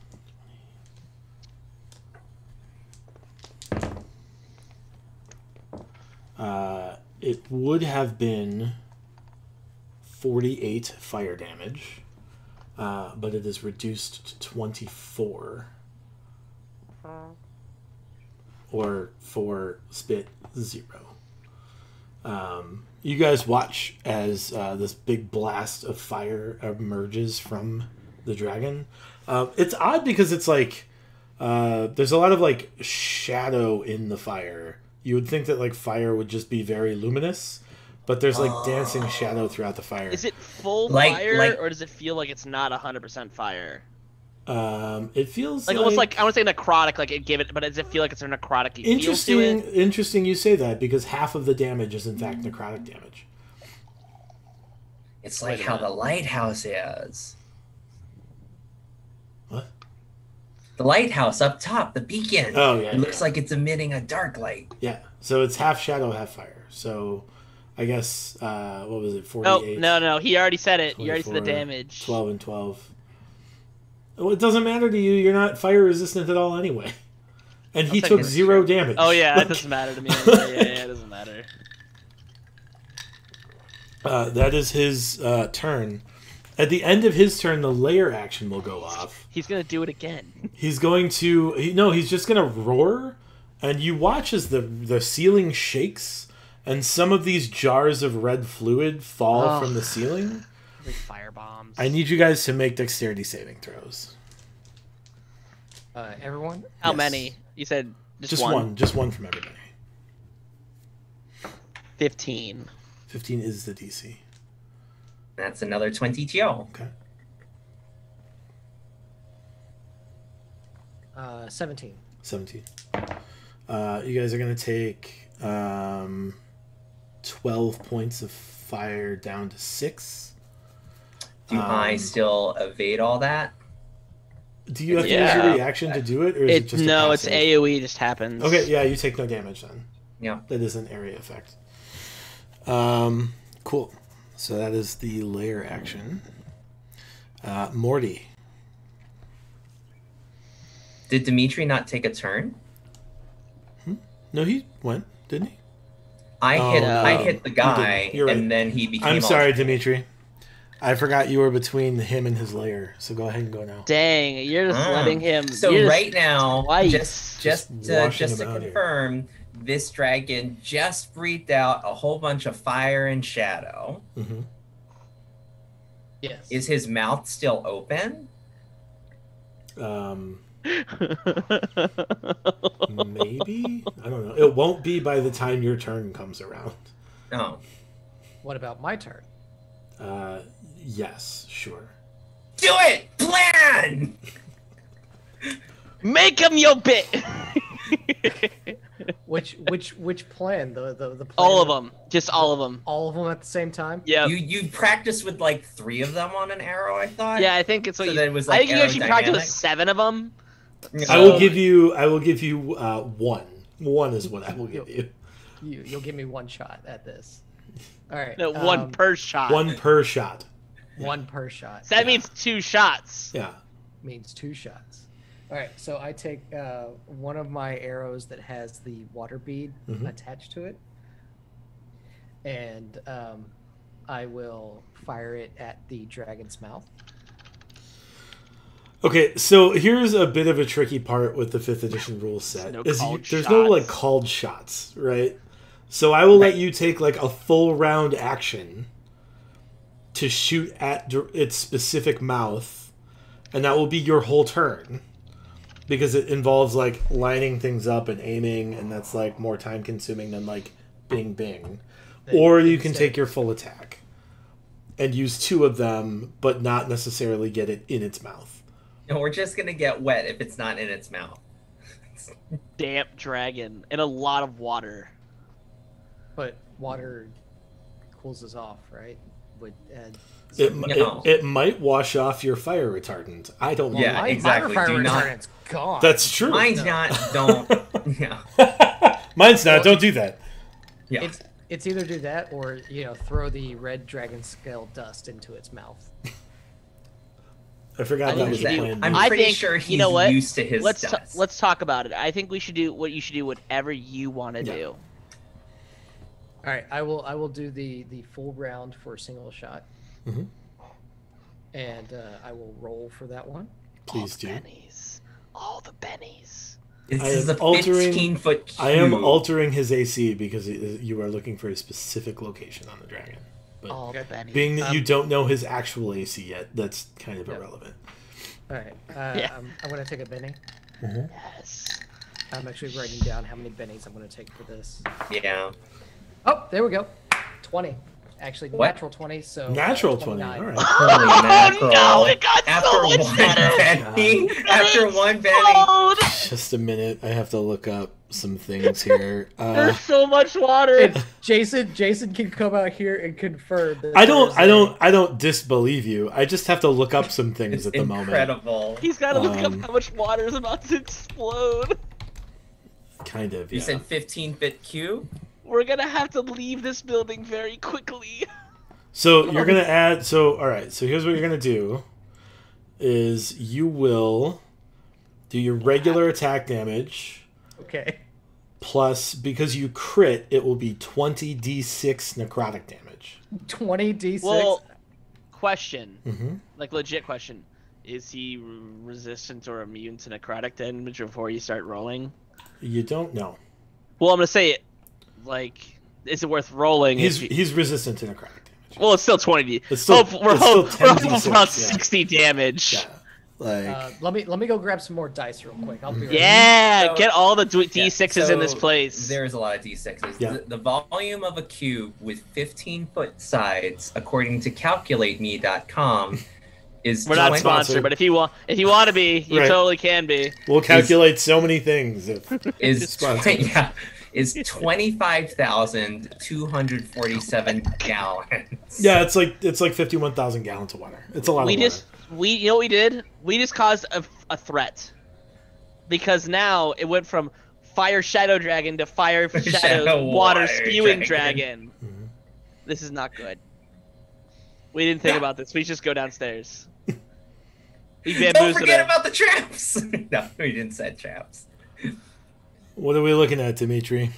S4: It would have been 48 fire damage. But it is reduced to 24. or for spit 0. You guys watch as this big blast of fire emerges from the dragon. It's odd because it's like there's a lot of like shadow in the fire. You would think that like fire would just be very luminous, but there's like dancing shadow throughout the fire.
S2: Is it full fire, or does it feel like it's not 100% fire?
S4: It feels
S2: like almost like I want to say necrotic, like it gave it, but does it feel like it's a necrotic?
S4: Interesting you say that, because half of the damage is in fact necrotic damage.
S1: It's like how the lighthouse is.
S4: What?
S1: The lighthouse up top, the beacon.
S4: Oh yeah.
S1: It looks like it's emitting a dark light.
S4: Yeah. So it's half shadow, half fire. So I guess what was it?
S2: 48. Oh no, he already said it. He already said the damage.
S4: 12 and 12. Well, it doesn't matter to you. You're not fire resistant at all anyway. And he took 0 damage.
S2: Oh yeah, it doesn't matter to me. Yeah, it doesn't matter.
S4: That is his turn. At the end of his turn, the lair action will go off.
S2: He's gonna do it again.
S4: He's going to he's just gonna roar, and you watch as the ceiling shakes, and some of these jars of red fluid fall from the ceiling.
S2: Like fire bombs.
S4: I need you guys to make dexterity saving throws.
S3: Everyone?
S2: How many? You said just one?
S4: Just one from everybody.
S2: 15.
S4: 15 is the DC.
S1: That's another 20 TO.
S4: Okay.
S3: 17.
S4: 17. You guys are going to take 12 points of fire down to 6.
S1: Do I still evade all that?
S4: Do you have to use your reaction to do it, or is it just
S2: it's AoE just happens.
S4: Okay, yeah, you take no damage then.
S1: Yeah.
S4: That is an area effect. Cool. So that is the lair action. Morty.
S1: Did Dimitri not take a turn?
S4: No, he went, didn't he?
S1: I hit the guy, and then he became...
S4: I'm sorry, Dimitri. I forgot you were between him and his lair, so go ahead and go now.
S2: Dang, you're just letting him...
S1: So right now, just to
S4: confirm,
S1: this dragon just breathed out a whole bunch of fire and shadow.
S4: Mm-hmm.
S3: Yes.
S1: Is his mouth still open?
S4: Maybe? I don't know. It won't be by the time your turn comes around.
S1: Oh.
S3: What about my turn?
S4: Yes, sure.
S1: Do it! Plan!
S2: Make him your bit!
S3: Which plan? The plan
S2: all of them. Just all of them.
S3: All of them at the same time?
S2: Yeah.
S1: You practiced with like 3 of them on an arrow, I thought.
S2: Yeah, I think it's what
S1: it was like
S2: I think you actually practiced with 7 of them.
S4: I will give you 1. 1 is what I will give you.
S3: You'll give me 1 shot at this. All right.
S2: No, 1 per shot.
S4: 1 per shot.
S3: 1 per shot.
S2: So that means 2 shots.
S4: Yeah.
S3: Means 2 shots. All right. So I take one of my arrows that has the water bead attached to it, and I will fire it at the dragon's mouth.
S4: Okay, so here's a bit of a tricky part with the 5th edition rule set. There's no like called shots, right? So I will let you take like a full round action to shoot at its specific mouth, and that will be your whole turn, because it involves like lining things up and aiming, and that's like more time consuming than like bing bing. Or you can take your full attack and use 2 of them, but not necessarily get it in its mouth.
S1: No, we're just gonna get wet if it's not in its mouth.
S2: Damp dragon and a lot of water.
S3: But water cools us off, right?
S4: It might wash off your fire retardant. I don't know.
S1: Yeah, exactly.
S3: My fire retardant's gone.
S4: That's true.
S1: Mine's not. Don't. Yeah.
S4: Mine's not. Don't do that.
S1: Yeah.
S3: It's either do that or throw the red dragon scale dust into its mouth.
S4: I forgot that was the plan.
S1: I'm pretty sure he's used to his dust.
S2: Let's talk about it. I think we should do what you should do. Whatever you want to do.
S3: All right, I will do the full round for a single shot,
S4: and
S3: I will roll for that one.
S4: Please do.
S2: All the bennies.
S1: This is a 15-foot cube.
S4: I am altering his AC because you are looking for a specific location on the dragon. But being that you don't know his actual AC yet, that's kind of irrelevant.
S3: All right. I'm going to take a Benny.
S2: Yes.
S3: I'm actually writing down how many bennies I'm going to take for this.
S1: Yeah.
S3: Oh, there we go. 20. Actually, natural 20, so...
S4: Natural 20, all right.
S2: Oh, no, it got so much better.
S1: After one Benny.
S4: Just a minute. I have to look up some things here.
S2: There's so much water.
S3: Jason can come out here and confirm. That
S4: I don't disbelieve you. I just have to look up some things at the moment.
S1: Incredible.
S2: He's got to look up how much water is about to explode.
S4: Kind of, yeah.
S1: You said 15-foot cube?
S2: We're gonna have to leave this building very quickly.
S4: So you're gonna add. So all right. So here's what you're gonna do: is you will do your regular attack damage.
S3: Okay.
S4: Plus, because you crit, it will be 20d6 necrotic damage.
S3: 20d6.
S2: Well, question.
S4: Mm-hmm.
S2: Like legit question: is he resistant or immune to necrotic damage before you start rolling?
S4: You don't know.
S2: Well, I'm gonna say it. Like, is it worth rolling?
S4: He's resistant to necrotic damage.
S2: Well, it's still 20.
S4: It's still,
S2: we're hoping for about 60
S4: yeah.
S2: damage.
S4: Yeah. Like,
S3: let me go grab some more dice real quick. I'll be right
S2: yeah, get all the d6s in this place.
S1: There's a lot of d6s.
S4: Yeah.
S1: The volume of a cube with 15-foot sides, according to CalculateMe.com, is.
S2: We're not sponsored, but if you want to be, you totally can be.
S4: We'll calculate so many things.
S1: Is 25,247 gallons.
S4: Yeah, it's like 51,000 gallons of water. It's a lot of water.
S2: You know what we did? We just caused a threat. Because now it went from Fire Shadow Dragon to Fire Shadow Water Spewing Dragon.
S4: Mm-hmm.
S2: This is not good. We didn't think about this. We just go downstairs. We
S1: Don't forget about the traps! No, we didn't set traps.
S4: What are we looking at, Dimitri?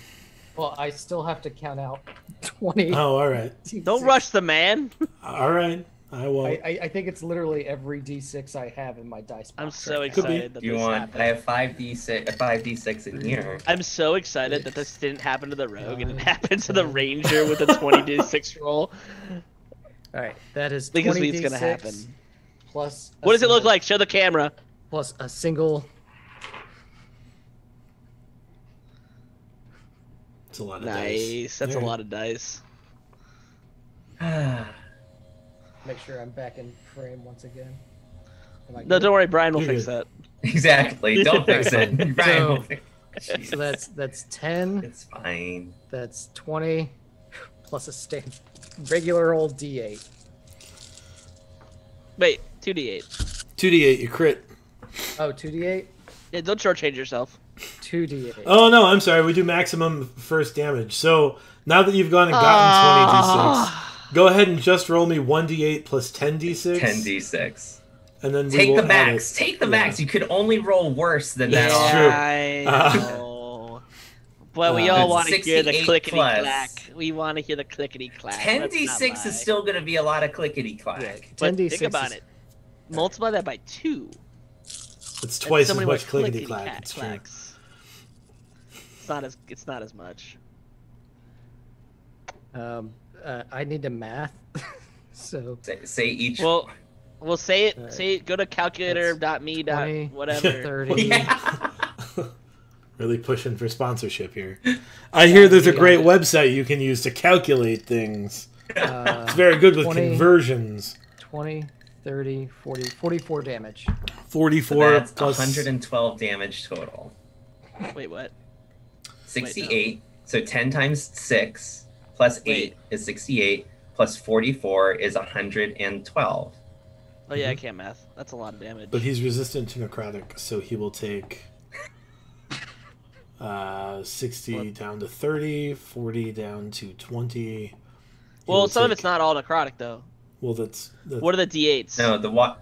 S3: Well, I still have to count out 20.
S4: Oh, all right.
S2: Don't rush the man.
S4: All right. I won't.
S3: I think it's literally every d6 I have in my dice box.
S2: I'm so excited that this happened.
S1: I have 5d6 in here.
S2: I'm so excited that this didn't happen to the rogue and it happened to the ranger with a 20d6 roll.
S3: All right, that is 20d6
S2: because it's gonna happen.
S3: Plus.
S2: What does it look like? Show the camera.
S3: Plus a single.
S4: It's a lot of
S2: dice. That's a lot of dice.
S3: Make sure I'm back in frame once again.
S2: No, don't worry. Brian will fix that.
S1: Exactly. Don't fix it. Brian will fix it.
S3: So that's 10.
S1: It's fine.
S3: That's 20 plus a regular old D8.
S2: Wait, 2d8.
S4: 2d8, you crit.
S3: Oh, 2d8?
S2: Yeah, don't shortchange yourself.
S3: 2d8.
S4: Oh, no, I'm sorry. We do maximum first damage. So now that you've gone and gotten 20d6, go ahead and just roll me 1d8 plus 10d6.
S1: 10d6.
S4: And then
S1: take the max. Take the max. You could only roll worse than that.
S2: I know. But we all want to hear the clickety clack. We want to hear the clickety clack.
S1: 10d6 is still going to be a lot of clickety clack.
S3: Yeah,
S2: but think about it. Multiply that by 2.
S4: It's twice as much clickety clack. It's true.
S2: It's not as much.
S3: I need to math. So
S1: say each.
S2: Well, we'll say it. Say it. Go to calculator.me. Whatever.
S3: 30.
S1: Yeah.
S4: Really pushing for sponsorship here. I hear there's a great website you can use to calculate things. It's very good with
S3: 20,
S4: conversions.
S3: 20, 30, 40, 44 damage.
S4: 44
S1: so that's
S4: plus
S1: 112 damage total.
S2: Wait, what?
S1: 68.
S2: Wait, no.
S1: So 10 times 6 plus 8 is 68. Plus 44 is 112.
S2: Oh yeah, I can't math. That's a lot of damage.
S4: But he's resistant to necrotic, so he will take 60 down to 30, 40 down to 20.
S2: Well, some of it's not all necrotic though.
S4: Well, that's
S2: what are the d8s?
S1: No, the what?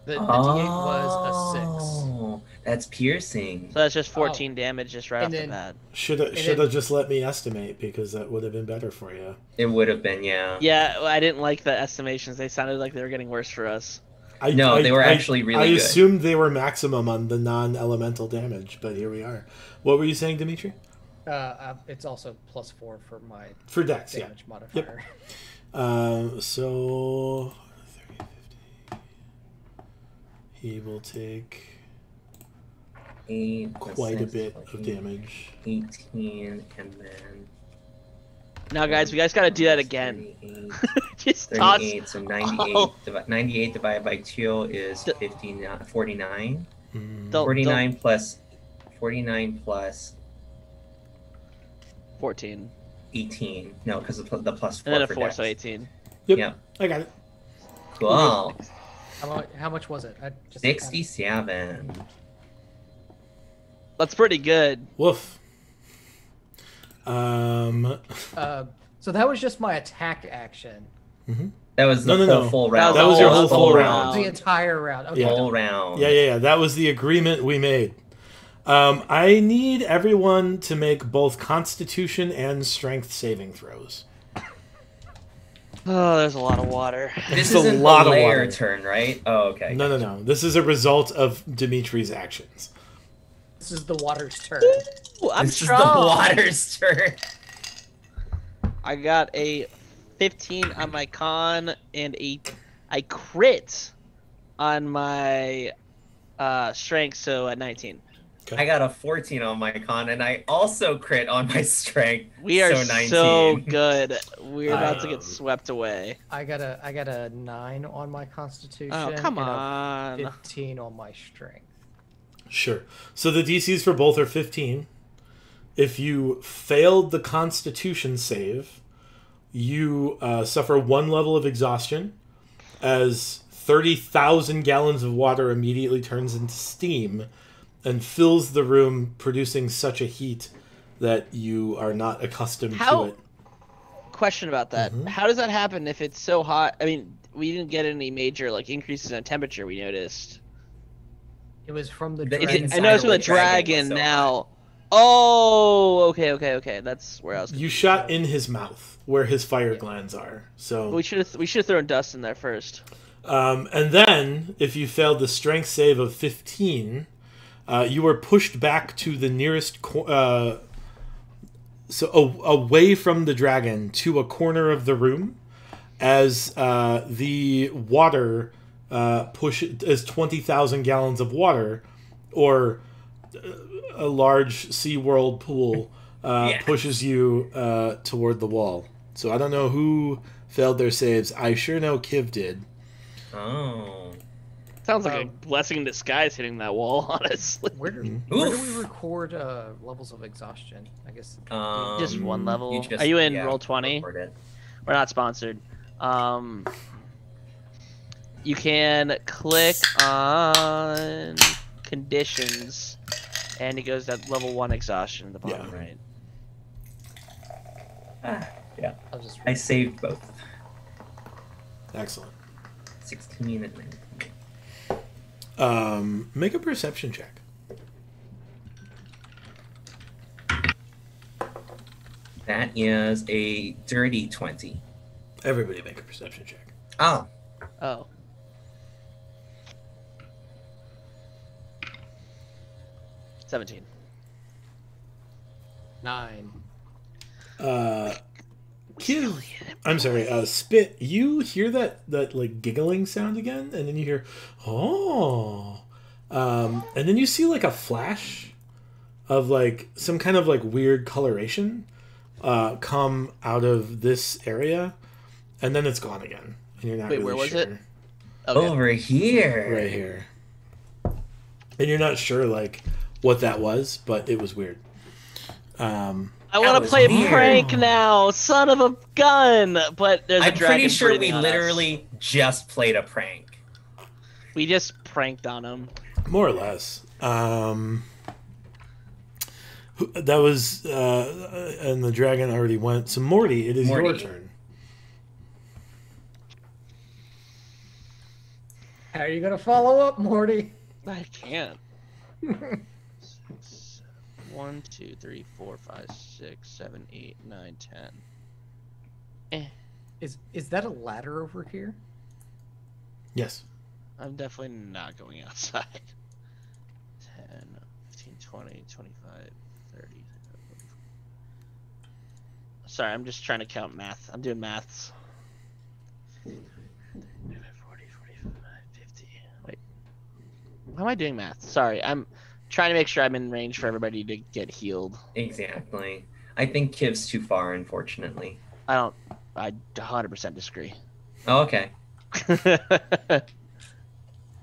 S3: The D8 was a 6.
S1: That's piercing.
S2: So that's just 14 damage just right off the bat.
S4: Should have just let me estimate, because that would have been better for you.
S1: It would have been, yeah.
S2: Yeah, I didn't like the estimations. They sounded like they were getting worse for us.
S1: No, they were actually really good.
S4: I assumed they were maximum on the non-elemental damage, but here we are. What were you saying, Dimitri?
S3: It's also +4 for my
S4: Dex
S3: damage modifier.
S4: Yep. So 30, 50. He will take
S1: 8
S4: quite a bit of damage.
S1: 18, and then.
S2: Now, guys, we guys got to do that again.
S1: just 38, so 98 divided by 2 is 49. 49 plus
S2: 14.
S1: 18. No, because of the plus 4
S2: and then a
S1: for
S2: 4,
S1: Dex.
S2: so 18.
S4: Yep.
S1: Yeah.
S4: I got it.
S1: Cool.
S3: How much was it?
S1: 67.
S2: That's pretty good.
S4: Woof.
S3: So that was just my attack action.
S1: That was the full round.
S4: That was your whole full round.
S3: The entire round. Okay.
S1: Full round.
S4: Yeah. That was the agreement we made. I need everyone to make both Constitution and Strength saving throws.
S2: Oh, there's a lot of water.
S1: This isn't a lot of water turn, right? Oh, okay.
S4: No. This is a result of Dimitri's actions.
S3: This is the water's turn.
S2: Ooh, I'm
S1: this
S2: strong.
S1: Is the water's turn.
S2: I got a 15 on my con and I crit on my strength, so at 19.
S4: Okay.
S1: I got a 14 on my con, and I also crit on my strength.
S2: We are
S1: so 19.
S2: so good. We're about to get swept away.
S3: I got a 9 on my Constitution.
S2: Oh, come
S3: and
S2: on.
S3: a 15 on my Strength.
S4: Sure. So the DCs for both are 15. If you failed the Constitution save, you suffer 1 level of exhaustion, as 30,000 gallons of water immediately turns into steam and fills the room, producing such a heat that you are not accustomed to it.
S2: Question about that. How does that happen if it's so hot? I mean, we didn't get any major increases in temperature, we noticed.
S3: It was from the dragon.
S2: I noticed with the dragon now. Oh, okay. That's where I was.
S4: You shot in his mouth, where his fire glands are. So
S2: we should have thrown dust in there first.
S4: And then, if you failed the strength save of 15, you were pushed back to the nearest, away from the dragon to a corner of the room, as the water as 20,000 gallons of water, or a large SeaWorld pool, pushes you toward the wall. So I don't know who failed their saves. I sure know Kiv did.
S1: Oh.
S2: Sounds like a blessing in disguise hitting that wall, honestly.
S3: Where do we record levels of exhaustion? I guess
S2: just one level. Are you in Roll20? We're not sponsored. You can click on conditions, and it goes at level 1 exhaustion at the bottom right.
S1: Yeah. I saved both.
S4: Excellent.
S1: 16 and 19.
S4: Make a perception check.
S1: That is a dirty 20.
S4: Everybody make a perception check.
S1: Oh.
S2: 17.
S3: 9.
S4: Kiv, I'm sorry, Spit, you hear that giggling sound again, and then you hear, and then you see a flash of some kind of weird coloration come out of this area, and then it's gone again, and you're not really
S2: where was
S4: sure.
S2: it?
S1: Okay. Over here.
S4: Right here. And you're not sure what that was, but it was weird.
S2: I want to play a prank now, son of a gun! But there's a dragon.
S1: I'm pretty sure we literally just played a prank.
S2: We just pranked on him.
S4: More or less. That was, and the dragon already went. So Morty, it is your turn.
S3: How are you gonna follow up, Morty?
S2: I can't. 1, 2, 3, 4, 5, 6, 7, 8, 9, 10.
S3: Is that a ladder over here?
S4: Yes.
S2: I'm definitely not going outside. 10, 15, 20, 25, 30. Sorry, I'm just trying to count math. I'm doing maths. 40, 45, 50. Wait. How am I doing math? Sorry, I'm trying to make sure I'm in range for everybody to get healed.
S1: Exactly. I think Kiv's too far, unfortunately.
S2: I 100% disagree.
S1: Oh, okay.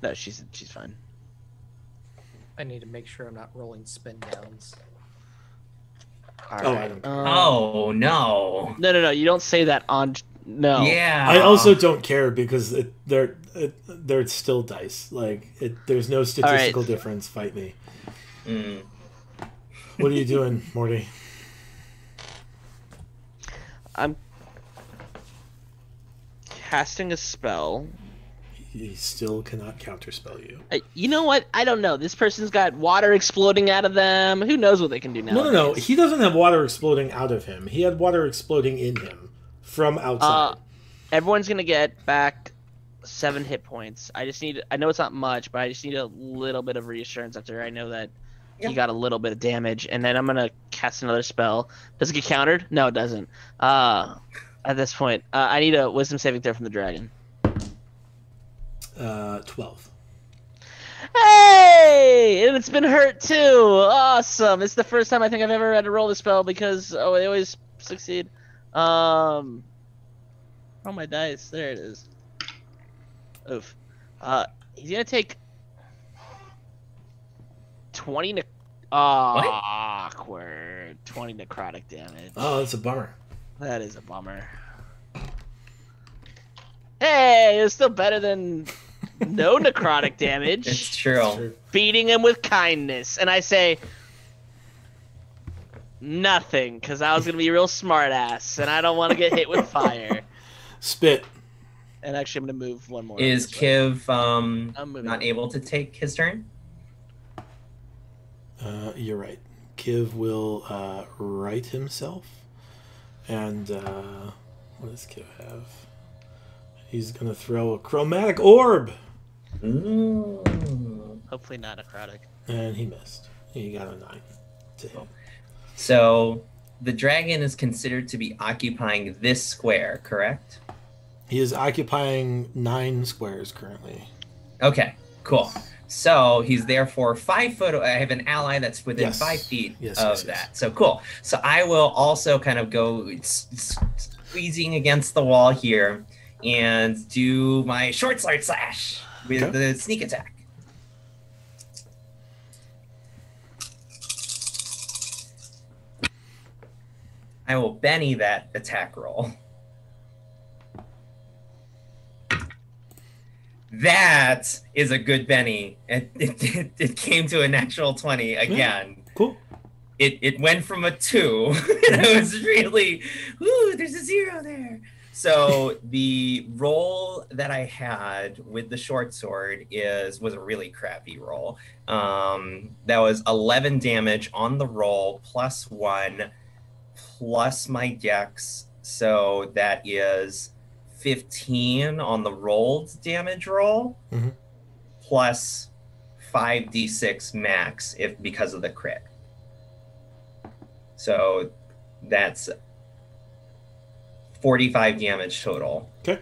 S2: No, she's fine.
S3: I need to make sure I'm not rolling spin downs.
S2: All
S4: Oh,
S2: right.
S4: I don't care.
S1: Oh, no.
S2: No. You don't say that on. No.
S1: Yeah.
S4: I also don't care because they're still dice. Like there's no statistical difference. Fight me.
S1: Mm.
S4: What are you doing, Morty?
S2: I'm casting a spell.
S4: He still cannot counterspell you.
S2: You know what? I don't know. This person's got water exploding out of them. Who knows what they can do now?
S4: No. He doesn't have water exploding out of him. He had water exploding in him from outside.
S2: Everyone's gonna get back 7 hit points. I know it's not much, but I just need a little bit of reassurance after I know that he got a little bit of damage, and then I'm gonna cast another spell. Does it get countered? No, it doesn't. At this point, I need a wisdom saving throw from the dragon.
S4: 12.
S2: Hey! And it's been hurt too! Awesome! It's the first time I think I've ever had to roll the spell because, they always succeed. Oh, my dice. There it is. Oof. He's gonna take 20 awkward. 20 necrotic damage.
S4: Oh, that's a bummer.
S2: That is a bummer. Hey, it's still better than no necrotic damage.
S1: It's true.
S2: Beating him with kindness. And I say nothing, because I was going to be a real smart ass, and I don't want to get hit with fire.
S4: Spit.
S2: And actually, I'm going to move one more.
S1: Is Kiv not able to take his turn?
S4: You're right. Kiv will right himself. And what does Kiv have? He's going to throw a chromatic orb.
S1: Ooh.
S2: Hopefully not necrotic.
S4: And he missed. He got a 9 to hit.
S1: So the dragon is considered to be occupying this square, correct?
S4: He is occupying 9 squares currently.
S1: Okay, cool. So he's therefore 5 foot. I have an ally that's within
S4: Yes.
S1: 5 feet
S4: Yes,
S1: of
S4: yes,
S1: that.
S4: yes.
S1: So cool. So I will also kind of go squeezing against the wall here and do my short sword slash with the sneak attack. I will Benny that attack roll. That is a good Benny. It came to a natural 20 again.
S4: Cool.
S1: It went from a 2. And I was really, ooh, there's a 0 there. So the roll that I had with the short sword was a really crappy roll. That was 11 damage on the roll, +1, plus my dex. So that is 15 on the rolled damage roll, plus 5d6 max because of the crit. So that's 45 damage total.
S4: Okay.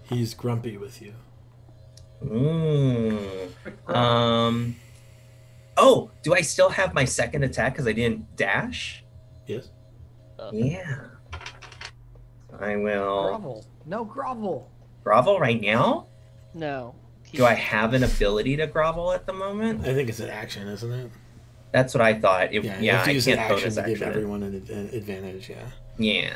S4: He's grumpy with you.
S1: Ooh. Oh, do I still have my second attack because I didn't dash?
S4: Yes.
S1: Yeah. I will
S3: Grovel. No grovel.
S1: grovel right now.
S2: No.
S1: Do I have an ability to grovel at the moment?
S4: I think it's an action, isn't it?
S1: That's what I thought.
S4: You have to use an action
S1: bonus
S4: to give
S1: action it.
S4: everyone an advantage, yeah.
S1: Yeah.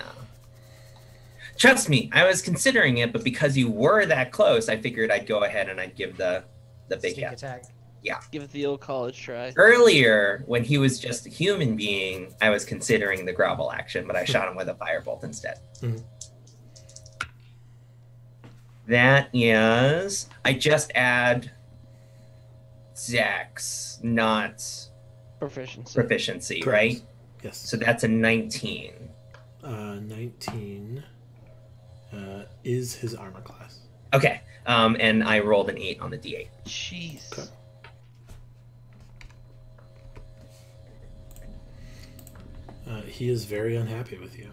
S1: Trust me, I was considering it, but because you were that close, I figured I'd go ahead and I'd give the big
S3: Sneak
S1: hit.
S3: attack.
S1: Yeah.
S2: Give it the old college try.
S1: Earlier, when he was just a human being, I was considering the grovel action, but I shot him with a firebolt instead.
S4: Mhm.
S1: That is... I just add Dex, not proficiency,
S4: Correct.
S1: right?
S4: Yes.
S1: So that's a 19.
S4: 19. is his armor class.
S1: Okay. And I rolled an 8 on the D8.
S2: Jeez.
S4: Okay. He is very unhappy with you.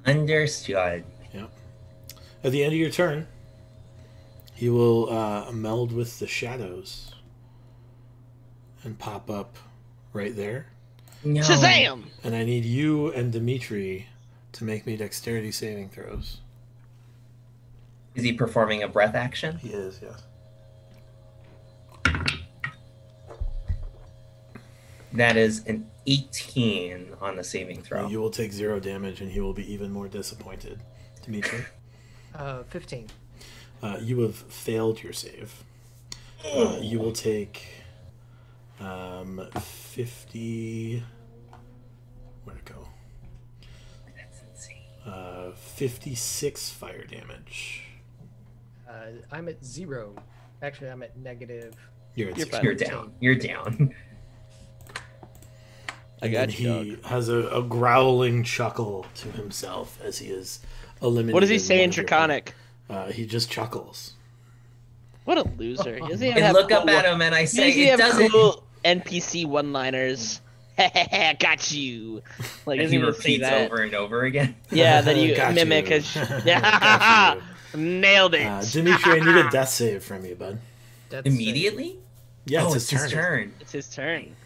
S1: Understood.
S4: Yeah. At the end of your turn, he will meld with the shadows and pop up right there.
S1: No.
S2: Shazam!
S4: And I need you and Dimitri to make me dexterity saving throws.
S1: Is he performing a breath action?
S4: He is, yes.
S1: That is an 18 on the saving throw.
S4: You will take 0 damage, and he will be even more disappointed. Dimitri?
S3: 15.
S4: You have failed your save. You will take 50... Where'd it go?
S1: That's insane.
S4: 56 fire damage.
S3: I'm at 0. Actually, I'm at negative.
S4: You're
S1: down. You're down.
S4: I got you. He has a growling chuckle to himself as he is eliminated.
S2: What does he say in Draconic?
S4: He just chuckles.
S2: What a loser. He doesn't even
S1: I
S2: have
S1: look
S2: cool,
S1: up at him and I say,
S2: he
S1: it doesn't...
S2: cool NPC one-liners. Got you. Like,
S1: and he repeats over and over again.
S2: Yeah, then you mimic
S4: you.
S2: Yeah, nailed it.
S4: Dimitri, I need a death save from you, bud.
S1: Immediately?
S4: Yeah,
S1: it's his turn.
S2: It's his turn.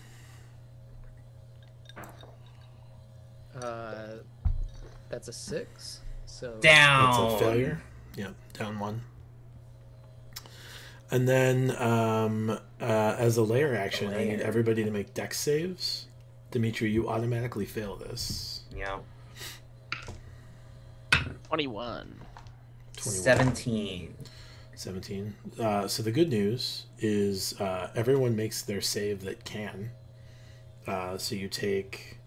S3: That's a 6. So
S1: down.
S4: That's a failure. Yeah, down 1. And then, as a layer action, I need everybody to make dex saves. Dimitri, you automatically fail this.
S1: Yeah.
S2: 21.
S1: 17.
S4: 17. So the good news is everyone makes their save that can. So you take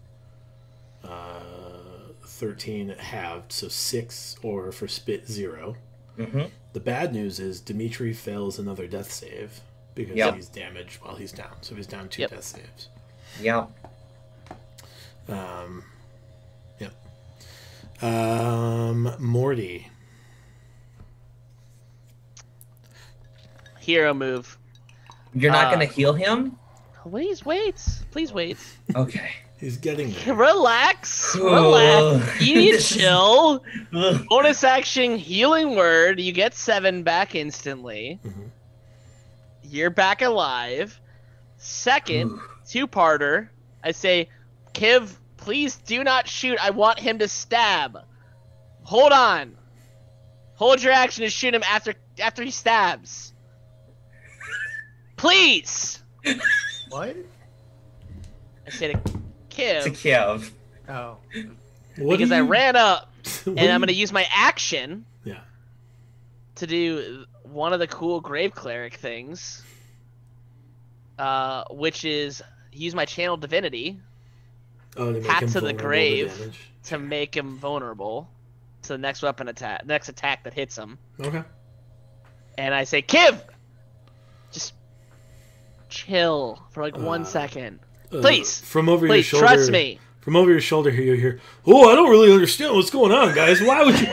S4: 13 halved, so 6, or for spit 0.
S1: Mm-hmm.
S4: The bad news is Dimitri fails another death save because he's damaged while he's down. So he's down 2 death saves.
S1: Yep.
S4: Morty.
S2: Hero move.
S1: You're not going to heal him?
S2: Please wait. Please wait.
S1: Okay.
S4: He's getting there.
S2: Relax. Relax. You need to chill. Bonus action, healing word. You get 7 back instantly.
S4: Mm-hmm.
S2: You're back alive. Second, 2-parter. I say, Kiv, please do not shoot. I want him to stab. Hold on. Hold your action to shoot him after he stabs. Please.
S3: What?
S2: I said to Kiv.
S1: To Kiv.
S3: Oh.
S2: Because I ran up, and I'm going to use my action to do one of the cool Grave Cleric things, which is use my Channel Divinity, Hat to the Grave, to make him vulnerable to the next next attack that hits him.
S4: Okay.
S2: And I say, Kiv, just chill for like 1 second. Please.
S4: From over your shoulder.
S2: Trust me.
S4: From over your shoulder here, you hear, "Oh, I don't really understand what's going on, guys. Why would you?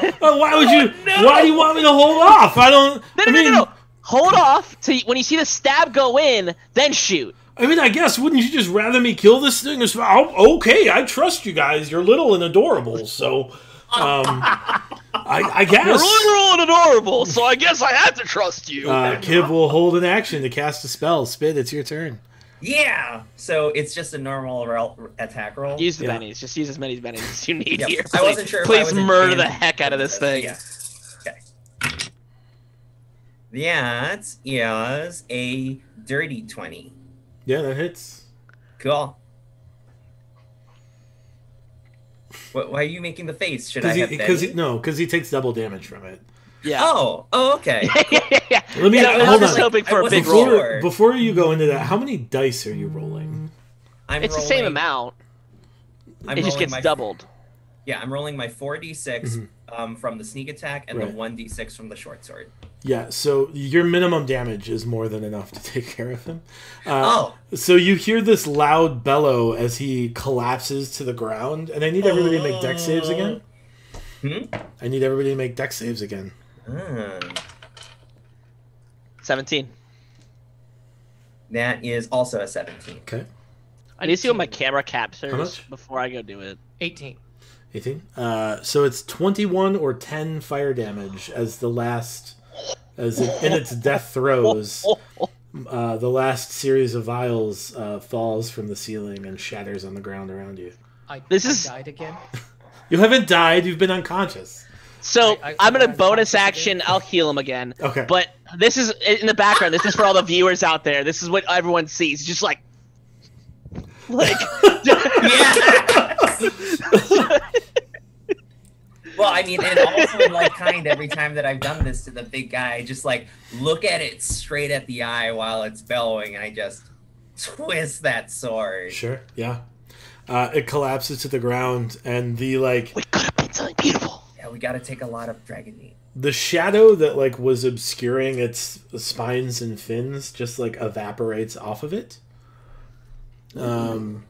S4: Why do you want me to hold off? I don't.
S2: No. Hold off till when you see the stab go in, then shoot.
S4: I mean, I guess wouldn't you just rather me kill this thing? Okay, I trust you guys. You're little and adorable, so I guess
S2: you're little and adorable. So I guess I have to trust you.
S4: Kiv will hold an action to cast a spell. Spit, it's your turn.
S1: Yeah. So it's just a normal attack roll.
S2: Use the bennies. Just use as many bennies as you need here.
S1: I wasn't sure.
S2: Please murder the heck out of this thing.
S1: Yeah. Okay. That is a dirty 20.
S4: Yeah, that hits.
S1: Cool. Why are you making the face? Should I have
S4: because he takes double damage from it.
S2: Yeah.
S1: Oh, okay.
S2: Yeah.
S4: Let me
S2: I was just hoping for a big roll.
S4: Before you go into that, how many dice are you rolling?
S2: It's the same amount. It just gets doubled.
S1: Yeah, I'm rolling my 4d6 from the sneak attack and the 1d6 from the short sword.
S4: Yeah, so your minimum damage is more than enough to take care of him. So you hear this loud bellow as he collapses to the ground, and I need everybody to make dex saves again. I need everybody to make dex saves again.
S2: 17.
S1: That is also a 17.
S4: Okay.
S2: I need to see what my camera captures before I go do it.
S3: 18.
S4: 18. So it's 21 or 10 fire damage as in its death throes. The last series of vials falls from the ceiling and shatters on the ground around you.
S3: I died again.
S4: You haven't died. You've been unconscious.
S2: So I'm gonna bonus action. I'll heal him again.
S4: Okay.
S2: But this is in the background. This is for all the viewers out there. This is what everyone sees. Just like.
S1: Yeah. Well, I mean, and also in like kind, every time that I've done this to the big guy, I just like look at it straight at the eye while it's bellowing, and I just twist that sword.
S4: Sure. Yeah. It collapses to the ground, and the like.
S2: We could have been something beautiful.
S1: Yeah, we got to take a lot of dragon meat.
S4: The shadow that like was obscuring its spines and fins just like evaporates off of it. And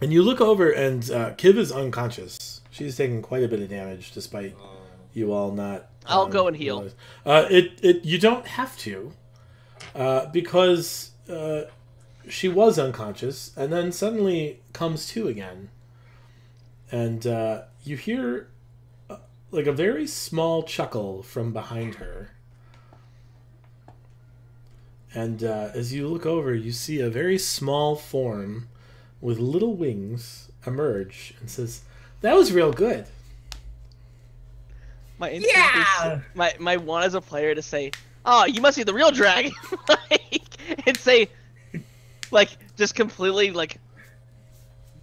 S4: you look over, and Kiv is unconscious. She's taking quite a bit of damage, despite you all not.
S2: I'll go and heal.
S4: You don't have to, because she was unconscious, and then suddenly comes to again, and you hear like a very small chuckle from behind her. And as you look over, you see a very small form with little wings emerge and says, "That was real good."
S2: My instinct is, my one as a player to say, "Oh, you must be the real dragon," and say, like, just completely, like,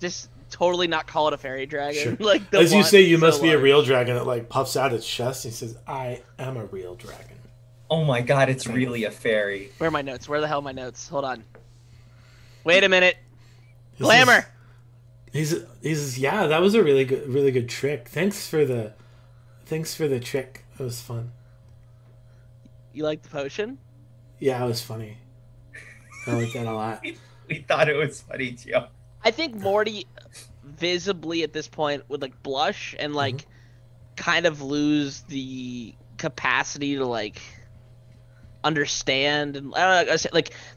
S2: just totally not call it a fairy dragon.
S4: Sure.
S2: Like,
S4: as you say, you must be a real dragon. It like puffs out its chest. And he says, "I am a real dragon."
S1: Oh my god, it's really a fairy.
S2: Where are my notes? Where the hell are my notes? Hold on. Wait a minute. Glamour.
S4: He says, "Yeah, that was a really good trick. Thanks for the trick. It was fun."
S2: You like the potion?
S4: Yeah, it was funny. I like that a lot.
S1: We thought it was funny too.
S2: I think Morty visibly at this point would like blush and like kind of lose the capacity to like understand, and I don't know,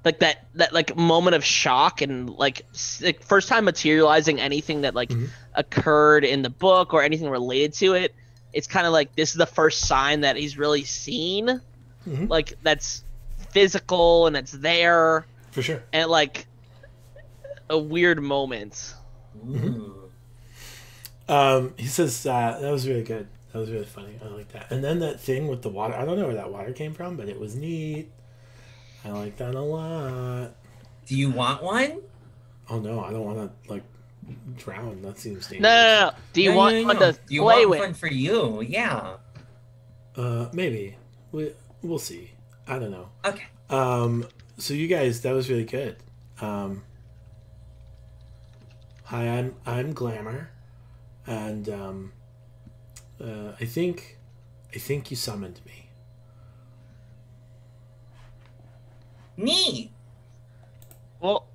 S2: like that like moment of shock and like first time materializing anything that like occurred in the book or anything related to it. It's kind of like this is the first sign that he's really seen, like that's physical and it's there
S4: for sure,
S2: and like a weird moment.
S4: He says that was really good. That was really funny. I like that. And then that thing with the water. I don't know where that water came from, but it was neat. I like that a lot.
S1: Do you want one?
S4: Oh no, I don't want to like drown. That seems dangerous.
S2: No. Do you want one to play with?
S1: One for you? Yeah.
S4: Maybe. We'll see. I don't know.
S1: Okay.
S4: So you guys, that was really good. Hi, I'm Glamour, and I think you summoned me.
S1: Neat.
S2: Well,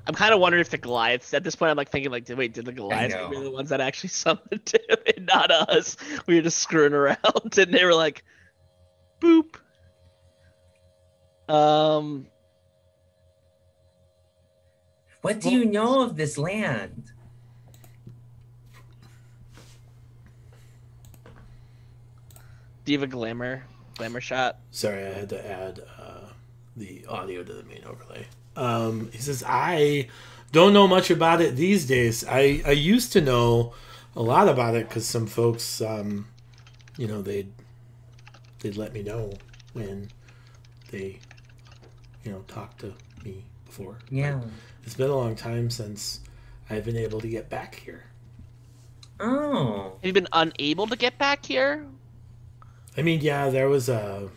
S2: I'm kind of wondering if the Goliaths at this point. I'm like thinking like, wait, did the Goliaths be the ones that actually summoned him and not us? We were just screwing around, and they were like, boop.
S1: What do you know of this land?
S2: Do you have a glamour shot?
S4: Sorry, I had to add the audio to the main overlay. He says, "I don't know much about it these days. I used to know a lot about it because some folks, they'd let me know when they, talked to me before.
S1: Yeah.
S4: But it's been a long time since I've been able to get back here."
S1: Oh.
S2: Have you been unable to get back here?
S4: I mean, yeah, there was a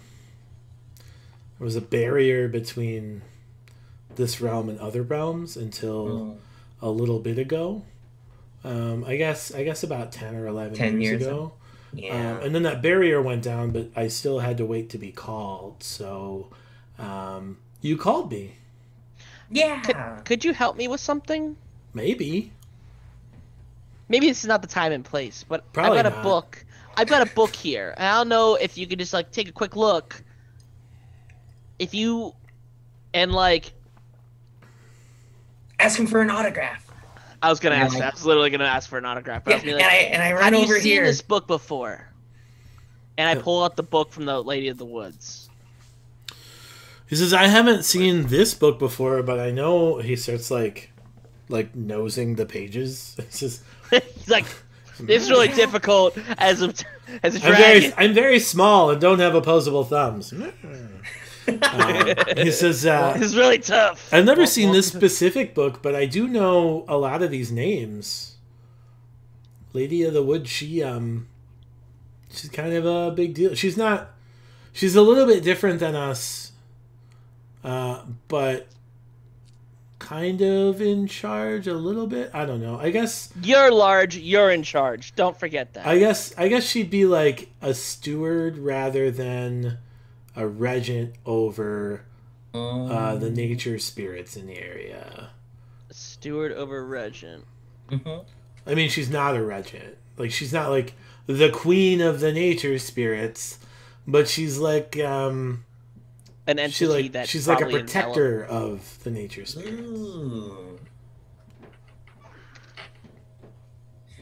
S4: barrier between this realm and other realms until a little bit ago. I guess about 10 or 11 years ago.
S1: Yeah.
S4: And then that barrier went down, but I still had to wait to be called. So you called me.
S1: Yeah.
S2: Could you help me with something?
S4: Maybe.
S2: maybe this is not the time and place, but
S4: Probably
S2: I've got
S4: not.
S2: a book. I've got a book here, and I don't know if you could just like take a quick look. If you and like
S1: ask him for an autograph.
S2: I was gonna ask. I was literally gonna ask for an autograph. But
S1: Yeah,
S2: I was like,
S1: and I run over
S2: have you seen
S1: here.
S2: this book before? And I pull out the book from the Lady of the Woods.
S4: He says, I haven't seen this book before, but I know. He starts like nosing the pages. It's just
S2: He's like, it's really difficult as a dragon.
S4: I'm very small and don't have opposable thumbs. He says,
S2: it's really tough.
S4: I've never seen this specific book, but I do know a lot of these names. Lady of the Wood, she's kind of a big deal. She's a little bit different than us. But kind of in charge a little bit. I don't know. I guess
S2: you're large. You're in charge. Don't forget that.
S4: I guess she'd be like a steward rather than a regent over the nature spirits in the area.
S2: A steward over regent.
S1: Mm-hmm.
S4: I mean, she's not a regent. Like, she's not like the queen of the nature spirits, but she's like
S2: an entity
S4: she's like a protector of the nature spirits.
S1: Ooh.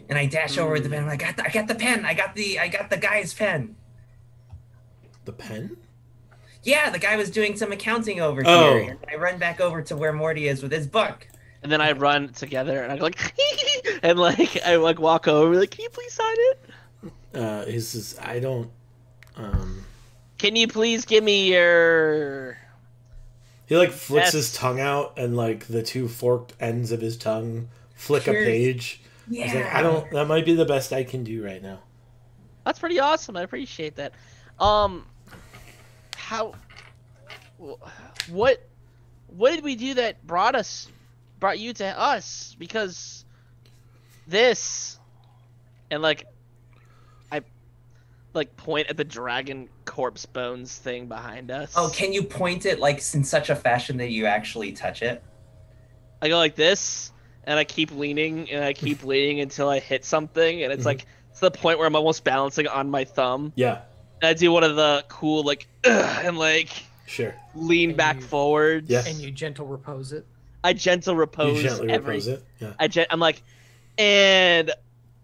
S1: And I dash over with the pen. I got the pen. I got the guy's pen.
S4: The pen?
S1: Yeah, the guy was doing some accounting over
S4: Oh.
S1: here. And I run back over to where Morty is with his book.
S2: And then I run together and I go like, and like I like walk over like, can you please sign it?
S4: He says, I don't.
S2: Can you please give me your?
S4: He like flicks
S2: Yes.
S4: his tongue out, and like the two forked ends of his tongue flick a
S1: Here's-
S4: page.
S1: Yeah.
S4: He's like, I don't. That might be the best I can do right now.
S2: That's pretty awesome. I appreciate that. How? What did we do that brought you to us? Because this, and like, I like point at the dragon corpse bones thing behind us.
S1: Oh, can you point it like in such a fashion that you actually touch it?
S2: I go like this, and I keep leaning, and I keep leaning until I hit something, and it's like it's the point where I'm almost balancing on my thumb.
S4: Yeah,
S2: And I do one of the cool like, and like
S4: sure.
S2: lean
S3: And
S2: back
S3: you-
S2: forward.
S4: Yeah.
S3: And you gentle repose it.
S2: I gentle repose.
S4: You gently repose it. Yeah.
S2: I'm like, and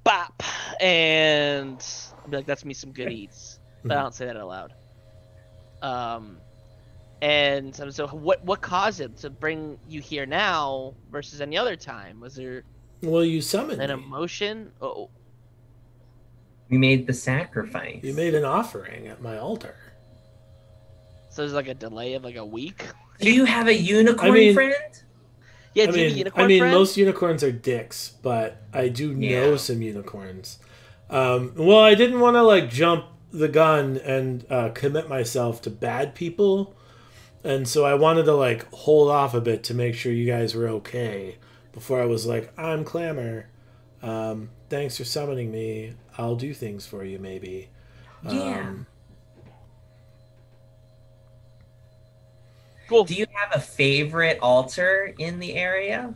S2: bop, and I'll be like, that's me some good eats. But I don't say that out loud. And so what caused it to bring you here now versus any other time? Was there
S4: Well, you summoned
S2: an
S4: me.
S2: emotion? Oh,
S1: We made the sacrifice.
S4: You made an offering at my altar.
S2: so there's like a delay of like a week.
S1: Do you have a unicorn
S4: I mean-
S1: friend?
S2: Yeah,
S4: I
S2: do you have a
S4: mean,
S2: unicorn friend?
S4: most unicorns are dicks, but I do know
S1: Yeah.
S4: some unicorns. Well, I didn't want to like jump the gun and commit myself to bad people, and so I wanted to like hold off a bit to make sure you guys were okay before I was like, I'm Clamor. Thanks for summoning me. I'll do things for you, maybe.
S1: Yeah.
S2: Cool.
S1: Do you have a favorite altar in the area?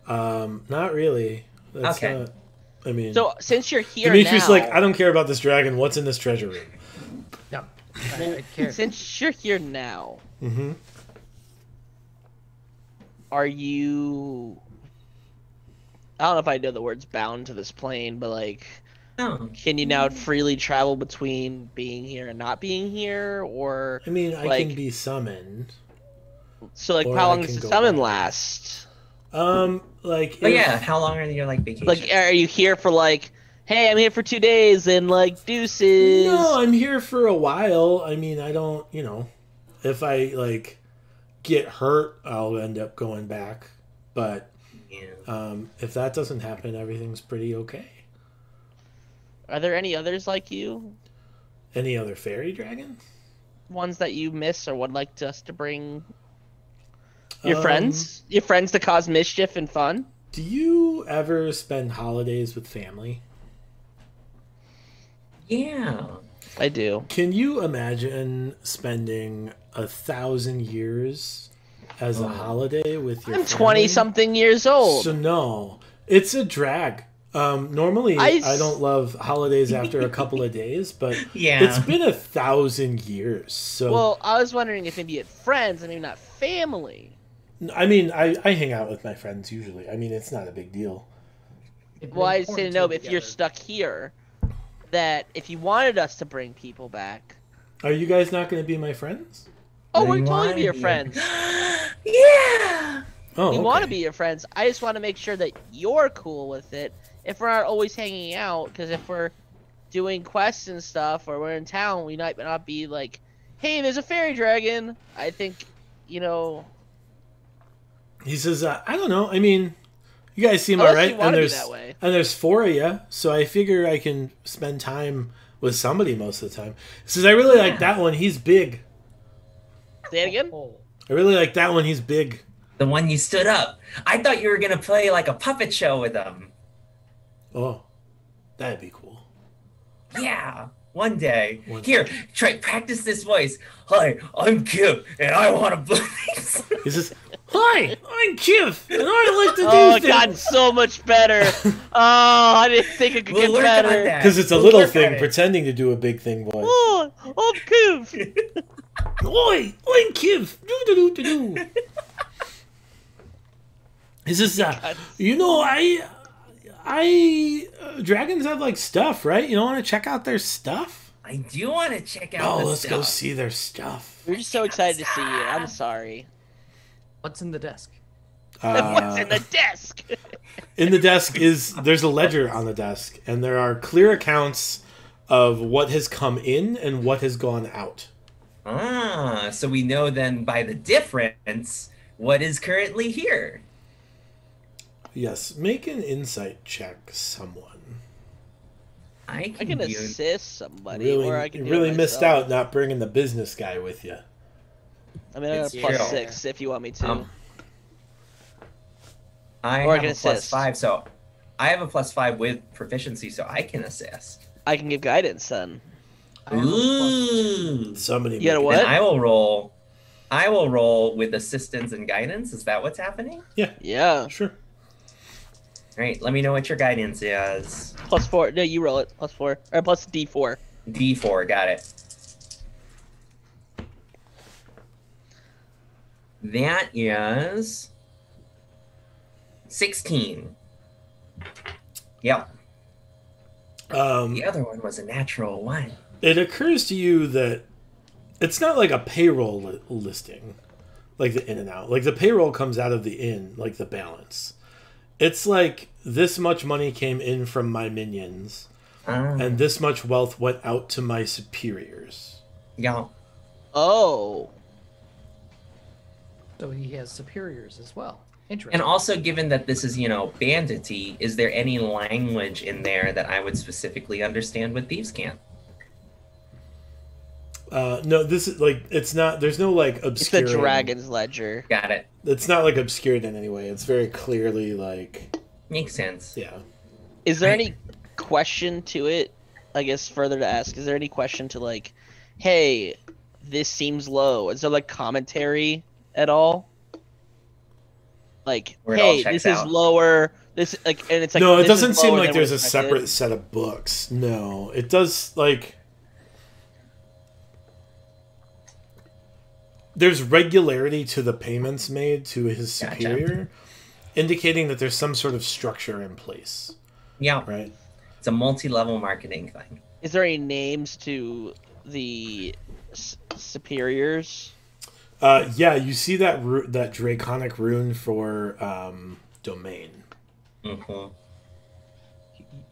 S4: Not really. That's
S1: Okay.
S4: not, I mean,
S2: So since you're here
S4: Dimitri's
S2: now,
S4: like, I don't care about this dragon. What's in this treasure room?
S3: No, I care.
S2: since you're here now,
S4: Mm-hmm.
S2: are you? I don't know if I know the words "bound" to this plane, but like,
S1: No.
S2: can you now freely travel between being here and not being here, or
S4: I mean, I
S2: Like-
S4: can be summoned.
S2: so like
S4: Or
S2: how
S4: I
S2: long
S4: can
S2: does the
S4: go
S2: summon
S4: back.
S2: last?
S4: Like.
S1: Oh
S4: if-
S1: yeah. How long are your like vacations?
S2: Like, are you here for like, hey, I'm here for 2 days and like deuces?
S4: No, I'm here for a while. I mean, I don't. You know, if I like get hurt, I'll end up going back. But
S1: Yeah.
S4: if that doesn't happen, everything's pretty okay.
S2: Are there any others like you?
S4: Any other fairy dragons?
S2: Ones that you miss or would like us to bring? Your
S4: Um,
S2: friends? Your friends to cause mischief and fun?
S4: Do you ever spend holidays with family?
S1: Yeah.
S2: I do.
S4: Can you imagine spending 1,000 years as a holiday with your
S2: I'm
S4: family?
S2: 20-something years old.
S4: So no, it's a drag. Normally, I don't love holidays after a couple of days, but
S1: yeah,
S4: it's been 1,000 years. So,
S2: well, I was wondering if maybe you had friends, I mean, not family.
S4: I mean, I hang out with my friends usually. I mean, it's not a big deal.
S2: Well, I just didn't know if you're stuck here, that if you wanted us to bring people back.
S4: Are you guys not going to be my friends?
S2: Oh, we're totally be your friends.
S1: Yeah.
S4: Oh,
S2: we want to be your friends. I just want to make sure that you're cool with it. If we're not always hanging out, because if we're doing quests and stuff, or we're in town, we might not be like, hey, there's a fairy dragon. I think, you know.
S4: He says, I don't know. I mean, you guys seem all right, and there's 4 of you, so I figure I can spend time with somebody most of the time. He says, I really like that one. He's big.
S2: Say it again?
S4: I really like that one. He's big.
S1: The one you stood up. I thought you were going to play like a puppet show with him.
S4: Oh, that'd be cool.
S1: Yeah, one day. Here, try practice this voice. Hi, I'm Kip, and I want to play.
S4: He says, hi, I'm Kip, and I like to do
S2: things.
S4: Oh,
S2: it got so much better. I didn't think it could get better.
S4: Because it's a little thing pretending to do a big thing voice.
S2: Oh, I'm Kip.
S4: Oi, I'm Kip. Do. He says, you know, dragons have like stuff, right? You don't want to check out their stuff?
S1: I do want to check out
S4: let's go see their stuff.
S2: We're just so excited to see you. I'm sorry.
S3: What's in the desk?
S2: What's in the desk?
S4: In the desk there's a ledger on the desk, and there are clear accounts of what has come in and what has gone out.
S1: So we know then by the difference what is currently here.
S4: Yes, make an insight check, someone.
S2: I can assist somebody,
S4: really,
S2: or I can.
S4: You really missed out not bringing the business guy with you.
S2: I mean, I got a +6 if you want me to.
S1: I have a +5, so I have a +5 with proficiency, so I can assist.
S2: I can give guidance then.
S1: Ooh!
S4: Somebody.
S2: You got a what?
S1: Then I will roll with assistance and guidance. Is that what's happening?
S4: Yeah.
S2: Yeah.
S4: Sure.
S1: All right. Let me know what your guidance is.
S2: +4. No, you roll it. +4 or +D4.
S1: D4. Got it. That is 16. Yep. The other one was a natural 1.
S4: It occurs to you that it's not like a payroll listing, like the in and out. Like the payroll comes out of the in, like the balance. It's like this much money came in from my minions, and this much wealth went out to my superiors.
S1: Yeah.
S2: Oh.
S3: So he has superiors as well. Interesting.
S1: And also, given that this is, bandity, is there any language in there that I would specifically understand what thieves can't?
S4: No, this is like, it's not, there's no like obscure.
S2: It's the Dragon's Ledger.
S1: Got it.
S4: It's not like obscured in any way. It's very clearly like.
S1: Makes sense.
S4: Yeah.
S2: Is there any question to it? I guess further to ask, is there any question to like, hey, this seems low? Is there like commentary at all? Like, hey, this is lower. This like, and it's like.
S4: No, it doesn't seem like there's a separate set of books. No, it does like. There's regularity to the payments made to his superior, indicating that there's some sort of structure in place.
S1: Yeah.
S4: Right.
S1: It's a multi-level marketing thing.
S2: Is there any names to the superiors?
S4: Yeah, you see that draconic rune for domain.
S1: Mm-hmm.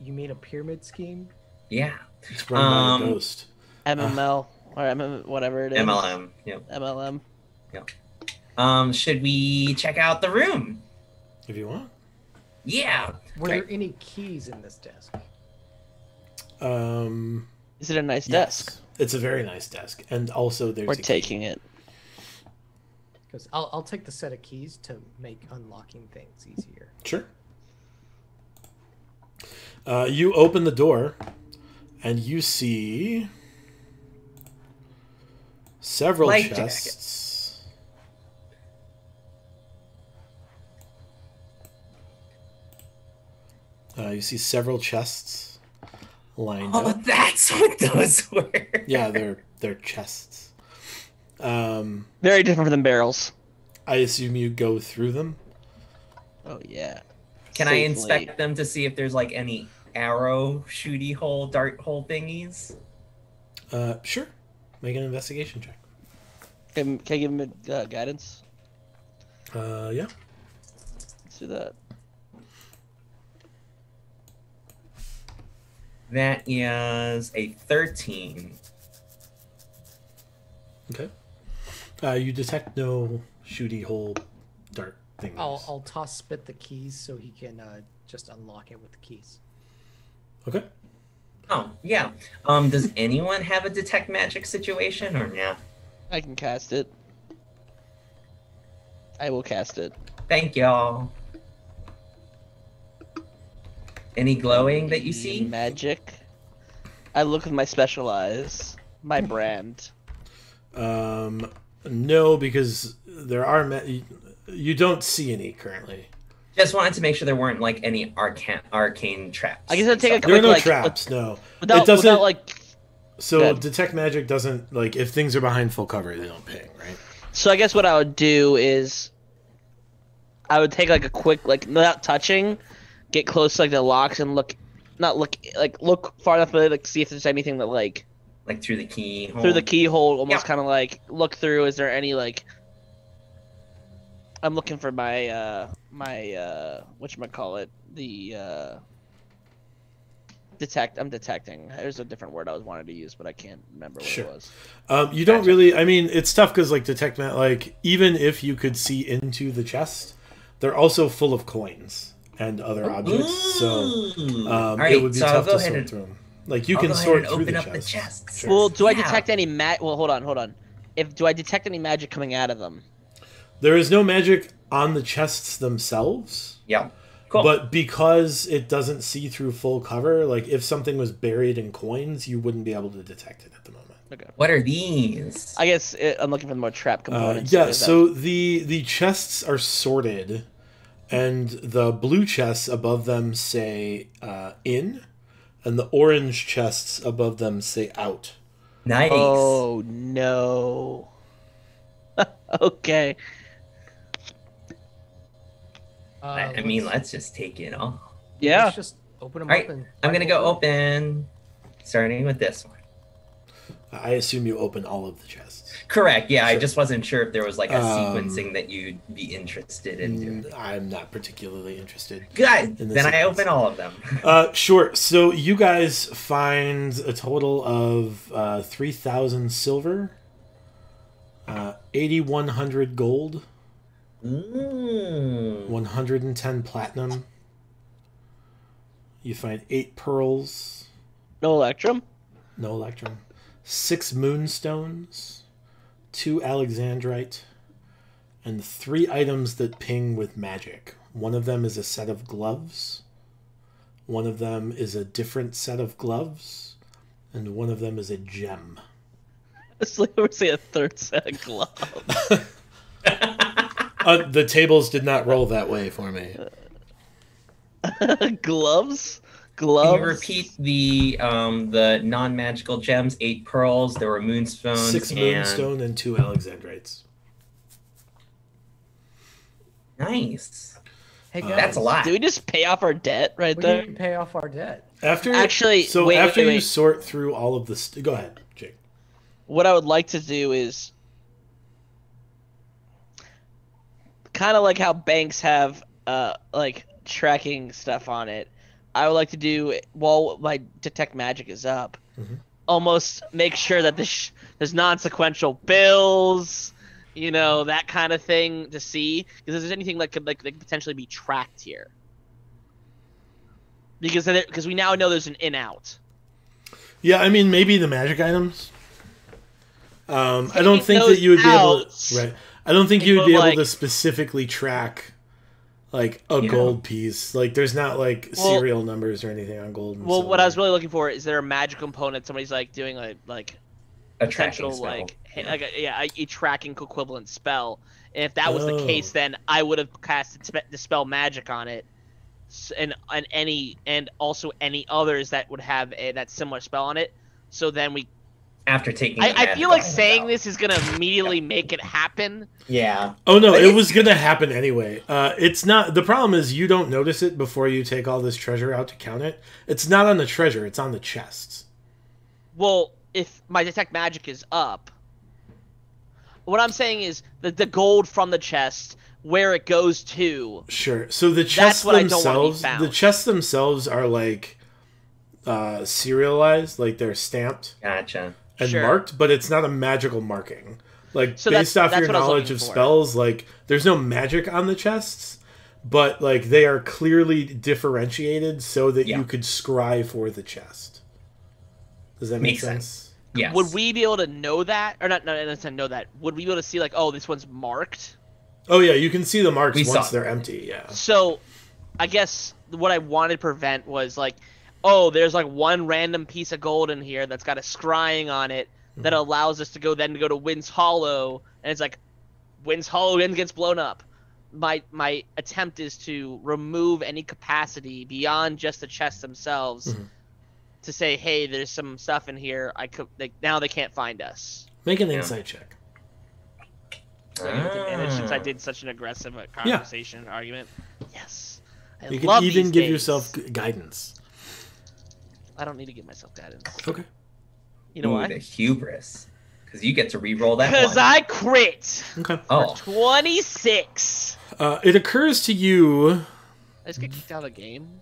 S3: You mean a pyramid scheme?
S1: Yeah.
S4: It's run by a ghost.
S2: MML or whatever it is.
S1: MLM. Yep.
S2: MLM.
S1: Yep. Should we check out the room?
S4: If you want.
S1: Yeah.
S3: Were there any keys in this desk?
S2: Is it a nice desk?
S4: It's a very nice desk, and also there's.
S2: We're taking it.
S3: Because I'll take the set of keys to make unlocking things easier.
S4: Sure. You open the door, and you see several chests. You see several chests lined
S1: Oh,
S4: up.
S1: that's what those were.
S4: Yeah, they're chests.
S2: Very different from barrels.
S4: I assume you go through them.
S2: Oh yeah.
S1: Can I inspect them to see if there's like any arrow shooty hole, dart hole thingies?
S4: Sure. Make an investigation check.
S2: Can I give him guidance?
S4: Yeah.
S2: Let's do that.
S1: That is a 13.
S4: Okay. You detect no shooty hole dart things.
S3: I'll toss Spit the keys so he can just unlock it with the keys.
S4: Okay.
S1: Oh, yeah. Does anyone have a detect magic situation or no?
S2: I can cast it. I will cast it.
S1: Thank y'all. Any glowing that you see?
S2: Magic. I look with my special eyes. My brand.
S4: No, because there are you don't see any currently.
S1: Just wanted to make sure there weren't like any arcane traps.
S2: I guess I'd take a quick,
S4: there are no
S2: like,
S4: traps. No,
S2: without,
S4: it doesn't.
S2: without, like,
S4: so detect magic doesn't like if things are behind full cover, they don't ping, right?
S2: So I guess what I would do is I would take like a quick, like, without touching, get close to like the locks and look far enough to like see if there's anything that like
S1: through the keyhole.
S2: through the keyhole, almost
S1: Yeah.
S2: kind of like look through. Is there any like? I'm looking for my whatchamacallit, the detect. I'm detecting. There's a different word I was wanted to use, but I can't remember what it was.
S4: You don't really. I mean, it's tough because like detect like even if you could see into the chest, they're also full of coins and other objects. So
S1: right,
S4: it would be
S1: so I'll
S4: tough
S1: go
S4: to
S1: ahead
S4: sort
S1: and-
S4: through them. Like you
S1: I'll
S4: can
S1: go ahead
S4: sort
S1: and
S4: through
S1: open
S4: the
S1: up the
S4: chests.
S1: chests.
S4: Sure.
S2: Well, do I
S1: Yeah.
S2: detect any Well, hold on. Do I detect any magic coming out of them?
S4: There is no magic on the chests themselves.
S1: Yeah. Cool.
S4: But because it doesn't see through full cover, like if something was buried in coins, you wouldn't be able to detect it at the moment.
S2: Okay.
S1: What are these?
S2: I guess I'm looking for the more trap components.
S4: Yeah, so the chests are sorted, and the blue chests above them say in, and the orange chests above them say out.
S1: Nice.
S2: Oh no. Okay.
S1: I mean, let's just take it all.
S2: Yeah.
S3: Let's just open them
S1: All right,
S3: up and
S1: I'm gonna go open, starting with this one.
S4: I assume you open all of the chests.
S1: Correct. Yeah, I
S4: Sure.
S1: just wasn't sure if there was like a sequencing that you'd be interested in doing.
S4: I'm not particularly interested.
S1: Good.
S4: in the
S1: Then I
S4: sequence.
S1: open all of them.
S4: Sure. So you guys find a total of 3,000 silver, 8,100 gold, 110 platinum. You find 8 pearls,
S2: No electrum?
S4: no electrum, 6 moonstones, 2 alexandrite, and 3 items that ping with magic. One of them is a set of gloves. One of them is a different set of gloves. And one of them is a gem.
S2: It's like we're saying a third set of gloves.
S4: The tables did not roll that way for me.
S2: Gloves?
S1: Can you repeat the non-magical gems? 8 pearls. There were moonstones.
S4: 6 moonstone and 2 alexandrites.
S1: Nice.
S3: Hey guys,
S1: That's a lot.
S2: Did we just pay off our debt right
S3: we
S2: there?
S3: didn't pay off our debt.
S4: After
S2: Actually, wait,
S4: after you
S2: wait.
S4: sort through all of this, go ahead, Jake.
S2: What I would like to do is kind of like how banks have like tracking stuff on it. I would like to do while my detect magic is up, almost make sure that there's non-sequential bills, you know, that kind of thing to see, because if there's anything that could potentially be tracked here, because we now know there's an in-out.
S4: Yeah, I mean maybe the magic items. I don't think that you would be able to, right. I don't think you would be able to specifically track like a gold piece. Like there's not like serial numbers or anything on gold.
S2: Well, what I was really looking for is there a magic component somebody's like doing a
S1: tracking spell.
S2: a tracking equivalent spell. And if that was the case, then I would have casted dispel magic on it and also any others that would have that similar spell on it. So then we.
S1: After taking,
S2: I feel like saying this is gonna immediately make it happen.
S1: Yeah.
S4: Oh no, it was gonna happen anyway. It's not. The problem is you don't notice it before you take all this treasure out to count it. It's not on the treasure. It's on the chests.
S2: Well, if my detect magic is up, what I'm saying is that the gold from the chest, where it goes to.
S4: Sure. So the chests themselves are like serialized, like they're stamped.
S1: Gotcha.
S4: And marked, but it's not a magical marking. Like,
S2: so
S4: based off your knowledge of spells, like, there's no magic on the chests, but, like, they are clearly differentiated so that you could scry for the chest. Does that make sense?
S1: Yes.
S2: Would we be able to know that? Or not know that. Would we be able to see, like, oh, this one's marked?
S4: Oh, yeah, you can see the marks once they're empty, yeah.
S2: So, I guess what I wanted to prevent was, like, oh, there's like one random piece of gold in here that's got a scrying on it that allows us to go to Wind's Hollow, and it's like Wind's Hollow then gets blown up. My attempt is to remove any capacity beyond just the chests themselves to say, hey, there's some stuff in here. Now they can't find us.
S4: Make an insight check.
S2: Since I did such an aggressive conversation argument. Yes.
S4: You can even give yourself guidance.
S2: I don't need to give myself guidance.
S4: Okay.
S2: You know why?
S1: The hubris. Because you get to re-roll that one.
S2: Because I crit.
S4: Okay.
S2: For 26.
S4: It occurs to you...
S2: I just get kicked out of the game.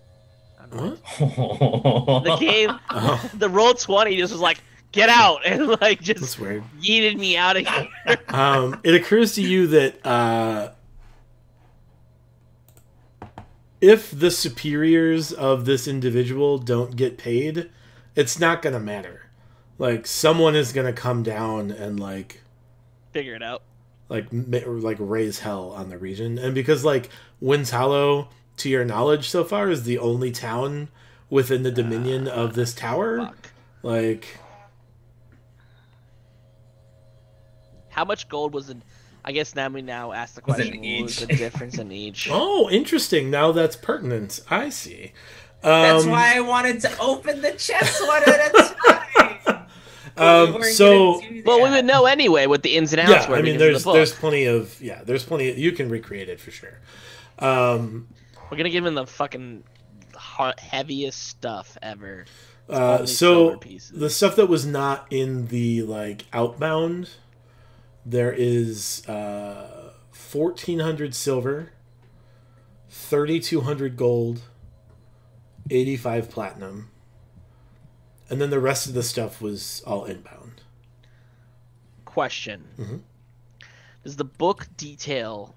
S4: What?
S2: The game... The roll 20 just was like, get out! And like just
S4: That's weird.
S2: yeeted me out of here.
S4: It occurs to you that... if the superiors of this individual don't get paid, it's not going to matter. Like, someone is going to come down and, like...
S2: figure it out.
S4: Like raise hell on the region. And because, like, Wind's Hollow, to your knowledge so far, is the only town within the dominion of this tower.
S2: Fuck.
S4: Like...
S2: How much gold was it? I guess now we ask the question, what was the difference in each?
S4: Oh, interesting. Now that's pertinent. I see.
S1: That's why I wanted to open the chest one at a time.
S2: Well, we would know anyway what the ins and outs were.
S4: I mean, there's plenty of you can recreate it for sure.
S2: We're gonna give him the fucking heaviest stuff ever.
S4: So the stuff that was not in the like outbound. There is 1,400 silver, 3,200 gold, 85 platinum, and then the rest of the stuff was all inbound.
S2: Question.
S4: Mm-hmm.
S2: Does the book detail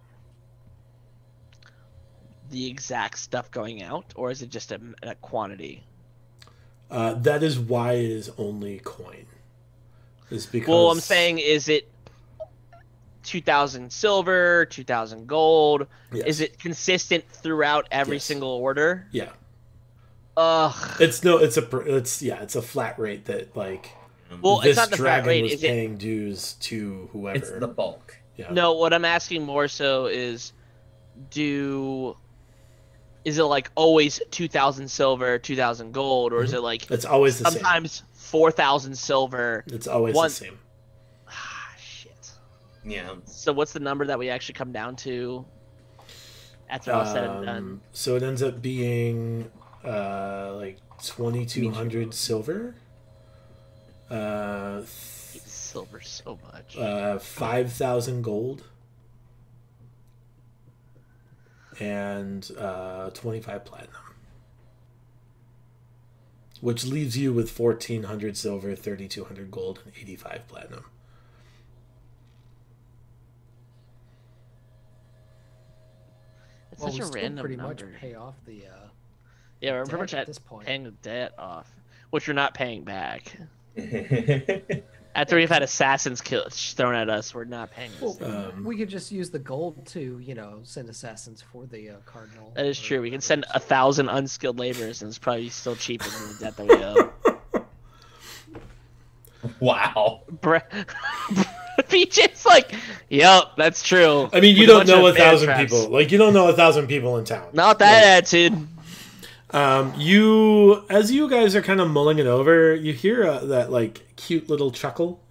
S2: the exact stuff going out, or is it just a quantity?
S4: That is why it is only coin. Is because...
S2: Well, I'm saying, is it 2,000 silver, 2,000 gold?
S4: Yes.
S2: Is it consistent throughout every single order?
S4: Yeah.
S2: Ugh.
S4: It's a flat rate that like.
S2: Well,
S4: this
S2: it's not the
S4: dragon
S2: flat rate.
S4: was
S2: Is
S4: paying dues to whoever.
S1: It's the bulk.
S4: Yeah.
S2: No, what I'm asking more so is, is it like always 2,000 silver, 2,000 gold, or is it like
S4: it's always the
S2: sometimes
S4: same.
S2: 4,000 silver?
S4: It's always the same.
S2: Shit.
S1: Yeah.
S2: So what's the number that we actually come down to after all said and done?
S4: So it ends up being like 2,200 silver.
S2: Silver so much.
S4: 5,000 gold. And 25 platinum. Which leaves you with 1,400 silver, 3,200 gold, and 85 platinum.
S2: It's such a random
S3: pretty
S2: number.
S3: much pay off the
S2: yeah, we're pretty much
S3: at this point.
S2: paying the debt off, which we're not paying back. After we've had assassins thrown at us, we're not paying this.
S3: We could just use the gold to, send assassins for the cardinal.
S2: That is true. We can send 1,000 unskilled laborers, and it's probably still cheaper than the debt that we owe.
S1: Wow.
S2: PJ's like, yep, that's true.
S4: I mean, you don't know 1,000 people. Like, you don't know 1,000 people in town.
S2: Not that attitude.
S4: As you guys are kind of mulling it over, you hear that like cute little chuckle.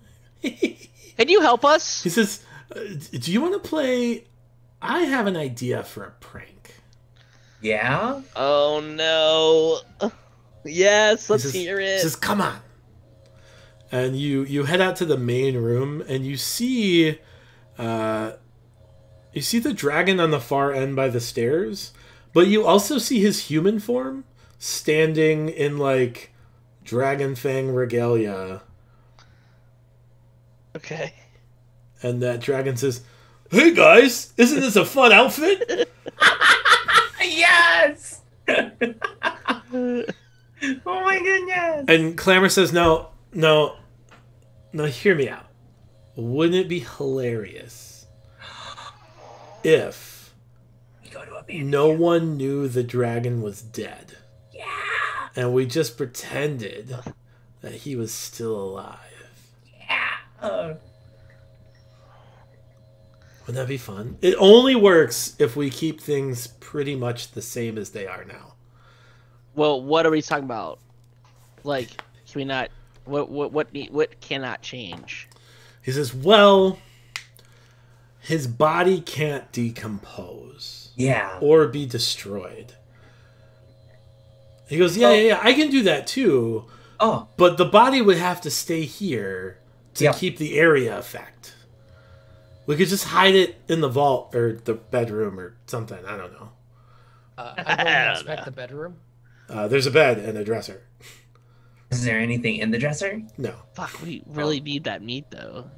S2: Can you help us?
S4: He says, "Do you want to play? I have an idea for a prank."
S1: Yeah.
S2: Oh no. Yes, let's hear it.
S4: He says, "Come on." And you head out to the main room, and you see the dragon on the far end by the stairs, but you also see his human form standing in like dragon fang regalia.
S2: Okay.
S4: And that dragon says, "Hey guys, isn't this a fun outfit?"
S1: Yes. Oh my goodness.
S4: And Clamor says, No, hear me out. Wouldn't it be hilarious if no one knew the dragon was dead?
S1: Yeah.
S4: And we just pretended that he was still alive.
S1: Yeah.
S4: Wouldn't that be fun? It only works if we keep things pretty much the same as they are now.
S2: Well, what are we talking about? Like, can we not? What cannot change?
S4: He says, "Well, his body can't decompose,
S1: Yeah,
S4: or be destroyed." He goes, "Yeah, I can do that too.
S1: Oh,
S4: but the body would have to stay here to keep the area effect. We could just hide it in the vault or the bedroom or something. I don't know.
S3: I don't expect the bedroom.
S4: There's a bed and a dresser.
S1: Is there anything in the dresser?
S4: No.
S2: Fuck, we really need that meat though."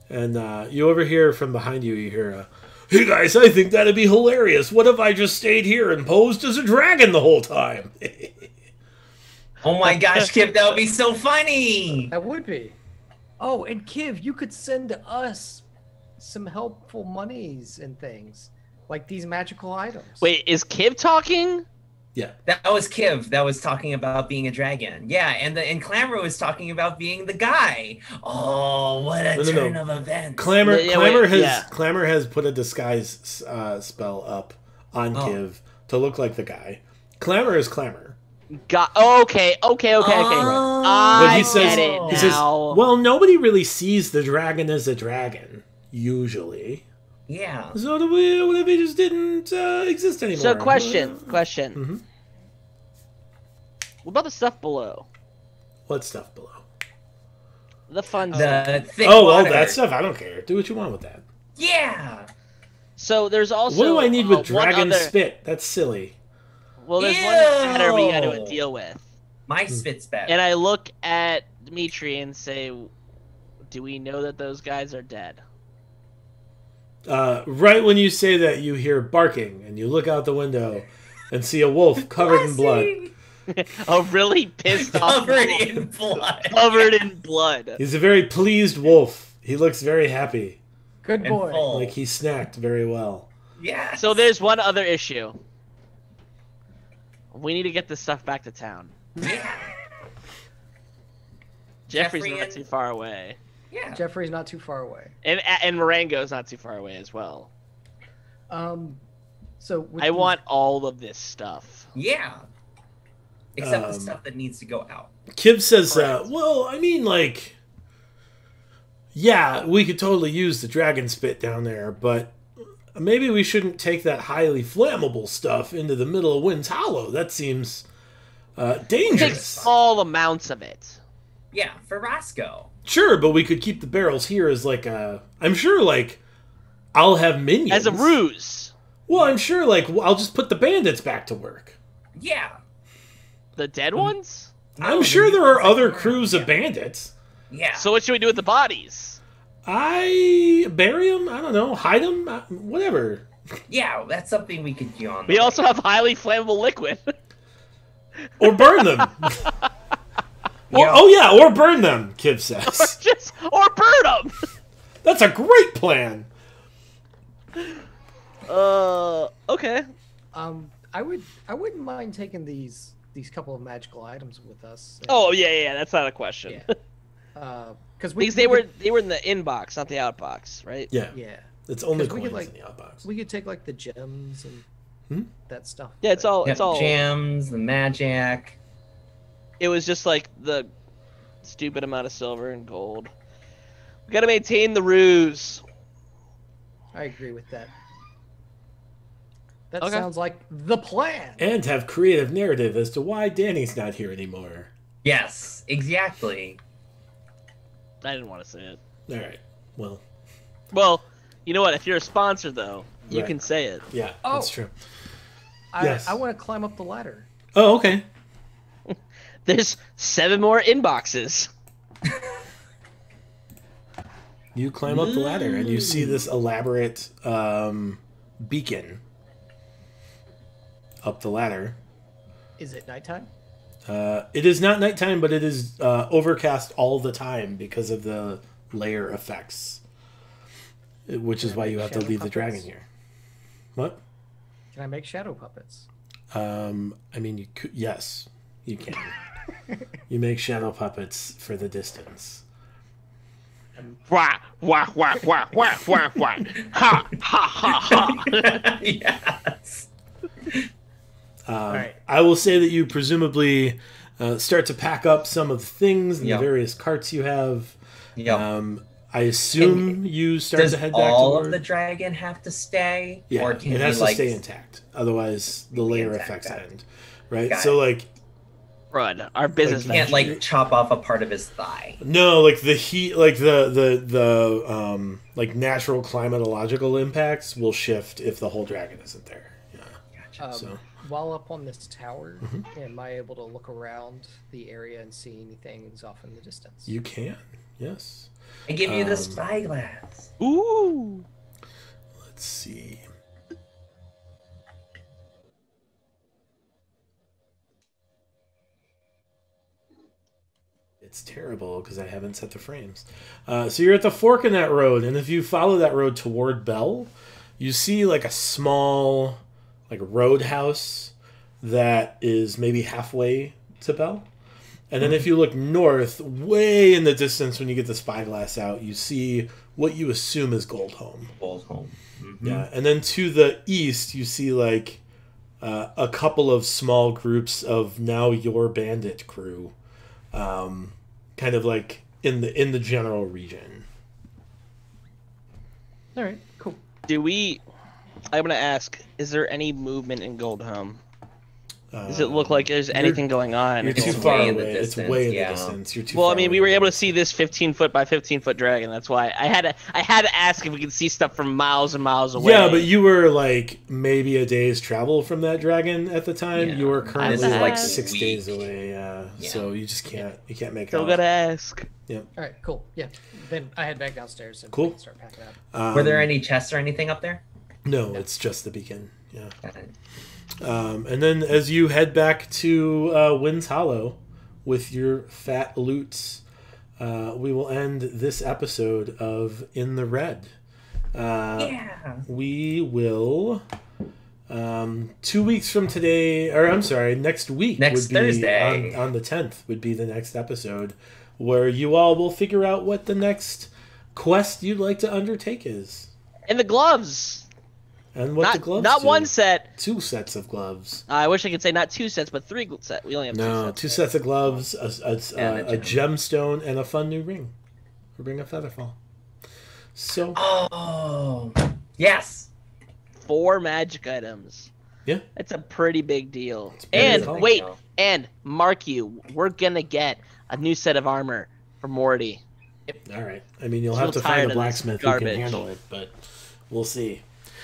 S4: And you overhear from behind you, you hear, "Hey guys, I think that'd be hilarious. What if I just stayed here and posed as a dragon the whole time?"
S1: Oh my gosh, Kip, that would be so funny.
S3: That would be. Oh, and Kiv, you could send us some helpful monies and things, like these magical items.
S2: Wait, is Kiv talking?
S4: Yeah.
S1: That was Kiv that was talking about being a dragon. Yeah, and Clamor was talking about being the guy. Oh, what a turn of events.
S4: Clamor has put a disguise spell up on Kiv to look like the guy. Clamor is Clamor.
S2: Okay.
S1: Oh.
S2: I get it now.
S4: He says, "Well, nobody really sees the dragon as a dragon, usually.
S1: Yeah.
S4: So what if it just didn't exist anymore?"
S2: So question.
S4: Mm-hmm.
S2: What about the stuff below?
S4: What stuff below?
S2: The fun
S1: stuff.
S2: Thick
S4: water. That stuff, I don't care. Do what you want with that.
S1: Yeah.
S2: So there's also...
S4: What do I need with dragon spit? That's silly.
S2: Well, there's one matter we got to deal with.
S1: My spit's bad.
S2: And I look at Dimitri and say, do we know that those guys are dead?
S4: Right when you say that, you hear barking, and you look out the window and see a wolf covered in blood.
S2: A really pissed off
S1: Covered in blood.
S2: Covered in blood.
S4: He's a very pleased wolf. He looks very happy.
S3: Good boy.
S4: Like he snacked very well.
S1: Yeah.
S2: So there's one other issue. We need to get this stuff back to town.
S1: Yeah.
S2: Jeffrey's not too far away.
S1: Yeah.
S3: Jeffrey's not too far away.
S2: And Marengo's not too far away as well.
S3: So
S2: I want all of this stuff.
S1: Yeah. Except the stuff that needs to go out.
S4: Kib says, well, I mean, like, yeah, we could totally use the dragon spit down there, but maybe we shouldn't take that highly flammable stuff into the middle of Wind's Hollow. That seems dangerous.
S2: Take small amounts of it.
S1: Yeah, for Roscoe.
S4: Sure, but we could keep the barrels here as like a... I'm sure, like, I'll have minions.
S2: As a ruse.
S4: Well, I'm sure, like, I'll just put the bandits back to work.
S1: Yeah.
S2: The dead ones?
S4: I'm sure there are other crews of bandits.
S1: Yeah.
S2: So what should we do with the bodies?
S4: Bury them? I don't know. Hide them? Whatever.
S1: Yeah, that's something we could do on.
S2: We also have highly flammable liquid.
S4: Or burn them.
S1: Yeah.
S4: Oh yeah, or burn them, Kib says.
S2: or burn them.
S4: That's a great plan.
S2: Okay.
S3: I wouldn't mind taking these couple of magical items with us.
S2: Oh yeah, that's not a question.
S3: Yeah. Because
S2: they were in the inbox, not the outbox, right?
S4: Yeah.
S3: Yeah.
S4: It's only
S3: we
S4: coins
S3: could, like,
S4: in the outbox.
S3: We could take like the gems and that stuff.
S2: Yeah, it's all
S1: gems, the magic.
S2: It was just like the stupid amount of silver and gold. We gotta maintain the ruse.
S3: I agree with that. That sounds like the plan.
S4: And have creative narrative as to why Danny's not here anymore.
S1: Yes, exactly.
S2: I didn't want to say it.
S4: All right.
S2: Well, you know what? If you're a sponsor, though, you can say it.
S4: Yeah, that's true.
S3: I want to climb up the ladder.
S4: Oh, okay.
S2: There's 7 more inboxes.
S4: You climb up the ladder and you see this elaborate beacon up the ladder.
S3: Is it nighttime?
S4: It is not nighttime, but it is overcast all the time because of the layer effects, which is why you have to leave the dragon here. What?
S3: Can I make shadow puppets?
S4: I mean, you could. Yes, you can. You make shadow puppets for the distance.
S2: Wah, wah, wah, wah, wah, wah, wah. Ha, ha, ha, ha.
S1: Yes.
S3: Right.
S4: I will say that you presumably start to pack up some of the things in the various carts you have. I assume you start to head back to
S1: all of the dragon have to stay?
S4: Yeah,
S1: or can
S4: it has
S1: you,
S4: to stay intact. Otherwise, the layer effects end. Right?
S1: Got
S4: So,
S1: it.
S4: like...
S2: Run. Our business
S1: You can't, like, chop off a part of his thigh.
S4: No, like, the heat... Like, the like, natural climatological impacts will shift if the whole dragon isn't there. Yeah.
S1: Gotcha.
S3: While up on this tower, am I able to look around the area and see anything off in the distance?
S4: You can, yes.
S1: I give you the spyglass.
S2: Ooh.
S4: Let's see. It's terrible because I haven't set the frames. So you're at the fork in that road, and if you follow that road toward Bell, you see like a small like roadhouse that is maybe halfway to Bell. And then if you look north, way in the distance when you get the spyglass out, you see what you assume is Goldholm.
S1: Goldholm. Mm-hmm.
S4: Yeah, and then to the east, you see like a couple of small groups of now your bandit crew, kind of like in the general region.
S3: All right, cool.
S2: I'm gonna ask: is there any movement in Goldholm? Does it look like there's anything going on?
S4: You're too far away. It's way in the distance. You're too
S2: well,
S4: far
S2: I mean,
S4: away.
S2: we were able to see this 15-foot by 15-foot dragon. That's why I had to ask if we could see stuff from miles and miles away.
S4: Yeah, but you were like maybe a day's travel from that dragon at the time.
S1: Yeah.
S4: You were currently
S2: like
S4: like
S1: a
S4: 6
S1: week.
S4: days away. So you just can't. You can't make it.
S2: Still gotta ask.
S3: All right, cool. Yeah, then I head back downstairs and
S4: Cool.
S3: start packing up.
S1: Were there any chests or anything up there?
S4: No, it's just the beacon. Yeah.
S1: Got it.
S4: And then as you head back to Wind's Hollow with your fat loots, we will end this episode of In the Red. We will 2 weeks from today, or I'm sorry, next week.
S1: Next
S4: would be
S1: Thursday.
S4: on the 10th would be the next episode, where you all will figure out what the next quest you'd like to undertake is.
S2: And the gloves.
S4: And what the gloves
S2: Not
S4: do.
S2: one set.
S4: 2 sets of gloves.
S2: I wish I could say not 2 sets, but 3 sets. We only have 2 sets.
S4: No, 2 sets of gloves, a
S1: a
S4: gemstone, and a fun new ring. A ring of Featherfall. So,
S1: Oh, yes.
S2: 4 magic items.
S4: yeah.
S2: That's a pretty big deal.
S4: pretty
S2: And
S4: big.
S2: wait, and mark you, we're gonna get a new set of armor for Morty.
S4: All right. I mean, you'll
S2: Still
S4: have to
S2: tired
S4: find a
S2: of this
S4: blacksmith who can
S2: garbage.
S4: handle it, but we'll see.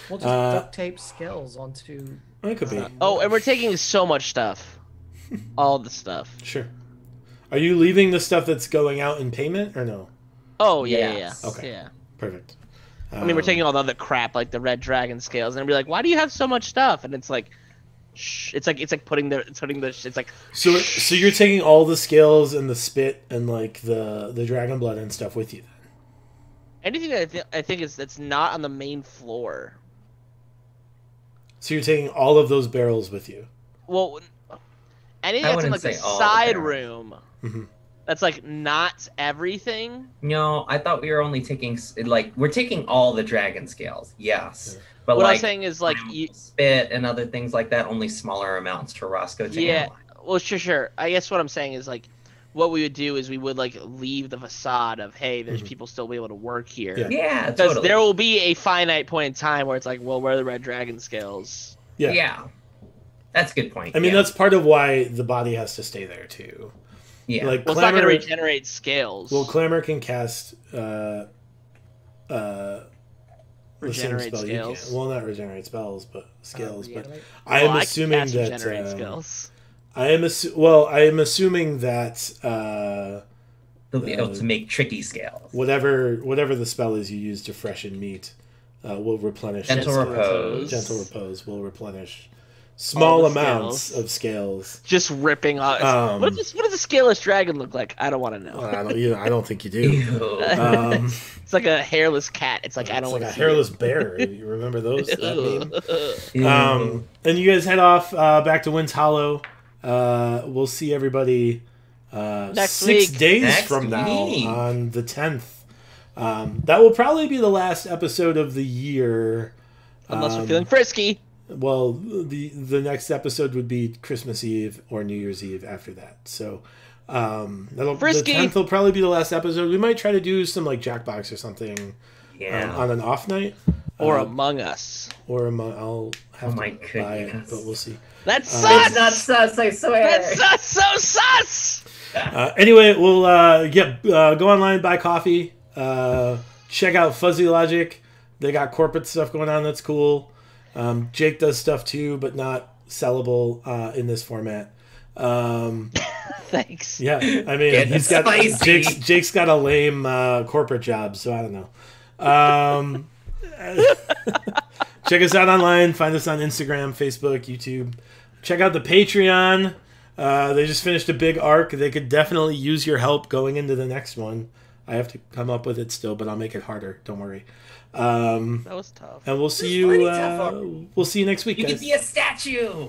S3: We'll just duct tape scales onto.
S4: It could be.
S2: Oh, and we're taking so much stuff. All the stuff.
S4: Sure. Are you leaving the stuff that's going out in payment or no?
S2: Oh, yeah,
S1: Yes.
S2: yeah.
S4: Okay.
S2: Yeah.
S4: Perfect.
S2: I mean, we're taking all the other crap, like the red dragon scales, and be like, why do you have so much stuff? And it's like, shh. It's like putting the, it's like.
S4: So you're taking all the scales and the spit and like the dragon blood and stuff with you then?
S2: Anything that I think is that's not on the main floor.
S4: So you're taking all of those barrels with you?
S2: Well, anything
S1: I
S2: that's in
S1: wouldn't
S2: like the
S1: say all the
S2: side
S1: barrels.
S2: room.
S4: Mm-hmm.
S2: That's like not everything.
S1: No, I thought we were only taking like we're taking all the dragon scales. Yes.
S4: Yeah.
S1: But
S2: What
S1: like
S2: I'm saying is like
S1: spit and other things like that, only smaller amounts to Roscoe to
S2: yeah.
S1: analyze.
S2: Well, sure. I guess what I'm saying is like what we would do is we would like leave the facade of, hey, there's people still be able to work here.
S1: Yeah,
S2: because
S1: totally.
S2: there will be a finite point in time where it's like, well, where are the red dragon scales?
S1: Yeah. That's a good point.
S4: I mean, that's part of why the body has to stay there too.
S1: Yeah.
S4: Like
S2: well, it's not going to regenerate scales.
S4: Well, Clamor can cast
S2: regenerate scales.
S4: Well, not regenerate spells, but scales. But
S2: I
S4: am assuming that
S2: regenerate scales.
S4: I am assuming that
S1: they'll be able to make tricky scales.
S4: Whatever the spell is you use to freshen meat will replenish.
S1: Gentle repose.
S4: Gentle repose will replenish small amounts of scales.
S2: Just ripping off. What does a scaleless dragon look like? I don't want to know.
S4: I don't think you do.
S2: It's like a hairless cat. It's like I don't want to.
S4: Like a hairless bear. You remember those? That meme? And you guys head off back to Wind's Hollow. We'll see everybody
S2: next
S4: 6
S2: week.
S4: days from now on the 10th. That will probably be the last episode of the year.
S2: Unless we're feeling frisky.
S4: Well, the next episode would be Christmas Eve or New Year's Eve after that. So the 10th will probably be the last episode. We might try to do some like Jackbox or something on an off night.
S2: Or Among Us.
S4: I'll have to buy it, but we'll see.
S2: That's sus!
S1: It's not sus, I swear!
S2: That's so sus!
S4: Anyway, we'll go online, buy coffee, check out Fuzzy Logic. They got corporate stuff going on that's cool. Jake does stuff too, but not sellable in this format.
S2: Thanks.
S4: Yeah, I mean, Jake's got a lame corporate job, so I don't know. Check us out online. Find us on Instagram, Facebook, YouTube. Check out the Patreon. They just finished a big arc. They could definitely use your help going into the next one. I have to come up with it still, but I'll make it harder. Don't worry.
S2: That was tough.
S4: And we'll see you. We'll see you next week.
S1: You
S4: guys.
S1: can be a statue.